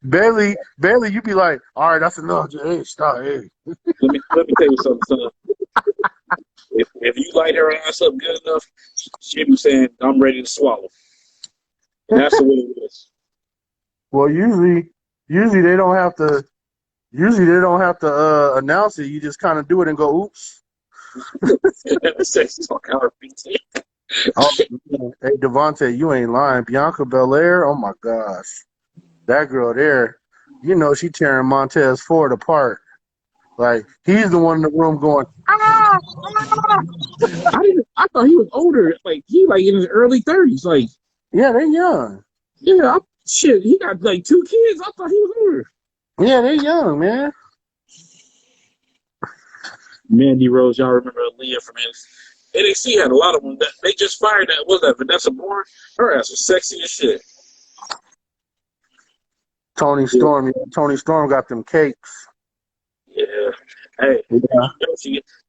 Bailey, you be like, all right, that's enough. Hey, stop. Hey. Let me tell you something, son. If you light her ass up good enough, she'll be saying, I'm ready to swallow. And that's the way it is. Well, usually they don't have to. Usually they don't have to announce it. You just kind of do it and go, oops. Sex talk RPT. Oh, hey, Devontae, you ain't lying. Bianca Belair, oh my gosh. That girl there, she tearing Montez Ford apart. Like, he's the one in the room going, ah! I thought he was older. Like, he like in his early 30s. Like, Yeah, they young. yeah, shit, he got like 2 kids. I thought he was older. Yeah, they young, man. Mandy Rose, y'all remember Aaliyah from NXT had a lot of them. They just fired that. What was that? Vanessa Moore? Her ass was sexy as shit. Tony Storm got them cakes. Yeah. Hey, Yeah.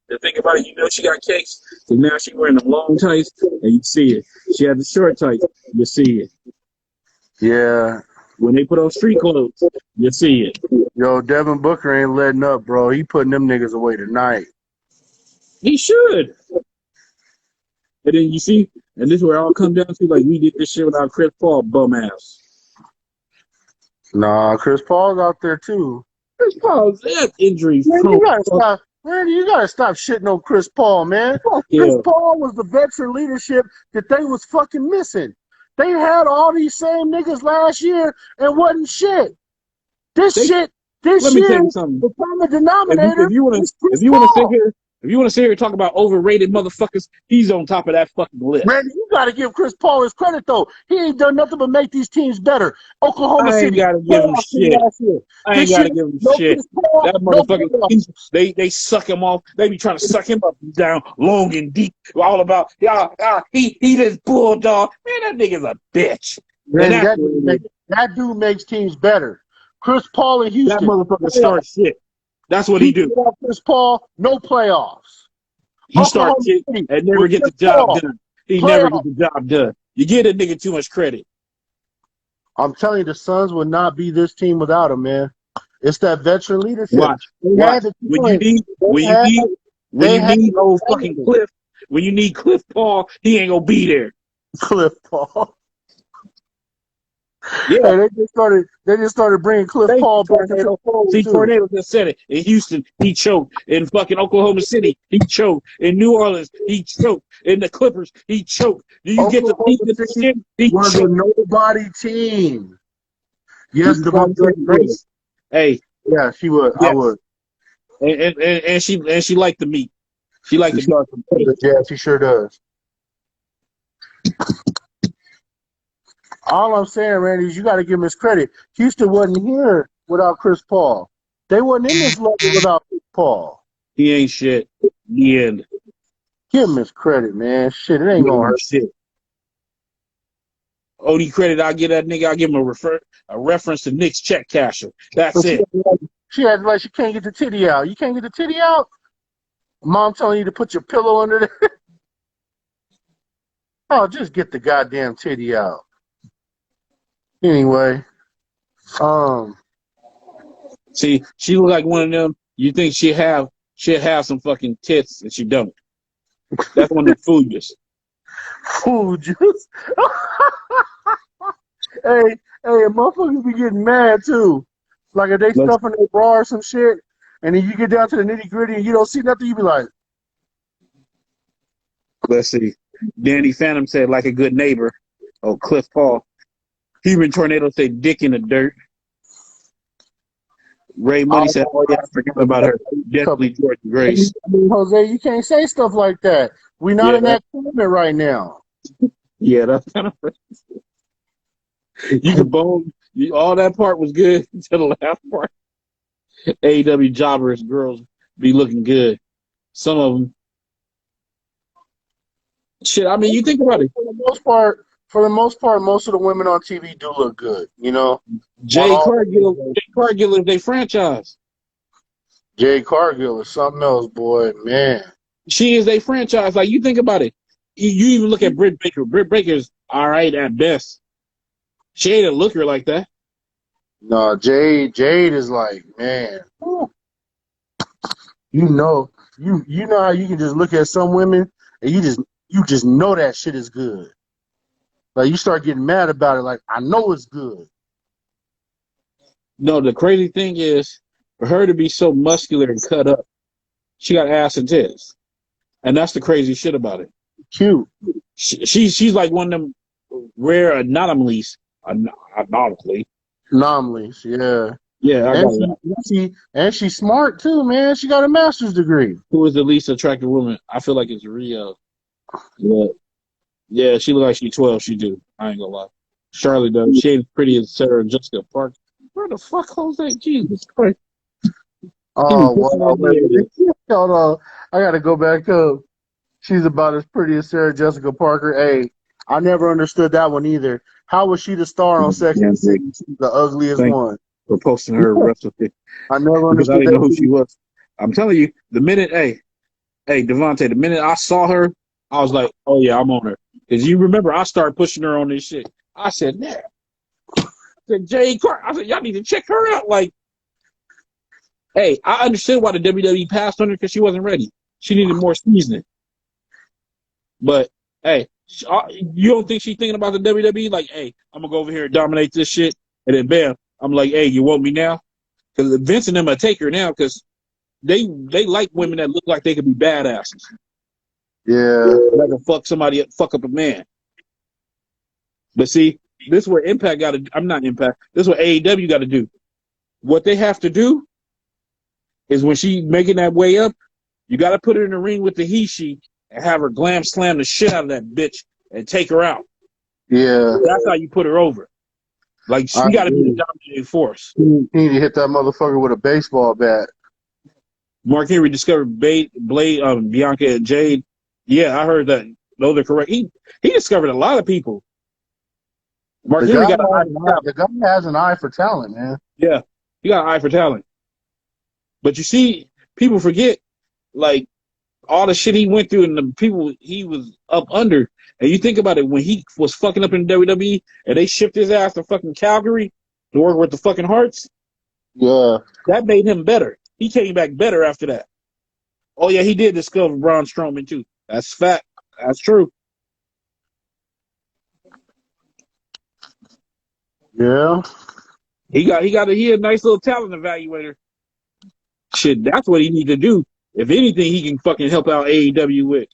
the thing about it, she got cakes. So now she wearing the long tights, and you see it. She had the short tights, you see it. Yeah. When they put on street clothes, you see it. Yo, Devin Booker ain't letting up, bro. He putting them niggas away tonight. He should. And then you see, and this is where it all comes down to, like, we did this shit without Chris Paul, bum ass. Nah, Chris Paul's out there too. Chris Paul's injury. Man, you gotta stop shitting on Chris Paul, man. Yeah. Chris Paul was the veteran leadership that they was fucking missing. They had all these same niggas last year and wasn't shit. This year, me tell you something. the common denominator. If you want to sit here and talk about overrated motherfuckers, he's on top of that fucking list. Randy, you got to give Chris Paul his credit, though. He ain't done nothing but make these teams better. Oklahoma City. I ain't got to give him shit. I ain't got to give him shit. That motherfucker, they suck him off. They be trying to suck him up down long and deep. All about, he this bulldog. Man, that nigga's a bitch. Man, that dude makes teams better. Chris Paul in Houston. That motherfucker starts shit. That's what he do. Chris Paul, no playoffs. He starts shit and never get the job done. He never get the job done. You give a nigga too much credit. I'm telling you, the Suns would not be this team without him, man. It's that veteran leadership. Watch. When you need Cliff Paul, he ain't gonna be there. Cliff Paul. Yeah, hey, they just started bringing Cliff Paul back into the fold. See, Tornado just said it. In Houston, he choked. In fucking Oklahoma City, he choked. In New Orleans, he choked. In the Clippers, he choked. Do you get the shit? He was a nobody team. Yes, the Grace. Hey. Yeah, she would. Yes. I would. And she liked the meat. She liked the meat. Yeah, she sure does. All I'm saying, Randy, is you got to give him his credit. Houston wasn't here without Chris Paul. They wasn't in this level without Chris Paul. He ain't shit. The end. Give him his credit, man. Shit, it ain't gonna hurt. Shit. Only credit I give that nigga, I give him a reference to Nick's check casher. That's it. She had like she can't get the titty out. You can't get the titty out? Mom telling you to put your pillow under there? Oh, just get the goddamn titty out. Anyway, see, she look like one of them. You think she'd have some fucking tits, and she don't. That's one of the food juice. Food juice. hey, motherfuckers be getting mad too. Like if they stuffing their bra or some shit, and then you get down to the nitty gritty and you don't see nothing, you be like, let's see. Danny Phantom said, like a good neighbor. Oh, Cliff Paul. Human Tornado said, dick in the dirt. Ray Money said, oh, yeah, I forgot about her. Definitely George Grace. I mean, Jose, you can't say stuff like that. We're not in that climate right now. Yeah, that's kind of you can bone. All that part was good until the last part. AEW jobbers girls be looking good. Some of them. Shit, I mean, you think about it. For the most part, most of the women on TV do look good. You know, on Jay all Cargill is their franchise. Jade Cargill is something else, boy. Man, She is a franchise. Like you think about it. You even look at Britt Baker. Britt Baker's all right at best. She ain't a looker like that. no, Jade is like, man, whew. You know how you can just look at some women and you just know that shit is good. Like you start getting mad about it. Like I know it's good. No, the crazy thing is for her to be so muscular and cut up, she got ass and tits, and that's the crazy shit about it. Cute She's like one of them rare anomalies. Anomally. anomalies, yeah. Yeah, I got it. And she's smart too, man. She got a master's degree. Who is the least attractive woman? I feel like it's Rio. Yeah, yeah, she look like she's 12. She do. I ain't gonna lie. Charlotte does. She ain't pretty as Sarah Jessica Parker. Where the fuck Jose? Jesus Christ. Oh wow, man. Hold on. I gotta go back up. She's about as pretty as Sarah Jessica Parker. Hey, I never understood that one either. How was she the star on Sex and the City? She's the ugliest one. For posting her wrestling I never because I understood didn't know who that. she was. I'm telling you, the minute, hey, Devontae, the minute I saw her, I was like, oh yeah, I'm on her. Because you remember, I started pushing her on this shit. I said, nah. I said, Jay Clark. I said, y'all need to check her out. Like, hey, I understood why the WWE passed on her because she wasn't ready. She needed more seasoning. But hey, you don't think she's thinking about the WWE? Like, hey, I'm gonna go over here and dominate this shit, and then bam, I'm like, hey, you want me now? Because Vince and them are take her now because they like women that look like they could be badasses. Yeah. Like to fuck somebody up, fuck up a man. But see, this is what Impact got to. I'm not Impact. This is what AEW got to do. What they have to do is when she making that way up, you got to put her in the ring with the he-she and have her glam slam the shit out of that bitch and take her out. Yeah. That's how you put her over. Like, she got to be the dominating force. You need to hit that motherfucker with a baseball bat. Mark Henry discovered Blade, Bianca and Jade. Yeah, I heard that. Those are correct. He discovered a lot of people. Mark Henry got an eye for talent. The guy has an eye for talent, man. Yeah, he got an eye for talent. But you see, people forget, like, all the shit he went through and the people he was up under. And you think about it, when he was fucking up in WWE and they shipped his ass to fucking Calgary to work with the fucking Hearts, yeah, that made him better. He came back better after that. Oh yeah, he did discover Braun Strowman too. That's fact. That's true. Yeah. He a nice little talent evaluator. Shit, that's what he need to do. If anything, he can fucking help out AEW with.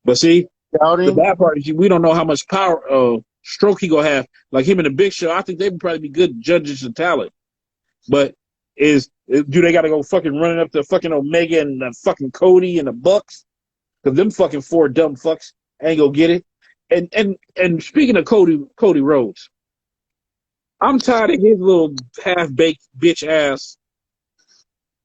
But see, the bad part is we don't know how much power stroke he gonna have. Like him in the Big Show, I think they would probably be good judges of talent. But do they got to go fucking running up to fucking Omega and fucking Cody and the Bucks? Because them fucking four dumb fucks ain't gonna get it. And speaking of Cody Rhodes, I'm tired of his little half-baked bitch ass.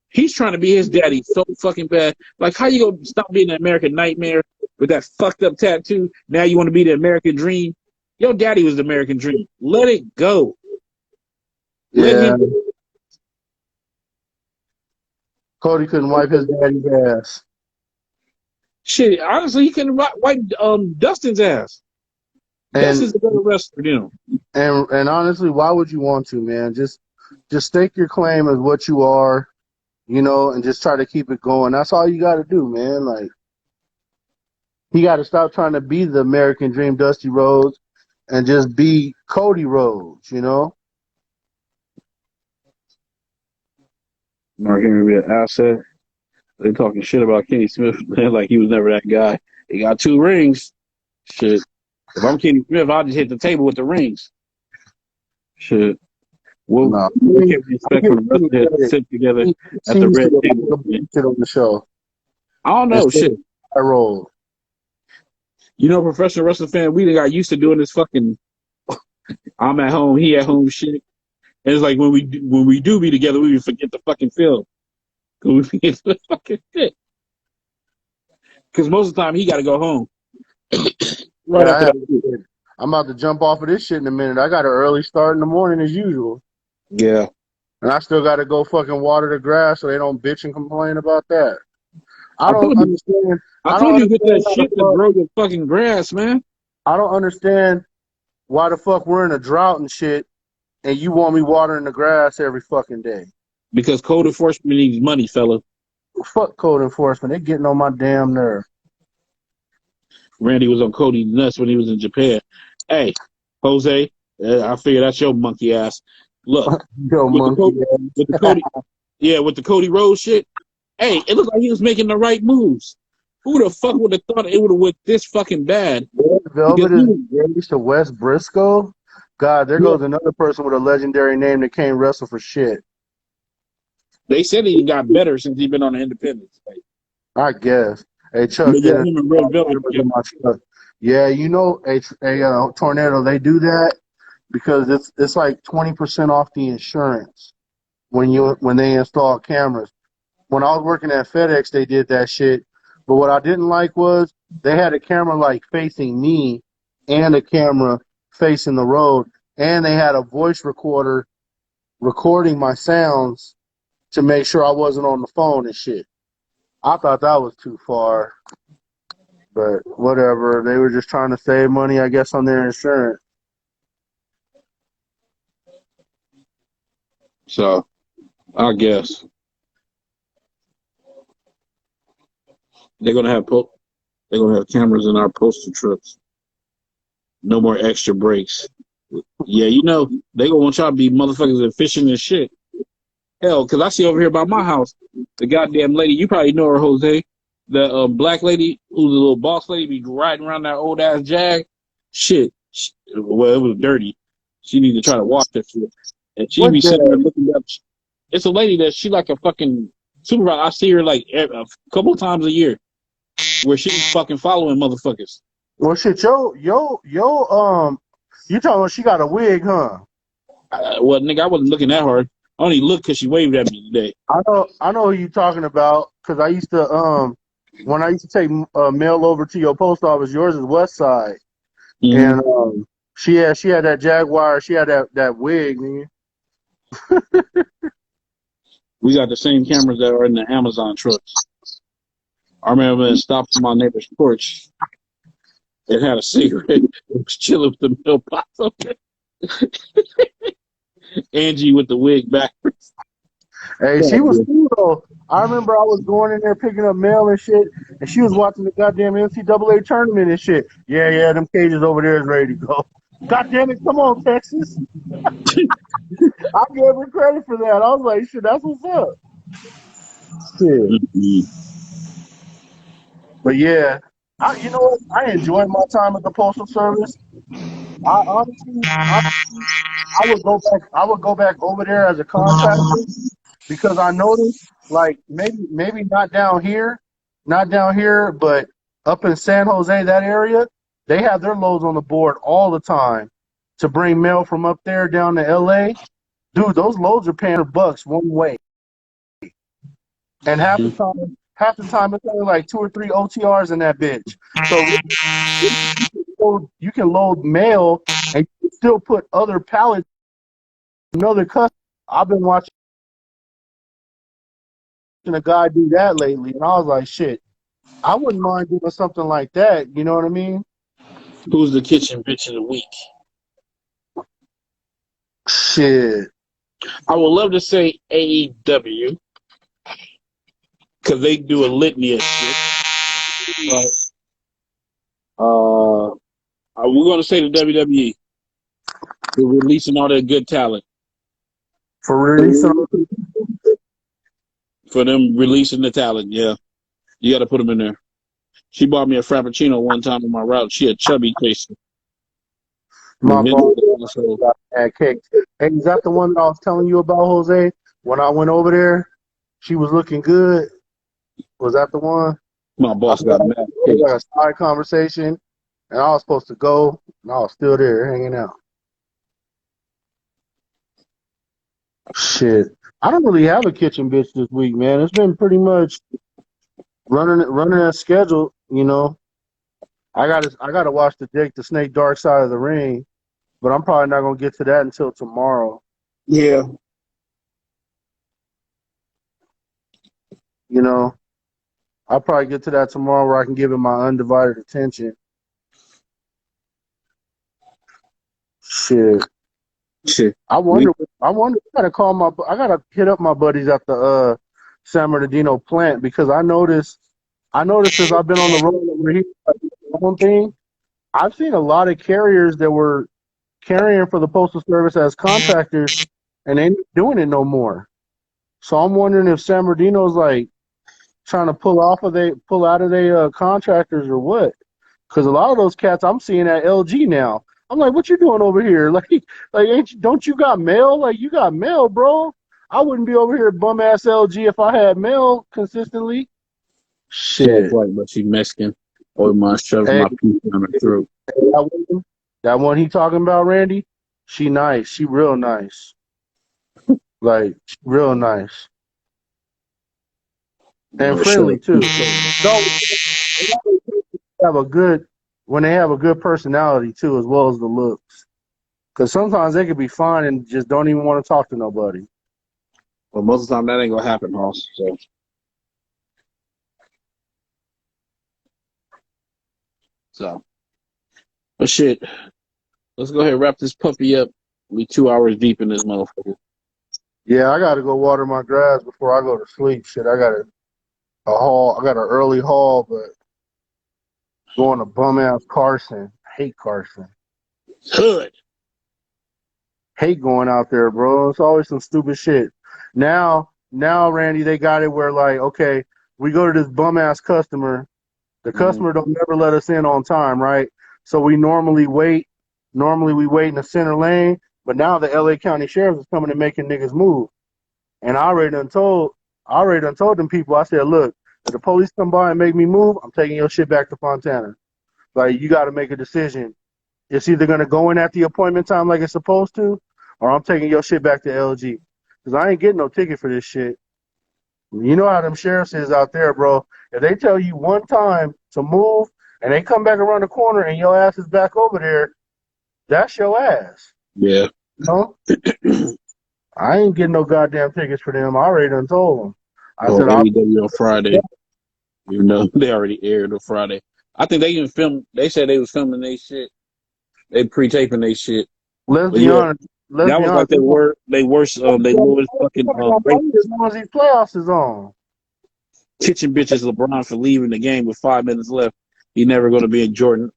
He's trying to be his daddy so fucking bad. Like, how you gonna stop being an American nightmare with that fucked up tattoo? Now you want to be the American dream? Your daddy was the American dream. Let it go. Let him. Cody couldn't wipe his daddy's ass. Shit, honestly, he couldn't wipe Dustin's ass. Dustin's a better wrestler than him. And honestly, why would you want to, man? Just stake your claim as what you are, you know, and just try to keep it going. That's all you got to do, man. Like, he got to stop trying to be the American Dream, Dusty Rhodes, and just be Cody Rhodes, you know? Mark Henry, an asset. They talking shit about Kenny Smith like he was never that guy. He got 2 rings. Shit. If I'm Kenny Smith, I'll just hit the table with the rings. Shit. Well, we can't expect from to sit together at the red table. On the show. I don't know. Shit. I roll. You know, professional wrestling fan, we done got used to doing this fucking I'm at home, he at home shit. And it's like when we do be together, we forget the fucking film. Cause we forget the fucking shit. Because most of the time he got to go home. Right Yeah, after that. I'm about to jump off of this shit in a minute. I got an early start in the morning as usual. Yeah. And I still got to go fucking water the grass so they don't bitch and complain about that. I I don't told you, understand. I I don't told you to get understand that how shit the to fuck. grow your fucking grass, man. I don't understand why the fuck we're in a drought and shit, and you want me watering the grass every fucking day. Because code enforcement needs money, fella. Fuck code enforcement. They getting on my damn nerve. Randy was on Cody's nuts when he was in Japan. Hey, Jose, I figure that's your monkey ass. Look, Yo, with the monkey. with the Cody, yeah, with the Cody Rhodes shit. Hey, it looked like he was making the right moves. Who the fuck would have thought it would have went this fucking bad? Velvet is engaged to Wes Briscoe. God, there Yeah, goes another person with a legendary name that can't wrestle for shit. they said he got better since he been on the Independence. Like, I guess. Hey, Chuck, but yeah, Dennis, him and Red Velvet cameras in together. my truck. Yeah, you know, a tornado. They do that because it's like 20% off the insurance when they install cameras. When I was working at FedEx, they did that shit. But what I didn't like was they had a camera like facing me and a camera facing the road, and they had a voice recorder recording my sounds to make sure I wasn't on the phone and shit. I thought that was too far, but whatever. They were just trying to save money, I guess, on their insurance. So I guess they're gonna have they're gonna have cameras in our postal trucks. No more extra breaks. Yeah, you know they gonna want y'all to be motherfuckers efficient as shit. Hell, because I see over here by my house, the goddamn lady, you probably know her, Jose, the black lady who's a little boss lady, be riding around that old ass Jag. Shit. Well, it was dirty. She need to try to wash that shit. And she What be sitting there the? looking up. It's a lady that she like a fucking supervisor. I see her like a couple times a year where she's fucking following motherfuckers. Well, shit, you talking about she got a wig, huh? Well, nigga, I wasn't looking at her. I only looked because she waved at me today. I know who you talking about because I used to when I used to take mail over to your post office, yours is West Side, Mm-hmm. and she had that Jaguar, she had that wig, man. We got the same cameras that are in the Amazon trucks. I remember when it stopped on my neighbor's porch. It had a cigarette. It was chilling with the milk pots up there. Angie with the wig backwards. Hey, she was cool though. I remember I was going in there picking up mail and shit, and she was watching the goddamn NCAA tournament and shit. Yeah, them cages over there is ready to go. God damn it, come on, Texas. I gave her credit for that. I was like, shit, that's what's up. Shit. Mm-hmm. But yeah, you know what? I enjoyed my time at the Postal Service. I honestly, I would go back. I would go back over there as a contractor because I noticed, like maybe not down here, but up in San Jose, that area, they have their loads on the board all the time to bring mail from up there down to LA. Dude, those loads are paying $100 one way, and half the time it's only like 2 or 3 OTRs in that bitch. So you can load mail and you can still put other pallets in another customer. I've been watching a guy do that lately, and I was like, shit, I wouldn't mind doing something like that. You know what I mean? Who's the kitchen bitch of the week? Shit. I would love to say AEW because they do a litany of shit. But we're going to say the WWE for releasing all their good talent. For releasing. For them releasing the talent, yeah. You got to put them in there. She bought me a Frappuccino one time on my route. She had chubby taste. My boss got that cake. Hey, is that the one that I was telling you about, Jose? When I went over there, she was looking good. Was that the one? My boss got mad cake. We got a side conversation. and I was supposed to go, and I was still there hanging out. Shit, I don't really have a kitchen bitch this week, man. It's been pretty much running that schedule. You know, I gotta watch the Jake the Snake Dark Side of the Ring, but I'm probably not gonna get to that until tomorrow. Yeah. You know, I'll probably get to that tomorrow where I can give it my undivided attention. Shit. Shit. I wonder. I gotta hit up my buddies at the San Bernardino plant because I noticed since I've been on the road over here, like, one thing I've seen a lot of carriers that were carrying for the postal service as contractors, and they ain't doing it no more. So I'm wondering if San Bernardino's like trying to pull out of their contractors or what? Because a lot of those cats I'm seeing at LG now. I'm like, what you doing over here? Don't you got mail? Like, you got mail, bro. I wouldn't be over here bum ass LG if I had mail consistently. She looks Shit. white, but she Mexican. Or my shoved Hey, my piece down her throat. that one he talking about, Randy, she nice. She real nice. Like, real nice. And No, shut friendly up. too. No, have a good when they have a good personality too, as well as the looks. Because sometimes they could be fine and just don't even want to talk to nobody. Well, most of the time that ain't gonna happen, Hoss. So, but shit, let's go ahead and wrap this puppy up. We 2 hours deep in this motherfucker. Yeah, I got to go water my grass before I go to sleep. Shit, I got a haul. I got an early haul, but going to bum ass Carson. Hate Carson. Hood. Hate going out there, bro. It's always some stupid shit. Now, Randy, they got it where like, okay, we go to this bum ass customer. The customer don't never let us in on time, right? So we normally wait. Normally we wait in the center lane, but now the LA County Sheriff is coming and making niggas move. And I already done told them people, I said, look, if the police come by and make me move, I'm taking your shit back to Fontana. Like, you got to make a decision. It's either going to go in at the appointment time like it's supposed to, or I'm taking your shit back to LG. Because I ain't getting no ticket for this shit. You know how them sheriffs is out there, bro. If they tell you one time to move and they come back around the corner and your ass is back over there, that's your ass. Yeah. You know? I ain't getting no goddamn tickets for them. I already done told them. I Or said, AEW on Friday. Even though they already aired on Friday. I think they even filmed. They said they was filming their shit. They pre-taping their shit. let's But be yeah, honest. Let's that be was like honest. they worst they lowest fucking As long as these playoffs is on. kitchen bitches LeBron for leaving the game with 5 minutes left. He never going to be in Jordan.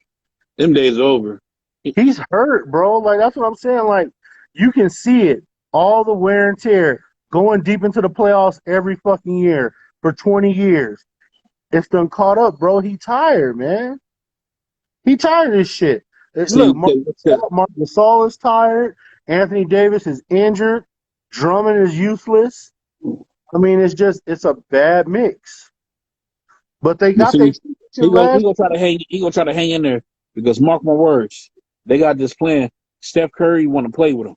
Them days are over. He's hurt, bro. Like, that's what I'm saying. Like, you can see it. All the wear and tear going deep into the playoffs every fucking year for 20 years. It's done caught up, bro. He tired, man. He tired of this shit. Look, See, Mark Gasol is tired. Anthony Davis is injured. Drummond is useless. I mean, it's a bad mix. But they you got see, their last. he gonna try to hang in there because mark my words, they got this plan. Steph Curry want to play with him.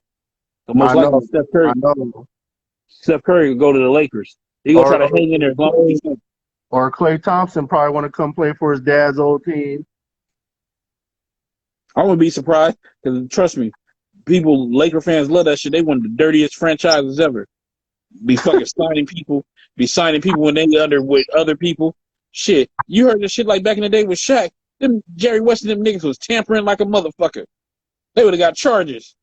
So most I likely know. I know. Steph Curry will go to the Lakers. He gonna try to hang in there as long as he can. Or Klay Thompson probably want to come play for his dad's old team. I wouldn't be surprised because trust me, Laker fans love that shit. They one of the dirtiest franchises ever. Be fucking signing people when they under with other people. Shit, you heard the shit like back in the day with Shaq. Them Jerry West and them niggas was tampering like a motherfucker. They would have got charges.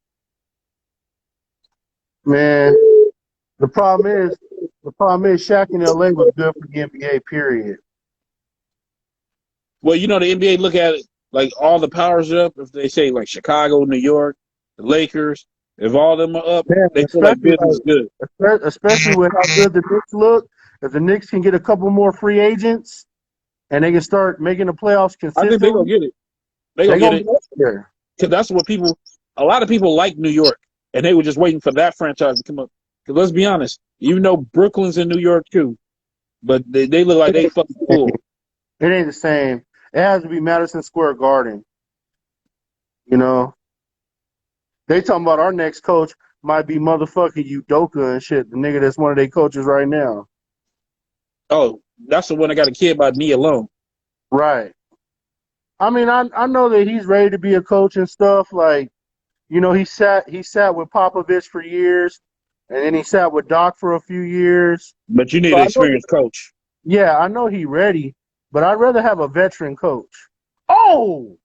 Man, the problem is Shaq in LA was good for the NBA, period. Well, you know the NBA look at it like all the powers are up. If they say like Chicago, New York, the Lakers, if all of them are up, Man, they feel like business is good. especially with how good the Knicks look. If the Knicks can get a couple more free agents and they can start making the playoffs I think they gonna consistently, get it. They they're gonna get gonna it be up there. because that's what people. A lot of people like New York, and they were just waiting for that franchise to come up. Because let's be honest, even though Brooklyn's in New York too, but they look like they fucking cool. It ain't the same. It has to be Madison Square Garden. You know, they talking about our next coach might be motherfucking Udoka and shit. The nigga that's one of their coaches right now. Oh, that's the one that got a kid by me alone. Right. I mean, I know that he's ready to be a coach and stuff. Like, you know, he sat with Popovich for years, and then he sat with Doc for a few years. But you need So an I know, experienced coach. yeah, I know he ready, but I'd rather have a veteran coach. Oh,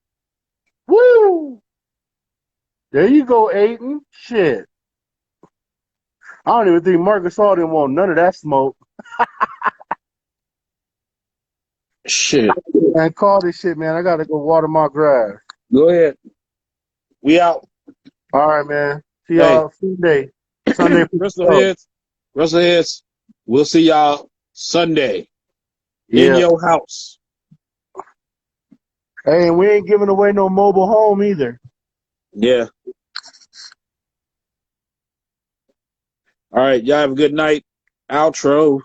woo! There you go, Aiden. Shit. I don't even think Marcus All didn't want none of that smoke. Shit. Man, call this shit, man. I gotta go water my grass. Go ahead. We out. All right, man. See Hey, y'all Sunday. Sunday for the show. Wrestleheads. We'll see y'all Sunday in Yeah. your house. Hey, and we ain't giving away no mobile home either. Yeah. All right. Y'all have a good night. Outro.